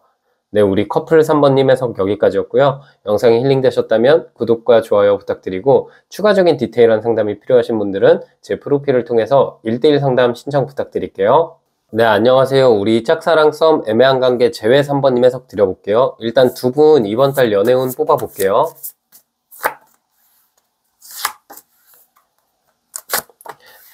[SPEAKER 1] 네, 우리 커플 3번님 해석 여기까지였고요. 영상이 힐링되셨다면 구독과 좋아요 부탁드리고, 추가적인 디테일한 상담이 필요하신 분들은 제 프로필을 통해서 1대1 상담 신청 부탁드릴게요. 네, 안녕하세요. 우리 짝사랑 썸 애매한 관계 제외 3번님 해석 드려볼게요. 일단 두 분 이번 달 연애운 뽑아볼게요.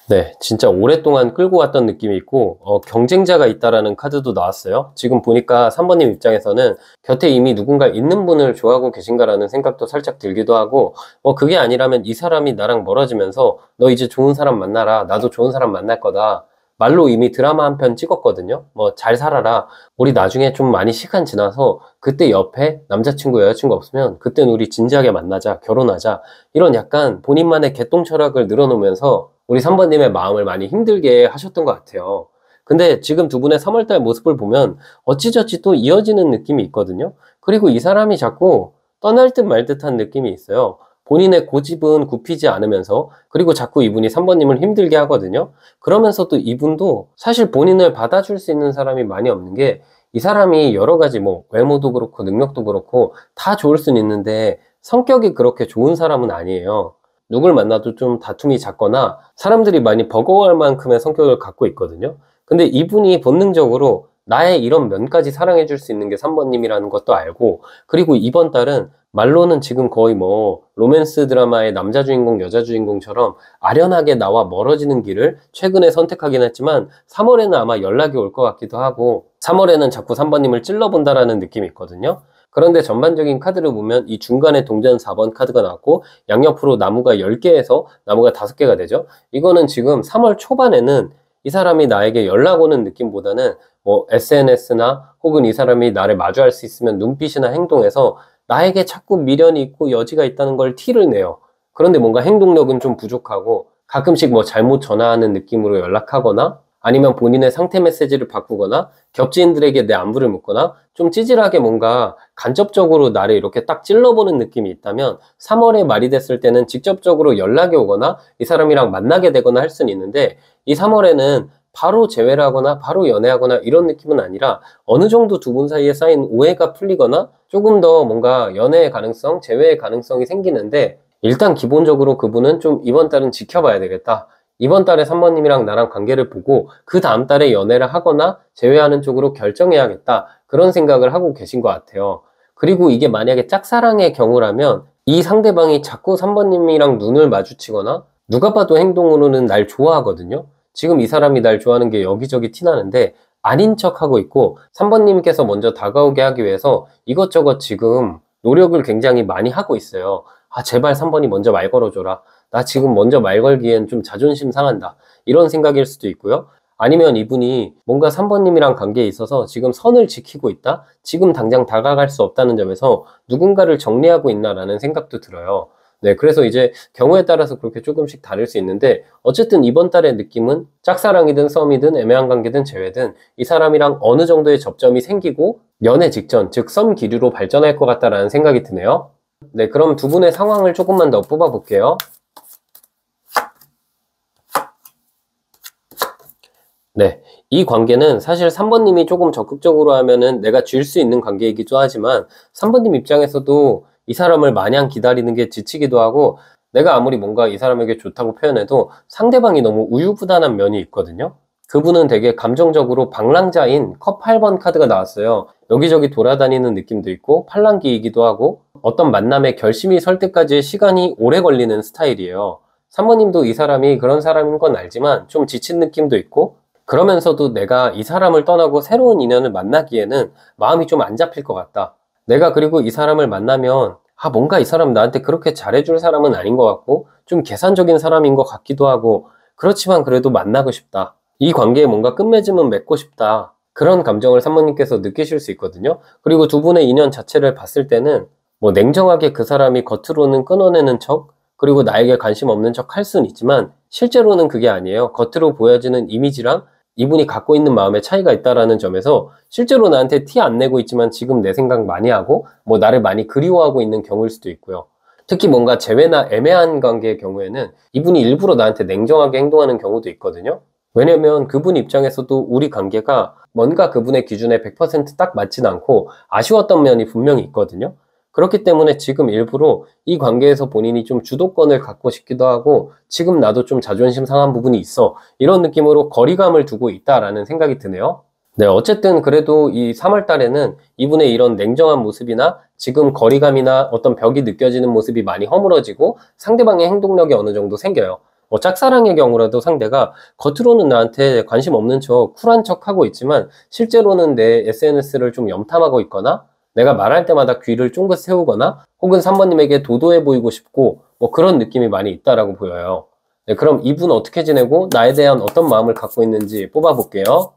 [SPEAKER 1] 네, 진짜 오랫동안 끌고 왔던 느낌이 있고, 경쟁자가 있다라는 카드도 나왔어요. 지금 보니까 3번님 입장에서는 곁에 이미 누군가 있는 분을 좋아하고 계신가라는 생각도 살짝 들기도 하고, 그게 아니라면 이 사람이 나랑 멀어지면서 너 이제 좋은 사람 만나라, 나도 좋은 사람 만날 거다, 말로 이미 드라마 한 편 찍었거든요. 잘 살아라, 우리 나중에 좀 많이 시간 지나서 그때 옆에 남자친구 여자친구 없으면 그땐 우리 진지하게 만나자, 결혼하자, 이런 약간 본인만의 개똥 철학을 늘어놓으면서 우리 3번님의 마음을 많이 힘들게 하셨던 것 같아요. 근데 지금 두 분의 3월달 모습을 보면 어찌저찌 또 이어지는 느낌이 있거든요. 그리고 이 사람이 자꾸 떠날 듯 말 듯한 느낌이 있어요. 본인의 고집은 굽히지 않으면서, 그리고 자꾸 이분이 3번님을 힘들게 하거든요. 그러면서도 이분도 사실 본인을 받아줄 수 있는 사람이 많이 없는 게, 이 사람이 여러 가지 뭐 외모도 그렇고 능력도 그렇고 다 좋을 수는 있는데 성격이 그렇게 좋은 사람은 아니에요. 누굴 만나도 좀 다툼이 잦거나 사람들이 많이 버거워할 만큼의 성격을 갖고 있거든요. 근데 이분이 본능적으로 나의 이런 면까지 사랑해 줄 수 있는 게 3번님이라는 것도 알고, 그리고 이번 달은 말로는 지금 거의 뭐 로맨스 드라마의 남자 주인공 여자 주인공처럼 아련하게 나와 멀어지는 길을 최근에 선택하긴 했지만 3월에는 아마 연락이 올 것 같기도 하고, 3월에는 자꾸 3번님을 찔러본다라는 느낌이 있거든요. 그런데 전반적인 카드를 보면 이 중간에 동전 4번 카드가 나왔고, 양옆으로 나무가 10개에서 나무가 5개가 되죠. 이거는 지금 3월 초반에는 이 사람이 나에게 연락 오는 느낌보다는 뭐 SNS나 혹은 이 사람이 나를 마주할 수 있으면 눈빛이나 행동에서 나에게 자꾸 미련이 있고 여지가 있다는 걸 티를 내요. 그런데 뭔가 행동력은 좀 부족하고, 가끔씩 뭐 잘못 전화하는 느낌으로 연락하거나, 아니면 본인의 상태 메시지를 바꾸거나, 겹지인들에게 내 안부를 묻거나, 좀 찌질하게 뭔가 간접적으로 나를 이렇게 딱 찔러보는 느낌이 있다면, 3월에 말이 됐을 때는 직접적으로 연락이 오거나 이 사람이랑 만나게 되거나 할 수는 있는데, 이 3월에는 바로 재회를 하거나 바로 연애하거나 이런 느낌은 아니라 어느 정도 두 분 사이에 쌓인 오해가 풀리거나 조금 더 뭔가 연애의 가능성, 재회의 가능성이 생기는데, 일단 기본적으로 그분은 좀 이번 달은 지켜봐야 되겠다. 이번 달에 3번님이랑 나랑 관계를 보고 그 다음 달에 연애를 하거나 제외하는 쪽으로 결정해야겠다. 그런 생각을 하고 계신 것 같아요. 그리고 이게 만약에 짝사랑의 경우라면 이 상대방이 자꾸 3번님이랑 눈을 마주치거나 누가 봐도 행동으로는 날 좋아하거든요. 지금 이 사람이 날 좋아하는 게 여기저기 티나는데 아닌 척하고 있고 3번님께서 먼저 다가오게 하기 위해서 이것저것 지금 노력을 굉장히 많이 하고 있어요. 아, 제발 3번이 먼저 말 걸어줘라. 나 지금 먼저 말 걸기엔 좀 자존심 상한다. 이런 생각일 수도 있고요. 아니면 이분이 뭔가 3번님이랑 관계에 있어서 지금 선을 지키고 있다? 지금 당장 다가갈 수 없다는 점에서 누군가를 정리하고 있나라는 생각도 들어요. 네, 그래서 이제 경우에 따라서 그렇게 조금씩 다를 수 있는데 어쨌든 이번 달의 느낌은 짝사랑이든 썸이든 애매한 관계든 제외든 이 사람이랑 어느 정도의 접점이 생기고 연애 직전, 즉 썸 기류로 발전할 것 같다라는 생각이 드네요. 네, 그럼 두 분의 상황을 조금만 더 뽑아볼게요. 네, 이 관계는 사실 3번님이 조금 적극적으로 하면은 내가 줄 수 있는 관계이기도 하지만 3번님 입장에서도 이 사람을 마냥 기다리는 게 지치기도 하고 내가 아무리 뭔가 이 사람에게 좋다고 표현해도 상대방이 너무 우유부단한 면이 있거든요. 그분은 되게 감정적으로 방랑자인 컵 8번 카드가 나왔어요. 여기저기 돌아다니는 느낌도 있고 팔랑귀이기도 하고 어떤 만남에 결심이 설 때까지 시간이 오래 걸리는 스타일이에요. 3번님도 이 사람이 그런 사람인 건 알지만 좀 지친 느낌도 있고 그러면서도 내가 이 사람을 떠나고 새로운 인연을 만나기에는 마음이 좀 안 잡힐 것 같다. 내가 그리고 이 사람을 만나면 뭔가 이 사람 나한테 그렇게 잘해줄 사람은 아닌 것 같고 좀 계산적인 사람인 것 같기도 하고 그렇지만 그래도 만나고 싶다. 이 관계에 뭔가 끝맺음은 맺고 싶다. 그런 감정을 3번님께서 느끼실 수 있거든요. 그리고 두 분의 인연 자체를 봤을 때는 뭐 냉정하게 그 사람이 겉으로는 끊어내는 척 그리고 나에게 관심 없는 척 할 수는 있지만 실제로는 그게 아니에요. 겉으로 보여지는 이미지랑 이분이 갖고 있는 마음의 차이가 있다라는 점에서 실제로 나한테 티 안 내고 있지만 지금 내 생각 많이 하고 뭐 나를 많이 그리워하고 있는 경우일 수도 있고요. 특히 뭔가 재회나 애매한 관계의 경우에는 이분이 일부러 나한테 냉정하게 행동하는 경우도 있거든요. 왜냐면 그분 입장에서도 우리 관계가 뭔가 그분의 기준에 100% 딱 맞진 않고 아쉬웠던 면이 분명히 있거든요. 그렇기 때문에 지금 일부러 이 관계에서 본인이 좀 주도권을 갖고 싶기도 하고 지금 나도 좀 자존심 상한 부분이 있어. 이런 느낌으로 거리감을 두고 있다라는 생각이 드네요. 네, 어쨌든 그래도 이 3월 달에는 이분의 이런 냉정한 모습이나 지금 거리감이나 어떤 벽이 느껴지는 모습이 많이 허물어지고 상대방의 행동력이 어느 정도 생겨요. 짝사랑의 경우라도 상대가 겉으로는 나한테 관심 없는 척, 쿨한 척 하고 있지만 실제로는 내 SNS를 좀 염탐하고 있거나 내가 말할 때마다 귀를 쫑긋 세우거나 혹은 3번님에게 도도해 보이고 싶고 뭐 그런 느낌이 많이 있다라고 보여요. 네, 그럼 이분 어떻게 지내고 나에 대한 어떤 마음을 갖고 있는지 뽑아볼게요.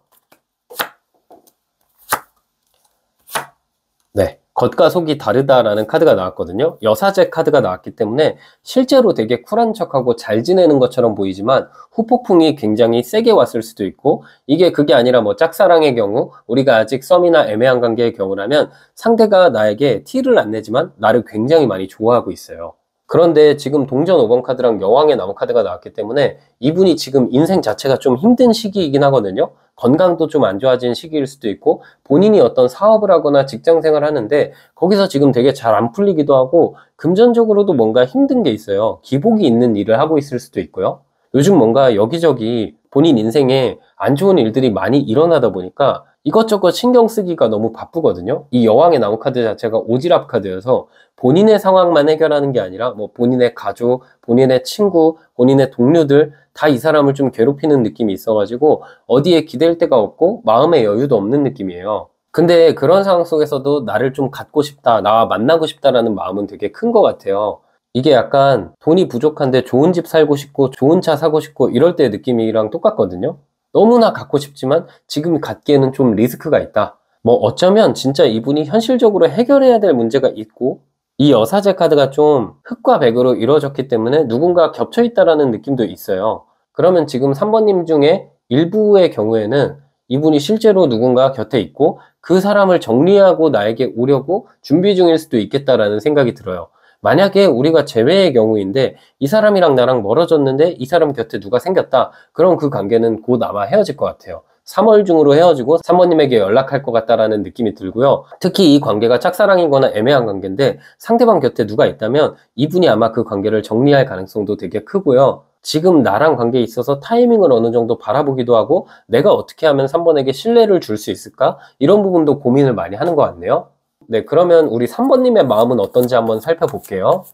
[SPEAKER 1] 네, 겉과 속이 다르다라는 카드가 나왔거든요. 여사제 카드가 나왔기 때문에 실제로 되게 쿨한 척하고 잘 지내는 것처럼 보이지만 후폭풍이 굉장히 세게 왔을 수도 있고 이게 그게 아니라 뭐 짝사랑의 경우 우리가 아직 썸이나 애매한 관계의 경우라면 상대가 나에게 티를 안 내지만 나를 굉장히 많이 좋아하고 있어요. 그런데 지금 동전 5번 카드랑 여왕의 나무 카드가 나왔기 때문에 이분이 지금 인생 자체가 좀 힘든 시기이긴 하거든요. 건강도 좀 안 좋아진 시기일 수도 있고 본인이 어떤 사업을 하거나 직장 생활을 하는데 거기서 지금 되게 잘 안 풀리기도 하고 금전적으로도 뭔가 힘든 게 있어요. 기복이 있는 일을 하고 있을 수도 있고요. 요즘 뭔가 여기저기 본인 인생에 안 좋은 일들이 많이 일어나다 보니까 이것저것 신경 쓰기가 너무 바쁘거든요. 이 여왕의 나무 카드 자체가 오지랖 카드여서 본인의 상황만 해결하는 게 아니라 뭐 본인의 가족, 본인의 친구, 본인의 동료들 다 이 사람을 좀 괴롭히는 느낌이 있어가지고 어디에 기댈 데가 없고 마음의 여유도 없는 느낌이에요. 근데 그런 상황 속에서도 나를 좀 갖고 싶다, 나와 만나고 싶다라는 마음은 되게 큰 것 같아요. 이게 약간 돈이 부족한데 좋은 집 살고 싶고 좋은 차 사고 싶고 이럴 때의 느낌이랑 똑같거든요. 너무나 갖고 싶지만 지금 갖기에는 좀 리스크가 있다. 뭐 어쩌면 진짜 이분이 현실적으로 해결해야 될 문제가 있고 이 여사제 카드가 좀 흑과 백으로 이루어졌기 때문에 누군가 겹쳐 있다라는 느낌도 있어요. 그러면 지금 3번님 중에 일부의 경우에는 이분이 실제로 누군가 곁에 있고 그 사람을 정리하고 나에게 오려고 준비 중일 수도 있겠다라는 생각이 들어요. 만약에 우리가 재회의 경우인데 이 사람이랑 나랑 멀어졌는데 이 사람 곁에 누가 생겼다. 그럼 그 관계는 곧 아마 헤어질 것 같아요. 3월 중으로 헤어지고 3번님에게 연락할 것 같다라는 느낌이 들고요. 특히 이 관계가 짝사랑이거나 애매한 관계인데 상대방 곁에 누가 있다면 이분이 아마 그 관계를 정리할 가능성도 되게 크고요. 지금 나랑 관계에 있어서 타이밍을 어느 정도 바라보기도 하고 내가 어떻게 하면 3번에게 신뢰를 줄 수 있을까? 이런 부분도 고민을 많이 하는 것 같네요. 네, 그러면 우리 3번님의 마음은 어떤지 한번 살펴볼게요.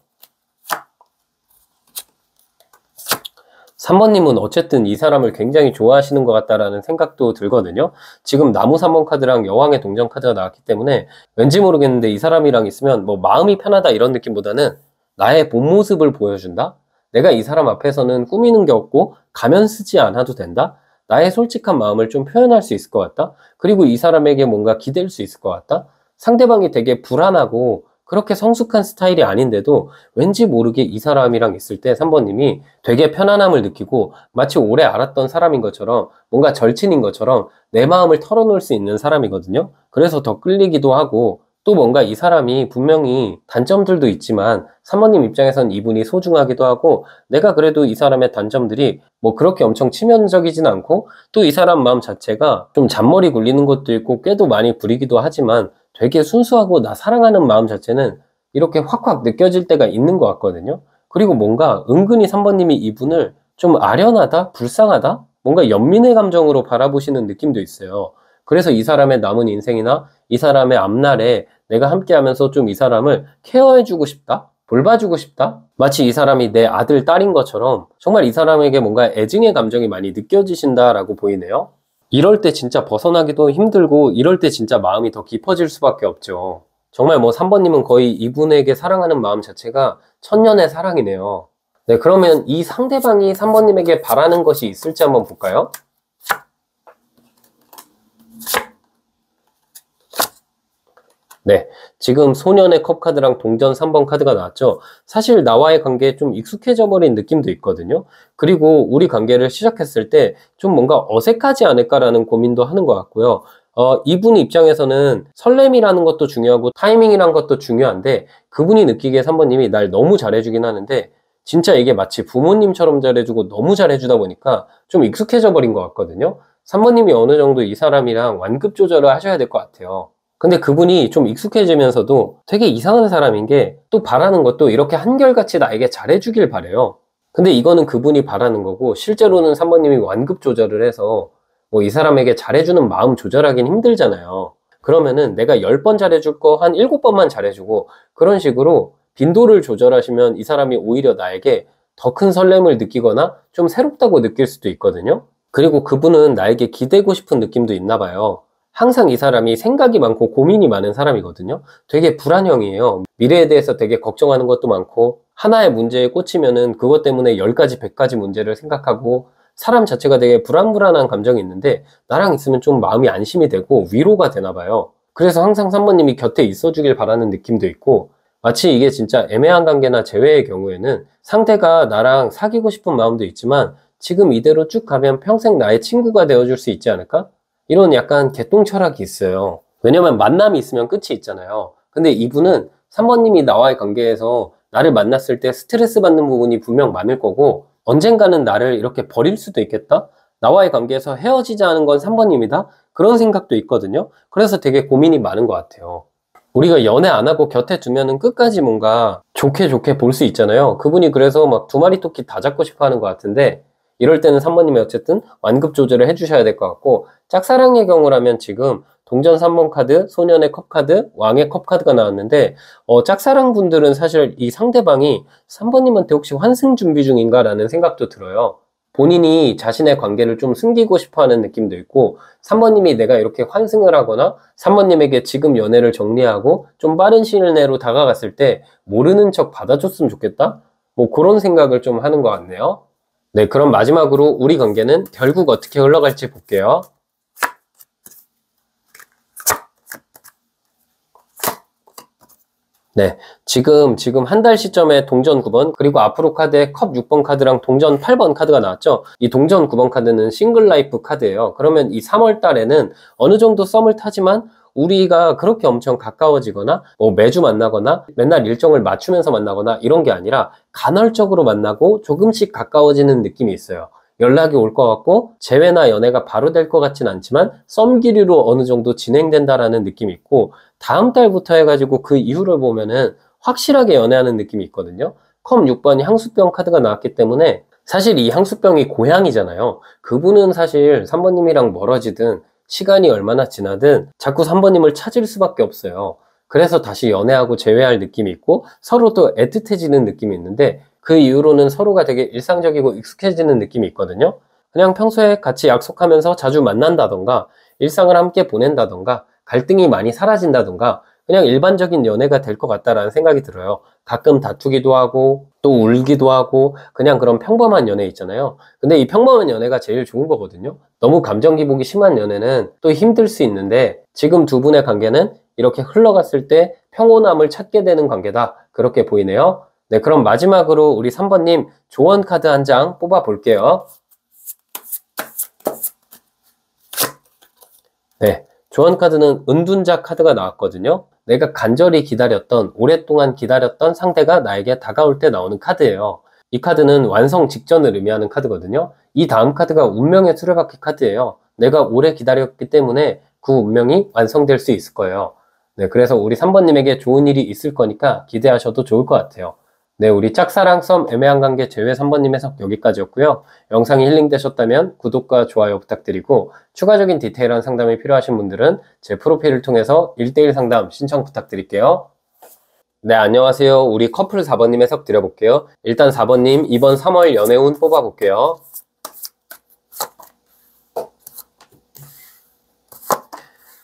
[SPEAKER 1] 3번님은 어쨌든 이 사람을 굉장히 좋아하시는 것 같다라는 생각도 들거든요. 지금 나무 3번 카드랑 여왕의 동전 카드가 나왔기 때문에 왠지 모르겠는데 이 사람이랑 있으면 뭐 마음이 편하다 이런 느낌보다는 나의 본 모습을 보여준다? 내가 이 사람 앞에서는 꾸미는 게 없고 가면 쓰지 않아도 된다? 나의 솔직한 마음을 좀 표현할 수 있을 것 같다? 그리고 이 사람에게 뭔가 기댈 수 있을 것 같다? 상대방이 되게 불안하고 그렇게 성숙한 스타일이 아닌데도 왠지 모르게 이 사람이랑 있을 때 3번님이 되게 편안함을 느끼고 마치 오래 알았던 사람인 것처럼 뭔가 절친인 것처럼 내 마음을 털어놓을 수 있는 사람이거든요. 그래서 더 끌리기도 하고 또 뭔가 이 사람이 분명히 단점들도 있지만 3번님 입장에선 이분이 소중하기도 하고 내가 그래도 이 사람의 단점들이 뭐 그렇게 엄청 치명적이진 않고 또 이 사람 마음 자체가 좀 잔머리 굴리는 것도 있고 꾀도 많이 부리기도 하지만 되게 순수하고 나 사랑하는 마음 자체는 이렇게 확확 느껴질 때가 있는 것 같거든요. 그리고 뭔가 은근히 3번님이 이분을 좀 아련하다? 불쌍하다? 뭔가 연민의 감정으로 바라보시는 느낌도 있어요. 그래서 이 사람의 남은 인생이나 이 사람의 앞날에 내가 함께 하면서 좀 이 사람을 케어해주고 싶다? 돌봐주고 싶다? 마치 이 사람이 내 아들, 딸인 것처럼 정말 이 사람에게 뭔가 애증의 감정이 많이 느껴지신다라고 보이네요. 이럴 때 진짜 벗어나기도 힘들고 이럴 때 진짜 마음이 더 깊어질 수밖에 없죠. 정말 뭐 3번님은 거의 이분에게 사랑하는 마음 자체가 천년의 사랑이네요. 네, 그러면 이 상대방이 3번님에게 바라는 것이 있을지 한번 볼까요? 네, 지금 소년의 컵 카드랑 동전 3번 카드가 나왔죠. 사실 나와의 관계에 좀 익숙해져 버린 느낌도 있거든요. 그리고 우리 관계를 시작했을 때 좀 뭔가 어색하지 않을까라는 고민도 하는 것 같고요. 이분 입장에서는 설렘이라는 것도 중요하고 타이밍이라는 것도 중요한데 그분이 느끼기에 3번님이 날 너무 잘해주긴 하는데 진짜 이게 마치 부모님처럼 잘해주고 너무 잘해주다 보니까 좀 익숙해져 버린 것 같거든요. 3번님이 어느 정도 이 사람이랑 완급 조절을 하셔야 될 것 같아요. 근데 그분이 좀 익숙해지면서도 되게 이상한 사람인 게 또 바라는 것도 이렇게 한결같이 나에게 잘해주길 바래요. 근데 이거는 그분이 바라는 거고 실제로는 3번님이 완급 조절을 해서 뭐 이 사람에게 잘해주는 마음 조절하기는 힘들잖아요. 그러면은 내가 10번 잘해줄 거 한 7번만 잘해주고 그런 식으로 빈도를 조절하시면 이 사람이 오히려 나에게 더 큰 설렘을 느끼거나 좀 새롭다고 느낄 수도 있거든요. 그리고 그분은 나에게 기대고 싶은 느낌도 있나 봐요. 항상 이 사람이 생각이 많고 고민이 많은 사람이거든요. 되게 불안형이에요. 미래에 대해서 되게 걱정하는 것도 많고 하나의 문제에 꽂히면은 그것 때문에 10가지, 100가지 문제를 생각하고 사람 자체가 되게 불안불안한 감정이 있는데 나랑 있으면 좀 마음이 안심이 되고 위로가 되나 봐요. 그래서 항상 3번님이 곁에 있어주길 바라는 느낌도 있고 마치 이게 진짜 애매한 관계나 재회의 경우에는 상대가 나랑 사귀고 싶은 마음도 있지만 지금 이대로 쭉 가면 평생 나의 친구가 되어줄 수 있지 않을까? 이런 약간 개똥 철학이 있어요. 왜냐면 만남이 있으면 끝이 있잖아요. 근데 이분은 3번님이 나와의 관계에서 나를 만났을 때 스트레스 받는 부분이 분명 많을 거고 언젠가는 나를 이렇게 버릴 수도 있겠다? 나와의 관계에서 헤어지자는 건 3번님이다? 그런 생각도 있거든요. 그래서 되게 고민이 많은 것 같아요. 우리가 연애 안 하고 곁에 두면은 끝까지 뭔가 좋게 볼 수 있잖아요. 그분이 그래서 막 두 마리 토끼 다 잡고 싶어 하는 것 같은데 이럴 때는 3번님이 어쨌든 완급 조절을 해주셔야 될 것 같고 짝사랑의 경우라면 지금 동전 3번 카드, 소년의 컵 카드, 왕의 컵 카드가 나왔는데 짝사랑 분들은 사실 이 상대방이 3번님한테 혹시 환승 준비 중인가 라는 생각도 들어요. 본인이 자신의 관계를 좀 숨기고 싶어 하는 느낌도 있고 3번님이 내가 이렇게 환승을 하거나 3번님에게 지금 연애를 정리하고 좀 빠른 시일 내로 다가갔을 때 모르는 척 받아줬으면 좋겠다? 뭐 그런 생각을 좀 하는 것 같네요. 네, 그럼 마지막으로 우리 관계는 결국 어떻게 흘러갈지 볼게요. 네, 지금 한 달 시점에 동전 9번 그리고 앞으로 카드에 컵 6번 카드랑 동전 8번 카드가 나왔죠. 이 동전 9번 카드는 싱글 라이프 카드예요. 그러면 이 3월 달에는 어느 정도 썸을 타지만 우리가 그렇게 엄청 가까워지거나 뭐 매주 만나거나 맨날 일정을 맞추면서 만나거나 이런 게 아니라 간헐적으로 만나고 조금씩 가까워지는 느낌이 있어요. 연락이 올 것 같고 재회나 연애가 바로 될 것 같진 않지만 썸 길이로 어느 정도 진행된다라는 느낌이 있고 다음 달부터 해가지고 그 이후를 보면은 확실하게 연애하는 느낌이 있거든요. 컵 6번이 향수병 카드가 나왔기 때문에 사실 이 향수병이 고향이잖아요. 그분은 사실 3번님이랑 멀어지든 시간이 얼마나 지나든 자꾸 3번님을 찾을 수밖에 없어요. 그래서 다시 연애하고 재회할 느낌이 있고 서로 또 애틋해지는 느낌이 있는데 그 이후로는 서로가 되게 일상적이고 익숙해지는 느낌이 있거든요. 그냥 평소에 같이 약속하면서 자주 만난다던가 일상을 함께 보낸다던가 갈등이 많이 사라진다던가 그냥 일반적인 연애가 될 것 같다라는 생각이 들어요. 가끔 다투기도 하고 또 울기도 하고 그냥 그런 평범한 연애 있잖아요. 근데 이 평범한 연애가 제일 좋은 거거든요. 너무 감정 기복이 심한 연애는 또 힘들 수 있는데 지금 두 분의 관계는 이렇게 흘러갔을 때 평온함을 찾게 되는 관계다. 그렇게 보이네요. 네, 그럼 마지막으로 우리 3번님 조언 카드 한 장 뽑아 볼게요. 네, 조언 카드는 은둔자 카드가 나왔거든요. 내가 간절히 기다렸던, 오랫동안 기다렸던 상대가 나에게 다가올 때 나오는 카드예요. 이 카드는 완성 직전을 의미하는 카드거든요. 이 다음 카드가 운명의 수레바퀴 카드예요. 내가 오래 기다렸기 때문에 그 운명이 완성될 수 있을 거예요. 네, 그래서 우리 3번님에게 좋은 일이 있을 거니까 기대하셔도 좋을 것 같아요. 네, 우리 짝사랑 썸 애매한 관계 제외 3번님 해석 여기까지였고요. 영상이 힐링되셨다면 구독과 좋아요 부탁드리고 추가적인 디테일한 상담이 필요하신 분들은 제 프로필을 통해서 1대1 상담 신청 부탁드릴게요. 네, 안녕하세요. 우리 커플 4번님 해석 드려볼게요. 일단 4번님 이번 3월 연애운 뽑아볼게요.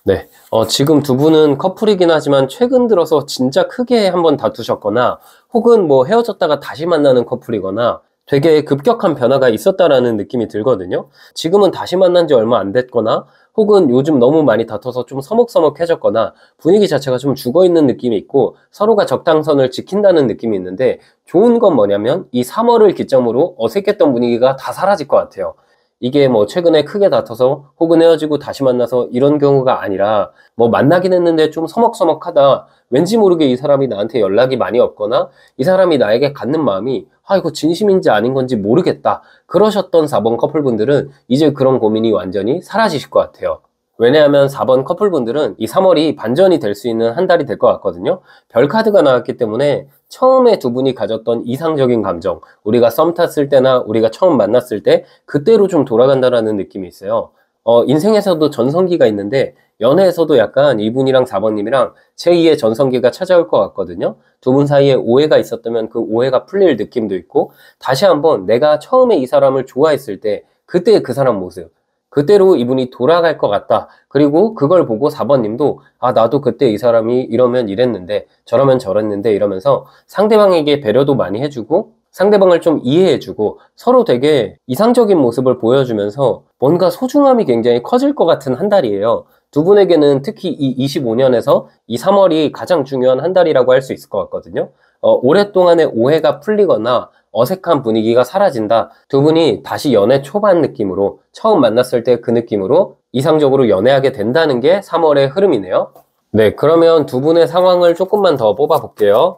[SPEAKER 1] 네, 지금 두 분은 커플이긴 하지만 최근 들어서 진짜 크게 한번 다투셨거나 혹은 뭐 헤어졌다가 다시 만나는 커플이거나 되게 급격한 변화가 있었다라는 느낌이 들거든요. 지금은 다시 만난 지 얼마 안 됐거나 혹은 요즘 너무 많이 다퉈서 좀 서먹서먹해졌거나 분위기 자체가 좀 죽어있는 느낌이 있고 서로가 적당선을 지킨다는 느낌이 있는데 좋은 건 뭐냐면 이 3월을 기점으로 어색했던 분위기가 다 사라질 것 같아요. 이게 뭐 최근에 크게 다퉈서 혹은 헤어지고 다시 만나서 이런 경우가 아니라 뭐 만나긴 했는데 좀 서먹서먹하다. 왠지 모르게 이 사람이 나한테 연락이 많이 없거나 이 사람이 나에게 갖는 마음이 이거 진심인지 아닌 건지 모르겠다. 그러셨던 4번 커플분들은 이제 그런 고민이 완전히 사라지실 것 같아요. 왜냐하면 4번 커플분들은 이 3월이 반전이 될 수 있는 한 달이 될 것 같거든요. 별 카드가 나왔기 때문에 처음에 두 분이 가졌던 이상적인 감정, 우리가 썸 탔을 때나 우리가 처음 만났을 때 그때로 좀 돌아간다라는 느낌이 있어요. 인생에서도 전성기가 있는데 연애에서도 약간 이분이랑 4번님이랑 제2의 전성기가 찾아올 것 같거든요. 두 분 사이에 오해가 있었다면 그 오해가 풀릴 느낌도 있고 다시 한번 내가 처음에 이 사람을 좋아했을 때 그때 그 사람 모습 그때로 이분이 돌아갈 것 같다. 그리고 그걸 보고 4번님도 나도 그때 이 사람이 이러면 이랬는데 저러면 저랬는데 이러면서 상대방에게 배려도 많이 해주고 상대방을 좀 이해해주고 서로 되게 이상적인 모습을 보여주면서 뭔가 소중함이 굉장히 커질 것 같은 한 달이에요. 두 분에게는 특히 이 25년에서 이 3월이 가장 중요한 한 달이라고 할 수 있을 것 같거든요. 오랫동안의 오해가 풀리거나 어색한 분위기가 사라진다. 두 분이 다시 연애 초반 느낌으로 처음 만났을 때 그 느낌으로 이상적으로 연애하게 된다는 게 3월의 흐름이네요. 네, 그러면 두 분의 상황을 조금만 더 뽑아볼게요.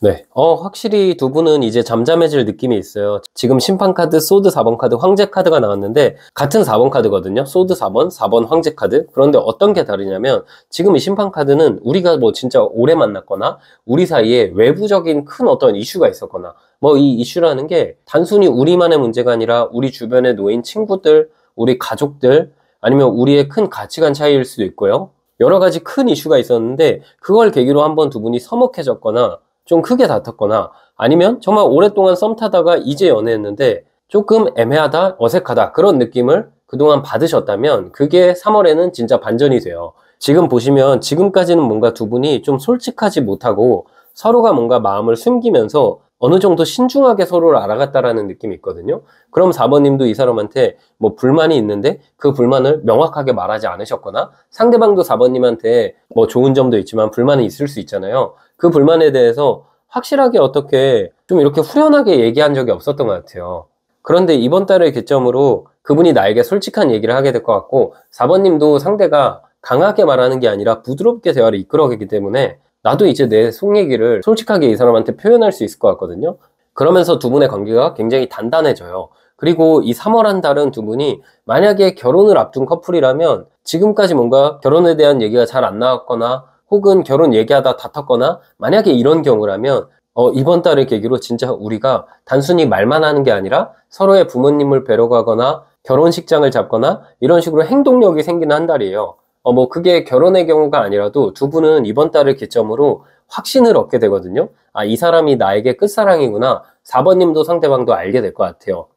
[SPEAKER 1] 네, 확실히 두 분은 이제 잠잠해질 느낌이 있어요. 지금 심판카드, 소드 4번 카드, 황제 카드가 나왔는데 같은 4번 카드거든요. 소드 4번, 4번 황제 카드. 그런데 어떤 게 다르냐면 지금 이 심판카드는 우리가 뭐 진짜 오래 만났거나 우리 사이에 외부적인 큰 어떤 이슈가 있었거나 뭐 이 이슈라는 게 단순히 우리만의 문제가 아니라 우리 주변에 놓인 친구들, 우리 가족들 아니면 우리의 큰 가치관 차이일 수도 있고요. 여러 가지 큰 이슈가 있었는데 그걸 계기로 한번 두 분이 서먹해졌거나 좀 크게 다퉜거나 아니면 정말 오랫동안 썸 타다가 이제 연애했는데 조금 애매하다, 어색하다 그런 느낌을 그동안 받으셨다면 그게 3월에는 진짜 반전이 돼요. 지금 보시면 지금까지는 뭔가 두 분이 좀 솔직하지 못하고 서로가 뭔가 마음을 숨기면서 어느 정도 신중하게 서로를 알아갔다라는 느낌이 있거든요. 그럼 4번님도 이 사람한테 뭐 불만이 있는데 그 불만을 명확하게 말하지 않으셨거나 상대방도 4번님한테 뭐 좋은 점도 있지만 불만이 있을 수 있잖아요. 그 불만에 대해서 확실하게 어떻게 좀 이렇게 후련하게 얘기한 적이 없었던 것 같아요. 그런데 이번 달을 기점으로 그분이 나에게 솔직한 얘기를 하게 될 것 같고 4번님도 상대가 강하게 말하는 게 아니라 부드럽게 대화를 이끌어가기 때문에 나도 이제 내 속 얘기를 솔직하게 이 사람한테 표현할 수 있을 것 같거든요. 그러면서 두 분의 관계가 굉장히 단단해져요. 그리고 이 3월 한 달은 두 분이 만약에 결혼을 앞둔 커플이라면 지금까지 뭔가 결혼에 대한 얘기가 잘 안 나왔거나 혹은 결혼 얘기하다 다퉜거나 만약에 이런 경우라면 이번 달을 계기로 진짜 우리가 단순히 말만 하는 게 아니라 서로의 부모님을 뵈러 가거나 결혼식장을 잡거나 이런 식으로 행동력이 생기는 한 달이에요. 뭐 그게 결혼의 경우가 아니라도 두 분은 이번 달을 기점으로 확신을 얻게 되거든요. 아, 이 사람이 나에게 끝사랑이구나. 4번님도 상대방도 알게 될 것 같아요.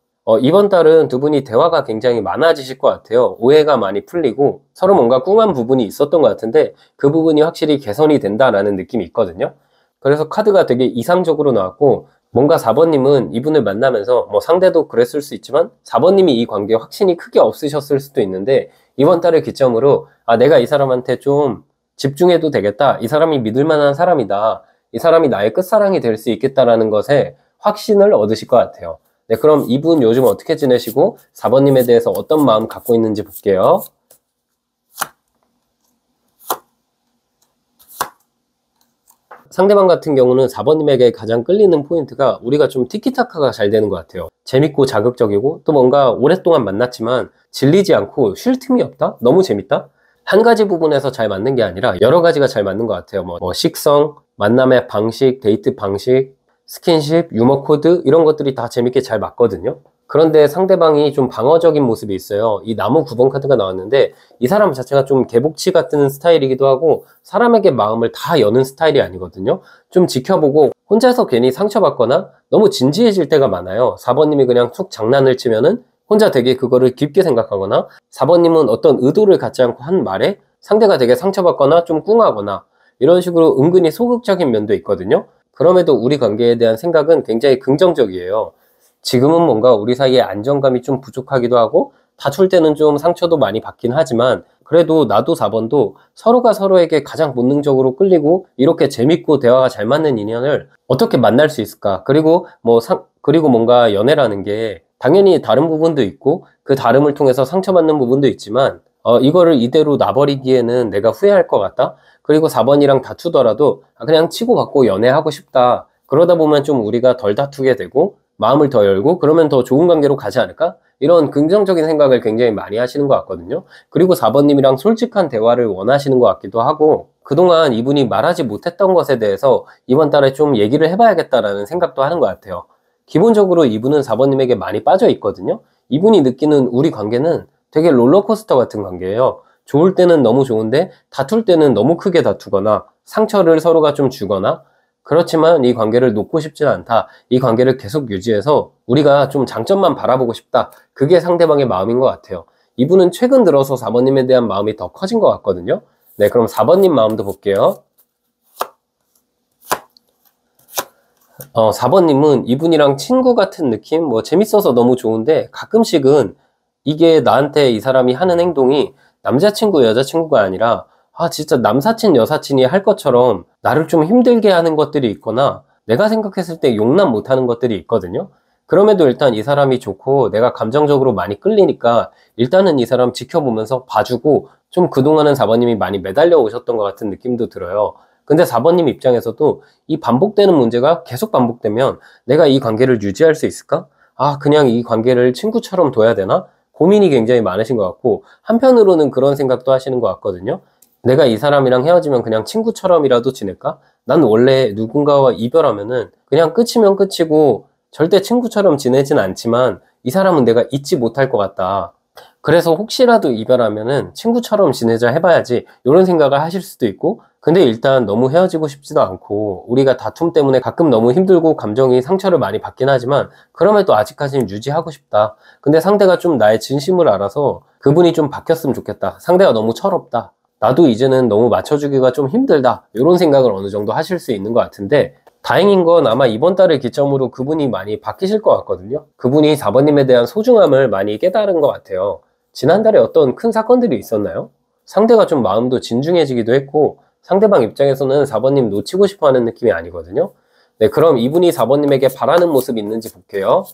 [SPEAKER 1] 이번 달은 두 분이 대화가 굉장히 많아지실 것 같아요. 오해가 많이 풀리고 서로 뭔가 꿍한 부분이 있었던 것 같은데 그 부분이 확실히 개선이 된다라는 느낌이 있거든요. 그래서 카드가 되게 이상적으로 나왔고 뭔가 4번님은 이분을 만나면서 뭐 상대도 그랬을 수 있지만 4번님이 이 관계에 확신이 크게 없으셨을 수도 있는데 이번 달을 기점으로 아, 내가 이 사람한테 좀 집중해도 되겠다. 이 사람이 믿을 만한 사람이다. 이 사람이 나의 끝사랑이 될 수 있겠다라는 것에 확신을 얻으실 것 같아요. 네, 그럼 이분 요즘 어떻게 지내시고 4번님에 대해서 어떤 마음 갖고 있는지 볼게요. 상대방 같은 경우는 4번님에게 가장 끌리는 포인트가 우리가 좀 티키타카가 잘 되는 것 같아요. 재밌고 자극적이고 또 뭔가 오랫동안 만났지만 질리지 않고 쉴 틈이 없다? 너무 재밌다? 한 가지 부분에서 잘 맞는 게 아니라 여러 가지가 잘 맞는 것 같아요. 뭐 식성, 만남의 방식, 데이트 방식, 스킨십, 유머 코드 이런 것들이 다 재밌게 잘 맞거든요. 그런데 상대방이 좀 방어적인 모습이 있어요. 이 나무 9번 카드가 나왔는데 이 사람 자체가 좀 개복치 같은 스타일이기도 하고 사람에게 마음을 다 여는 스타일이 아니거든요. 좀 지켜보고 혼자서 괜히 상처받거나 너무 진지해질 때가 많아요. 4번님이 그냥 툭 장난을 치면은 혼자 되게 그거를 깊게 생각하거나 4번님은 어떤 의도를 갖지 않고 한 말에 상대가 되게 상처받거나 좀 꿍하거나 이런 식으로 은근히 소극적인 면도 있거든요. 그럼에도 우리 관계에 대한 생각은 굉장히 긍정적이에요. 지금은 뭔가 우리 사이에 안정감이 좀 부족하기도 하고 다툴 때는 좀 상처도 많이 받긴 하지만 그래도 나도 4번도 서로가 서로에게 가장 본능적으로 끌리고 이렇게 재밌고 대화가 잘 맞는 인연을 어떻게 만날 수 있을까? 그리고 그리고 뭔가 연애라는 게 당연히 다른 부분도 있고 그 다름을 통해서 상처받는 부분도 있지만 이거를 이대로 놔버리기에는 내가 후회할 것 같다? 그리고 4번이랑 다투더라도 그냥 치고받고 연애하고 싶다. 그러다 보면 좀 우리가 덜 다투게 되고 마음을 더 열고 그러면 더 좋은 관계로 가지 않을까? 이런 긍정적인 생각을 굉장히 많이 하시는 것 같거든요. 그리고 4번님이랑 솔직한 대화를 원하시는 것 같기도 하고 그동안 이분이 말하지 못했던 것에 대해서 이번 달에 좀 얘기를 해봐야겠다라는 생각도 하는 것 같아요. 기본적으로 이분은 4번님에게 많이 빠져 있거든요. 이분이 느끼는 우리 관계는 되게 롤러코스터 같은 관계예요. 좋을 때는 너무 좋은데 다툴 때는 너무 크게 다투거나 상처를 서로가 좀 주거나 그렇지만 이 관계를 놓고 싶지는 않다. 이 관계를 계속 유지해서 우리가 좀 장점만 바라보고 싶다. 그게 상대방의 마음인 것 같아요. 이분은 최근 들어서 4번님에 대한 마음이 더 커진 것 같거든요. 네, 그럼 4번님 마음도 볼게요. 4번님은 이분이랑 친구 같은 느낌? 뭐 재밌어서 너무 좋은데 가끔씩은 이게 나한테 이 사람이 하는 행동이 남자친구, 여자친구가 아니라 진짜 남사친, 여사친이 할 것처럼 나를 좀 힘들게 하는 것들이 있거나 내가 생각했을 때 용납 못하는 것들이 있거든요. 그럼에도 일단 이 사람이 좋고 내가 감정적으로 많이 끌리니까 일단은 이 사람 지켜보면서 봐주고 좀 그동안은 4번님이 많이 매달려 오셨던 것 같은 느낌도 들어요. 근데 4번님 입장에서도 이 반복되는 문제가 계속 반복되면 내가 이 관계를 유지할 수 있을까? 그냥 이 관계를 친구처럼 둬야 되나? 고민이 굉장히 많으신 것 같고 한편으로는 그런 생각도 하시는 것 같거든요. 내가 이 사람이랑 헤어지면 그냥 친구처럼이라도 지낼까? 난 원래 누군가와 이별하면은 그냥 끝이면 끝이고 절대 친구처럼 지내진 않지만 이 사람은 내가 잊지 못할 것 같다. 그래서 혹시라도 이별하면은 친구처럼 지내자 해봐야지 이런 생각을 하실 수도 있고 근데 일단 너무 헤어지고 싶지도 않고 우리가 다툼 때문에 가끔 너무 힘들고 감정이 상처를 많이 받긴 하지만 그럼에도 아직까지는 유지하고 싶다. 근데 상대가 좀 나의 진심을 알아서 그분이 좀 바뀌었으면 좋겠다. 상대가 너무 철없다. 나도 이제는 너무 맞춰주기가 좀 힘들다. 이런 생각을 어느 정도 하실 수 있는 것 같은데 다행인 건 아마 이번 달을 기점으로 그분이 많이 바뀌실 것 같거든요. 그분이 4번님에 대한 소중함을 많이 깨달은 것 같아요. 지난달에 어떤 큰 사건들이 있었나요? 상대가 좀 마음도 진중해지기도 했고 상대방 입장에서는 4번님 놓치고 싶어 하는 느낌이 아니거든요. 네, 그럼 이분이 4번님에게 바라는 모습이 있는지 볼게요.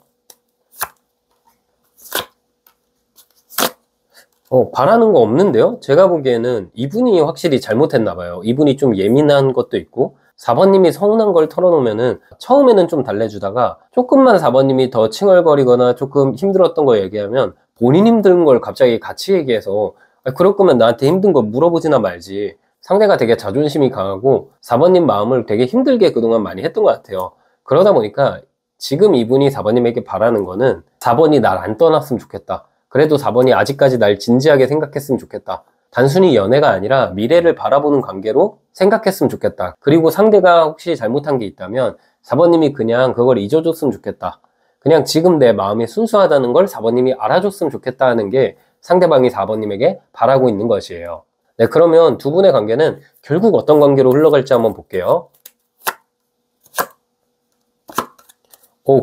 [SPEAKER 1] 바라는 거 없는데요? 제가 보기에는 이분이 확실히 잘못했나 봐요. 이분이 좀 예민한 것도 있고 4번님이 서운한 걸 털어놓으면은 처음에는 좀 달래주다가 조금만 4번님이 더 칭얼거리거나 조금 힘들었던 거 얘기하면 본인 힘든 걸 갑자기 같이 얘기해서 그럴 거면 나한테 힘든 거 물어보지나 말지. 상대가 되게 자존심이 강하고 4번님 마음을 되게 힘들게 그동안 많이 했던 것 같아요. 그러다 보니까 지금 이분이 4번님에게 바라는 거는 4번이 날 안 떠났으면 좋겠다. 그래도 4번이 아직까지 날 진지하게 생각했으면 좋겠다. 단순히 연애가 아니라 미래를 바라보는 관계로 생각했으면 좋겠다. 그리고 상대가 혹시 잘못한 게 있다면 4번님이 그냥 그걸 잊어줬으면 좋겠다. 그냥 지금 내 마음이 순수하다는 걸 4번님이 알아줬으면 좋겠다 하는 게 상대방이 4번님에게 바라고 있는 것이에요. 네, 그러면 두 분의 관계는 결국 어떤 관계로 흘러갈지 한번 볼게요.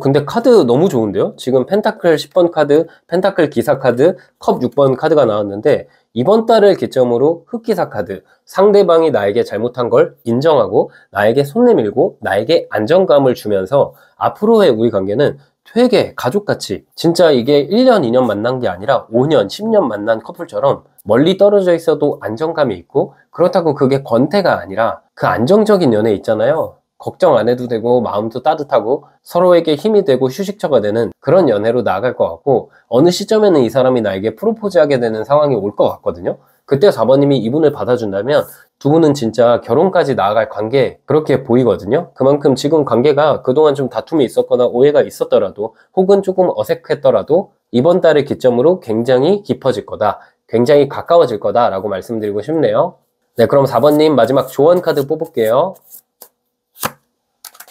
[SPEAKER 1] 근데 카드 너무 좋은데요? 지금 펜타클 10번 카드, 펜타클 기사 카드, 컵 6번 카드가 나왔는데 이번 달을 기점으로 흑기사 카드, 상대방이 나에게 잘못한 걸 인정하고 나에게 손 내밀고 나에게 안정감을 주면서 앞으로의 우리 관계는 되게 가족같이, 진짜 이게 1년, 2년 만난 게 아니라 5년, 10년 만난 커플처럼 멀리 떨어져 있어도 안정감이 있고, 그렇다고 그게 권태가 아니라 그 안정적인 연애 있잖아요. 걱정 안 해도 되고 마음도 따뜻하고 서로에게 힘이 되고 휴식처가 되는 그런 연애로 나아갈 것 같고, 어느 시점에는 이 사람이 나에게 프로포즈하게 되는 상황이 올 것 같거든요. 그때 4번님이 이분을 받아준다면 두 분은 진짜 결혼까지 나아갈 관계, 그렇게 보이거든요. 그만큼 지금 관계가 그동안 좀 다툼이 있었거나 오해가 있었더라도 혹은 조금 어색했더라도 이번 달을 기점으로 굉장히 깊어질 거다, 굉장히 가까워질 거다 라고 말씀드리고 싶네요. 네, 그럼 4번님 마지막 조언 카드 뽑을게요.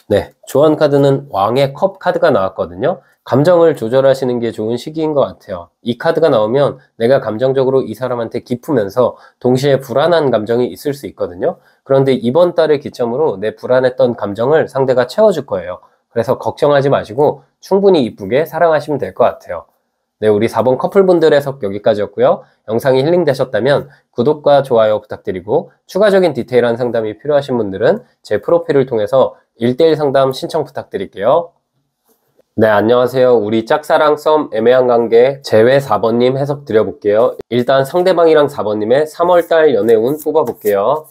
[SPEAKER 1] 네, 조언 카드는 왕의 컵 카드가 나왔거든요. 감정을 조절하시는 게 좋은 시기인 것 같아요. 이 카드가 나오면 내가 감정적으로 이 사람한테 깊으면서 동시에 불안한 감정이 있을 수 있거든요. 그런데 이번 달을 기점으로 내 불안했던 감정을 상대가 채워줄 거예요. 그래서 걱정하지 마시고 충분히 이쁘게 사랑하시면 될 것 같아요. 네, 우리 4번 커플분들 해석 여기까지였고요. 영상이 힐링되셨다면 구독과 좋아요 부탁드리고, 추가적인 디테일한 상담이 필요하신 분들은 제 프로필을 통해서 1:1 상담 신청 부탁드릴게요. 네, 안녕하세요. 우리 짝사랑 썸 애매한 관계 제외 4번님 해석 드려볼게요. 일단 상대방이랑 4번님의 3월달 연애운 뽑아볼게요.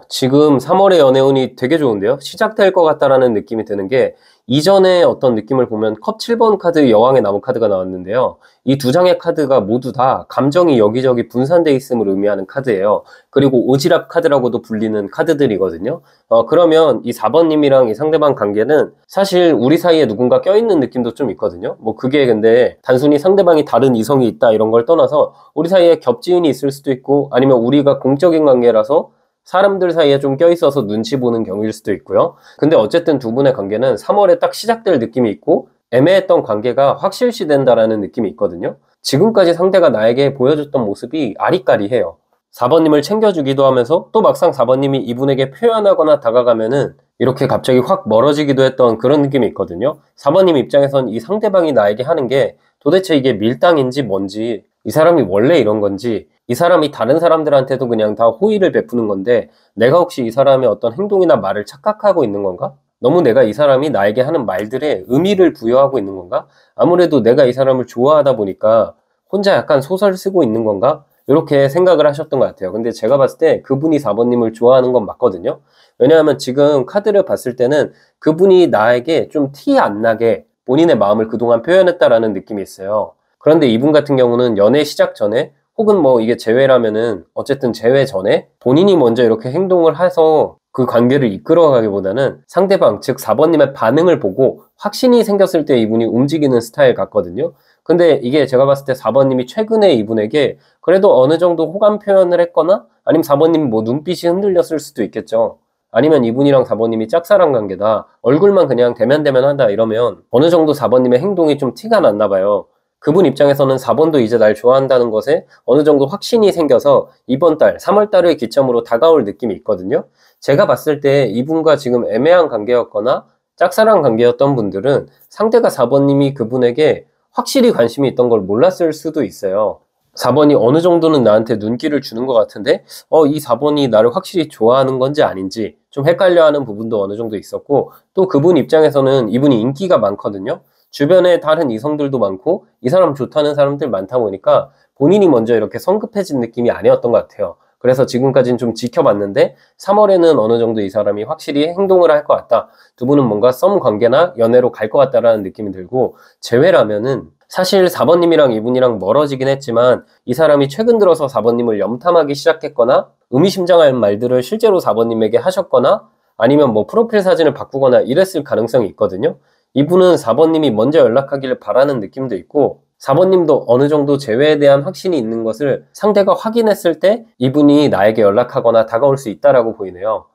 [SPEAKER 1] 지금 3월의 연애운이 되게 좋은데요? 시작될 것 같다라는 느낌이 드는 게, 이전에 어떤 느낌을 보면 컵 7번 카드 여왕의 나무 카드가 나왔는데요. 이 두 장의 카드가 모두 다 감정이 여기저기 분산되어 있음을 의미하는 카드예요. 그리고 오지랖 카드라고도 불리는 카드들이거든요. 그러면 이 4번님이랑 이 상대방 관계는 사실 우리 사이에 누군가 껴있는 느낌도 좀 있거든요. 뭐 그게 근데 단순히 상대방이 다른 이성이 있다 이런 걸 떠나서 우리 사이에 겹지은이 있을 수도 있고, 아니면 우리가 공적인 관계라서 사람들 사이에 좀 껴있어서 눈치 보는 경우일 수도 있고요. 근데 어쨌든 두 분의 관계는 3월에 딱 시작될 느낌이 있고, 애매했던 관계가 확실시 된다라는 느낌이 있거든요. 지금까지 상대가 나에게 보여줬던 모습이 아리까리해요. 4번님을 챙겨주기도 하면서 또 막상 4번님이 이분에게 표현하거나 다가가면은 이렇게 갑자기 확 멀어지기도 했던 그런 느낌이 있거든요. 4번님 입장에선 이 상대방이 나에게 하는 게 도대체 이게 밀당인지 뭔지, 이 사람이 원래 이런 건지, 이 사람이 다른 사람들한테도 그냥 다 호의를 베푸는 건데 내가 혹시 이 사람의 어떤 행동이나 말을 착각하고 있는 건가? 너무 내가 이 사람이 나에게 하는 말들에 의미를 부여하고 있는 건가? 아무래도 내가 이 사람을 좋아하다 보니까 혼자 약간 소설 쓰고 있는 건가? 이렇게 생각을 하셨던 것 같아요. 근데 제가 봤을 때 그분이 4번님을 좋아하는 건 맞거든요. 왜냐하면 지금 카드를 봤을 때는 그분이 나에게 좀 티 안 나게 본인의 마음을 그동안 표현했다라는 느낌이 있어요. 그런데 이분 같은 경우는 연애 시작 전에, 혹은 뭐 이게 재회라면은 어쨌든 재회 전에 본인이 먼저 이렇게 행동을 해서 그 관계를 이끌어가기보다는 상대방, 즉 4번님의 반응을 보고 확신이 생겼을 때 이분이 움직이는 스타일 같거든요. 근데 이게 제가 봤을 때 4번님이 최근에 이분에게 그래도 어느 정도 호감 표현을 했거나, 아니면 4번님이 뭐 눈빛이 흔들렸을 수도 있겠죠. 아니면 이분이랑 4번님이 짝사랑 관계다, 얼굴만 그냥 대면대면하다 이러면 어느 정도 4번님의 행동이 좀 티가 났나 봐요. 그분 입장에서는 4번도 이제 날 좋아한다는 것에 어느 정도 확신이 생겨서 이번 달, 3월 달을 기점으로 다가올 느낌이 있거든요. 제가 봤을 때 이분과 지금 애매한 관계였거나 짝사랑 관계였던 분들은 상대가 4번님이 그분에게 확실히 관심이 있던 걸 몰랐을 수도 있어요. 4번이 어느 정도는 나한테 눈길을 주는 것 같은데 이 4번이 나를 확실히 좋아하는 건지 아닌지 좀 헷갈려하는 부분도 어느 정도 있었고, 또 그분 입장에서는 이분이 인기가 많거든요. 주변에 다른 이성들도 많고 이 사람 좋다는 사람들 많다 보니까 본인이 먼저 이렇게 성급해진 느낌이 아니었던 것 같아요. 그래서 지금까지는 좀 지켜봤는데 3월에는 어느 정도 이 사람이 확실히 행동을 할 것 같다. 두 분은 뭔가 썸 관계나 연애로 갈 것 같다라는 느낌이 들고, 제외라면은 사실 4번님이랑 이분이랑 멀어지긴 했지만 이 사람이 최근 들어서 4번님을 염탐하기 시작했거나 의미심장한 말들을 실제로 4번님에게 하셨거나 아니면 뭐 프로필 사진을 바꾸거나 이랬을 가능성이 있거든요. 이분은 4번님이 먼저 연락하기를 바라는 느낌도 있고, 4번님도 어느 정도 재회에 대한 확신이 있는 것을 상대가 확인했을 때 이분이 나에게 연락하거나 다가올 수 있다라고 보이네요.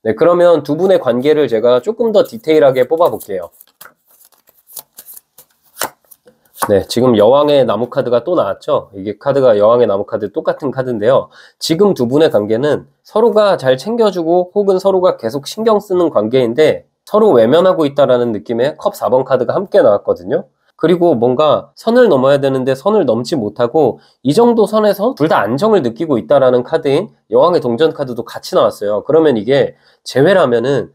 [SPEAKER 1] 네, 그러면 두 분의 관계를 제가 조금 더 디테일하게 뽑아볼게요. 네, 지금 여왕의 나무 카드가 또 나왔죠. 이게 카드가 여왕의 나무 카드 똑같은 카드인데요. 지금 두 분의 관계는 서로가 잘 챙겨주고 혹은 서로가 계속 신경 쓰는 관계인데 서로 외면하고 있다라는 느낌의 컵 4번 카드가 함께 나왔거든요. 그리고 뭔가 선을 넘어야 되는데 선을 넘지 못하고 이 정도 선에서 둘 다 안정을 느끼고 있다라는 카드인 여왕의 동전 카드도 같이 나왔어요. 그러면 이게 재회라면은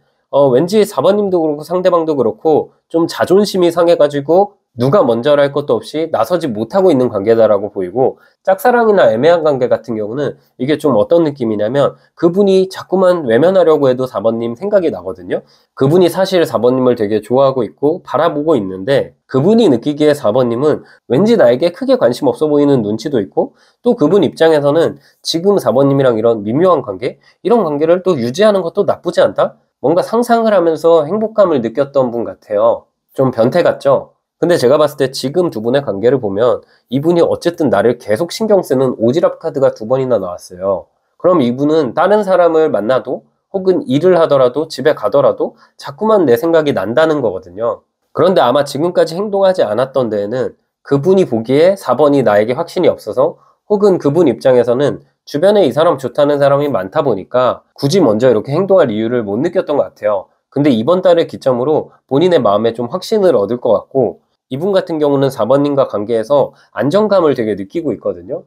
[SPEAKER 1] 왠지 4번님도 그렇고 상대방도 그렇고 좀 자존심이 상해가지고 누가 먼저 할 것도 없이 나서지 못하고 있는 관계다라고 보이고, 짝사랑이나 애매한 관계 같은 경우는 이게 좀 어떤 느낌이냐면 그분이 자꾸만 외면하려고 해도 4번님 생각이 나거든요. 그분이 사실 4번님을 되게 좋아하고 있고 바라보고 있는데 그분이 느끼기에 4번님은 왠지 나에게 크게 관심 없어 보이는 눈치도 있고, 또 그분 입장에서는 지금 4번님이랑 이런 미묘한 관계, 이런 관계를 또 유지하는 것도 나쁘지 않다? 뭔가 상상을 하면서 행복감을 느꼈던 분 같아요. 좀 변태 같죠? 근데 제가 봤을 때 지금 두 분의 관계를 보면 이분이 어쨌든 나를 계속 신경 쓰는 오지랖 카드가 두 번이나 나왔어요. 그럼 이분은 다른 사람을 만나도 혹은 일을 하더라도 집에 가더라도 자꾸만 내 생각이 난다는 거거든요. 그런데 아마 지금까지 행동하지 않았던 데에는 그분이 보기에 4번이 나에게 확신이 없어서 혹은 그분 입장에서는 주변에 이 사람 좋다는 사람이 많다 보니까 굳이 먼저 이렇게 행동할 이유를 못 느꼈던 것 같아요. 근데 이번 달을 기점으로 본인의 마음에 좀 확신을 얻을 것 같고, 이분 같은 경우는 4번님과 관계에서 안정감을 되게 느끼고 있거든요.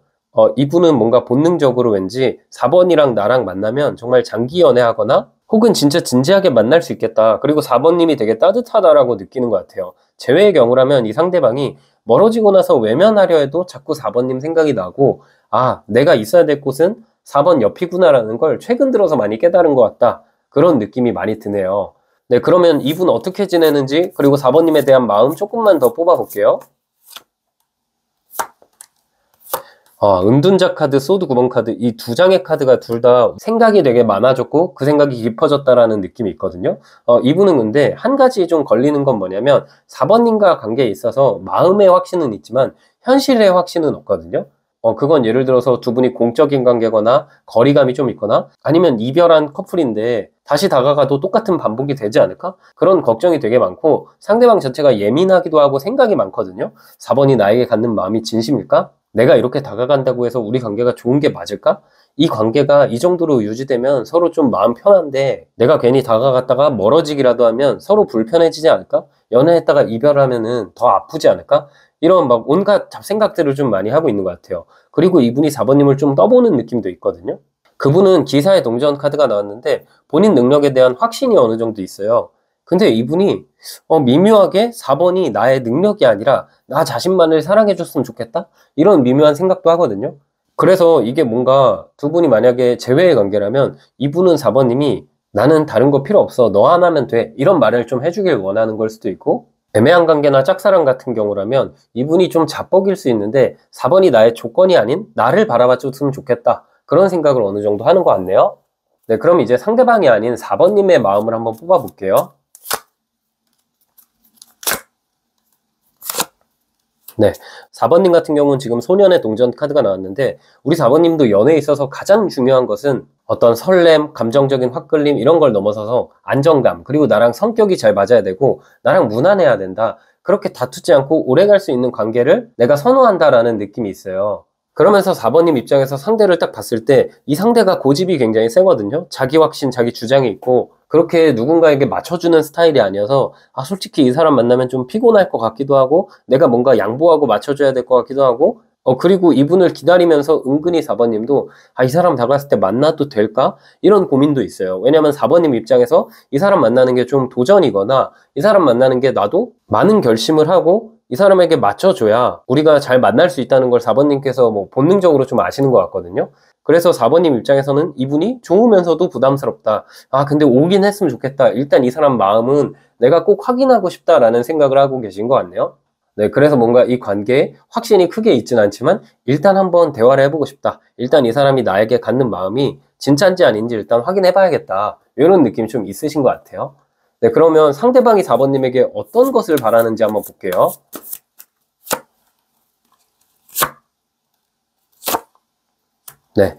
[SPEAKER 1] 이분은 뭔가 본능적으로 왠지 4번이랑 나랑 만나면 정말 장기 연애하거나 혹은 진짜 진지하게 만날 수 있겠다. 그리고 4번님이 되게 따뜻하다라고 느끼는 것 같아요. 제외의 경우라면 이 상대방이 멀어지고 나서 외면하려 해도 자꾸 4번님 생각이 나고, 아, 내가 있어야 될 곳은 4번 옆이구나라는 걸 최근 들어서 많이 깨달은 것 같다. 그런 느낌이 많이 드네요. 네, 그러면 이분 어떻게 지내는지 그리고 4번님에 대한 마음 조금만 더 뽑아볼게요. 은둔자 카드, 소드 9번 카드, 이 두 장의 카드가 둘 다 생각이 되게 많아졌고 그 생각이 깊어졌다라는 느낌이 있거든요. 이분은 근데 한 가지 좀 걸리는 건 뭐냐면 4번님과 관계에 있어서 마음의 확신은 있지만 현실의 확신은 없거든요. 그건 예를 들어서 두 분이 공적인 관계거나 거리감이 좀 있거나 아니면 이별한 커플인데 다시 다가가도 똑같은 반복이 되지 않을까? 그런 걱정이 되게 많고 상대방 자체가 예민하기도 하고 생각이 많거든요. 4번이 나에게 갖는 마음이 진심일까? 내가 이렇게 다가간다고 해서 우리 관계가 좋은 게 맞을까? 이 관계가 이 정도로 유지되면 서로 좀 마음 편한데 내가 괜히 다가갔다가 멀어지기라도 하면 서로 불편해지지 않을까? 연애했다가 이별하면은 더 아프지 않을까? 이런 막 온갖 잡생각들을 좀 많이 하고 있는 것 같아요. 그리고 이분이 4번님을 좀 떠보는 느낌도 있거든요. 그분은 기사의 동전 카드가 나왔는데 본인 능력에 대한 확신이 어느 정도 있어요. 근데 이분이 미묘하게 4번이 나의 능력이 아니라 나 자신만을 사랑해줬으면 좋겠다? 이런 미묘한 생각도 하거든요. 그래서 이게 뭔가 두 분이 만약에 재회의 관계라면 이분은 4번님이 나는 다른 거 필요 없어. 너 하나면 돼. 이런 말을 좀 해주길 원하는 걸 수도 있고, 애매한 관계나 짝사랑 같은 경우라면 이분이 좀 자뻑일 수 있는데 4번이 나의 조건이 아닌 나를 바라봐줬으면 좋겠다. 그런 생각을 어느 정도 하는 것 같네요. 네, 그럼 이제 상대방이 아닌 4번님의 마음을 한번 뽑아볼게요. 네, 4번님 같은 경우는 지금 소년의 동전 카드가 나왔는데 우리 4번님도 연애에 있어서 가장 중요한 것은 어떤 설렘, 감정적인 화끌림 이런 걸 넘어서서 안정감, 그리고 나랑 성격이 잘 맞아야 되고 나랑 무난해야 된다. 그렇게 다투지 않고 오래 갈 수 있는 관계를 내가 선호한다라는 느낌이 있어요. 그러면서 4번님 입장에서 상대를 딱 봤을 때 이 상대가 고집이 굉장히 세거든요. 자기 확신, 자기 주장이 있고 그렇게 누군가에게 맞춰주는 스타일이 아니어서 솔직히 이 사람 만나면 좀 피곤할 것 같기도 하고 내가 뭔가 양보하고 맞춰줘야 될 것 같기도 하고 그리고 이분을 기다리면서 은근히 4번님도 이 사람 다가갔을 때 만나도 될까? 이런 고민도 있어요. 왜냐면 4번님 입장에서 이 사람 만나는 게 좀 도전이거나 이 사람 만나는 게 나도 많은 결심을 하고 이 사람에게 맞춰줘야 우리가 잘 만날 수 있다는 걸 4번님께서 뭐 본능적으로 좀 아시는 것 같거든요. 그래서 4번님 입장에서는 이분이 좋으면서도 부담스럽다. 아, 근데 오긴 했으면 좋겠다. 일단 이 사람 마음은 내가 꼭 확인하고 싶다라는 생각을 하고 계신 것 같네요. 네, 그래서 뭔가 이 관계에 확신이 크게 있진 않지만 일단 한번 대화를 해보고 싶다. 일단 이 사람이 나에게 갖는 마음이 진짜인지 아닌지 일단 확인해봐야겠다. 이런 느낌이 좀 있으신 것 같아요. 네, 그러면 상대방이 4번님에게 어떤 것을 바라는지 한번 볼게요. 네,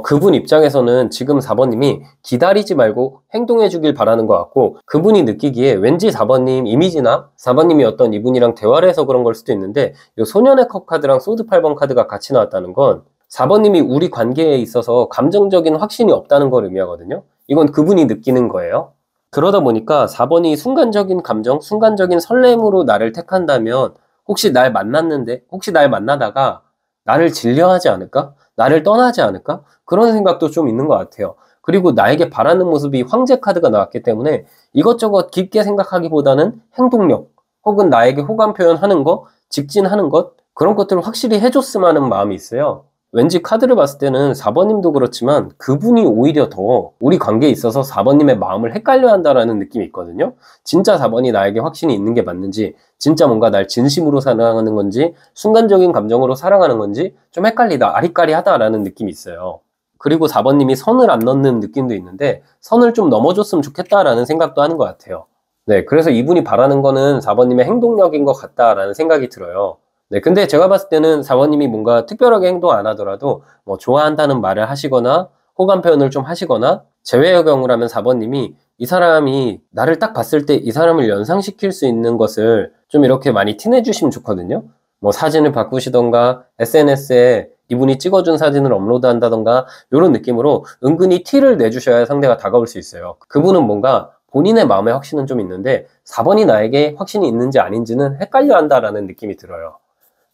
[SPEAKER 1] 그분 입장에서는 지금 4번님이 기다리지 말고 행동해 주길 바라는 것 같고, 그분이 느끼기에 왠지 4번님 이미지나 4번님이 어떤 이분이랑 대화를 해서 그런 걸 수도 있는데, 이 소년의 컵 카드랑 소드 8번 카드가 같이 나왔다는 건 4번님이 우리 관계에 있어서 감정적인 확신이 없다는 걸 의미하거든요. 이건 그분이 느끼는 거예요. 그러다 보니까 4번이 순간적인 감정, 순간적인 설렘으로 나를 택한다면, 혹시 날 만났는데, 혹시 날 만나다가 나를 질려하지 않을까? 나를 떠나지 않을까? 그런 생각도 좀 있는 것 같아요. 그리고 나에게 바라는 모습이 황제 카드가 나왔기 때문에 이것저것 깊게 생각하기보다는 행동력, 혹은 나에게 호감 표현하는 것, 직진하는 것, 그런 것들을 확실히 해줬으면 하는 마음이 있어요. 왠지 카드를 봤을 때는 4번님도 그렇지만 그분이 오히려 더 우리 관계에 있어서 4번님의 마음을 헷갈려 한다라는 느낌이 있거든요. 진짜 4번이 나에게 확신이 있는 게 맞는지, 진짜 뭔가 날 진심으로 사랑하는 건지, 순간적인 감정으로 사랑하는 건지 좀 헷갈리다, 아리까리하다라는 느낌이 있어요. 그리고 4번님이 선을 안 넘는 느낌도 있는데 선을 좀 넘어줬으면 좋겠다라는 생각도 하는 것 같아요. 네, 그래서 이분이 바라는 거는 4번님의 행동력인 것 같다라는 생각이 들어요. 네, 근데 제가 봤을 때는 4번님이 뭔가 특별하게 행동 안 하더라도 뭐 좋아한다는 말을 하시거나 호감 표현을 좀 하시거나, 제외의 경우라면 4번님이 이 사람이 나를 딱 봤을 때 이 사람을 연상시킬 수 있는 것을 좀 이렇게 많이 티내주시면 좋거든요. 뭐 사진을 바꾸시던가 SNS에 이분이 찍어준 사진을 업로드한다던가 이런 느낌으로 은근히 티를 내주셔야 상대가 다가올 수 있어요. 그분은 뭔가 본인의 마음의 확신은 좀 있는데 4번이 나에게 확신이 있는지 아닌지는 헷갈려 한다라는 느낌이 들어요.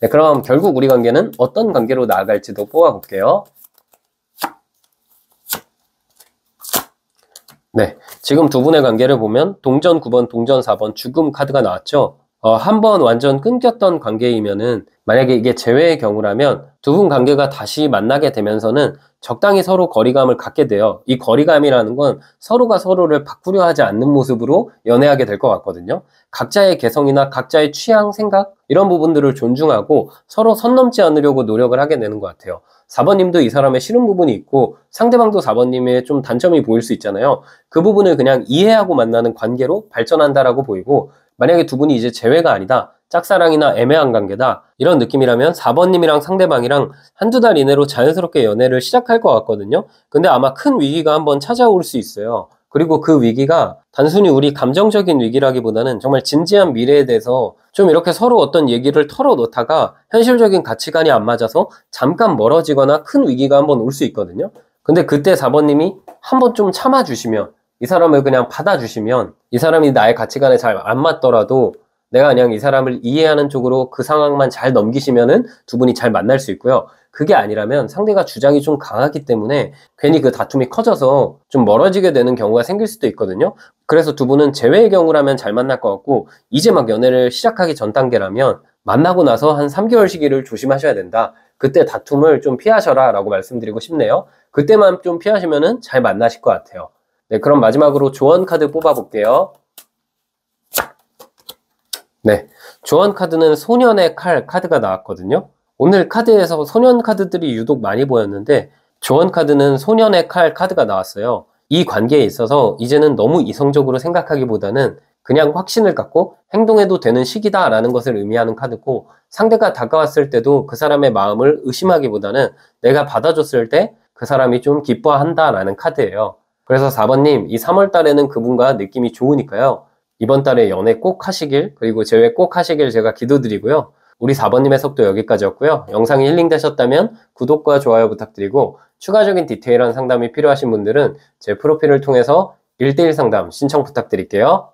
[SPEAKER 1] 네, 그럼 결국 우리 관계는 어떤 관계로 나아갈지도 뽑아볼게요. 네, 지금 두 분의 관계를 보면 동전 9번, 동전 4번, 죽음 카드가 나왔죠. 한 번 완전 끊겼던 관계이면은, 만약에 이게 재회의 경우라면 두 분 관계가 다시 만나게 되면서는 적당히 서로 거리감을 갖게 돼요. 이 거리감이라는 건 서로가 서로를 바꾸려 하지 않는 모습으로 연애하게 될 것 같거든요. 각자의 개성이나 각자의 취향, 생각, 이런 부분들을 존중하고 서로 선 넘지 않으려고 노력을 하게 되는 것 같아요. 4번님도 이 사람의 싫은 부분이 있고 상대방도 4번님의 좀 단점이 보일 수 있잖아요. 그 부분을 그냥 이해하고 만나는 관계로 발전한다라고 보이고, 만약에 두 분이 이제 재회가 아니다, 짝사랑이나 애매한 관계다, 이런 느낌이라면 4번님이랑 상대방이랑 한두 달 이내로 자연스럽게 연애를 시작할 것 같거든요. 근데 아마 큰 위기가 한번 찾아올 수 있어요. 그리고 그 위기가 단순히 우리 감정적인 위기라기보다는 정말 진지한 미래에 대해서 좀 이렇게 서로 어떤 얘기를 털어놓다가 현실적인 가치관이 안 맞아서 잠깐 멀어지거나 큰 위기가 한번 올 수 있거든요. 근데 그때 4번님이 한번 좀 참아주시면, 이 사람을 그냥 받아주시면, 이 사람이 나의 가치관에 잘 안 맞더라도 내가 그냥 이 사람을 이해하는 쪽으로 그 상황만 잘 넘기시면은 두 분이 잘 만날 수 있고요. 그게 아니라면 상대가 주장이 좀 강하기 때문에 괜히 그 다툼이 커져서 좀 멀어지게 되는 경우가 생길 수도 있거든요. 그래서 두 분은 재회의 경우라면 잘 만날 것 같고, 이제 막 연애를 시작하기 전 단계라면 만나고 나서 한 3개월 시기를 조심하셔야 된다. 그때 다툼을 좀 피하셔라 라고 말씀드리고 싶네요. 그때만 좀 피하시면은 잘 만나실 것 같아요. 네, 그럼 마지막으로 조언 카드 뽑아볼게요. 네, 조언 카드는 소년의 칼 카드가 나왔거든요. 오늘 카드에서 소년 카드들이 유독 많이 보였는데 조언 카드는 소년의 칼 카드가 나왔어요. 이 관계에 있어서 이제는 너무 이성적으로 생각하기보다는 그냥 확신을 갖고 행동해도 되는 시기다라는 것을 의미하는 카드고, 상대가 다가왔을 때도 그 사람의 마음을 의심하기보다는 내가 받아줬을 때 그 사람이 좀 기뻐한다라는 카드예요. 그래서 4번님, 이 3월 달에는 그분과 느낌이 좋으니까요. 이번 달에 연애 꼭 하시길, 그리고 재회 꼭 하시길 제가 기도드리고요. 우리 4번님의 속도 여기까지였고요. 영상이 힐링되셨다면 구독과 좋아요 부탁드리고, 추가적인 디테일한 상담이 필요하신 분들은 제 프로필을 통해서 1대1 상담 신청 부탁드릴게요.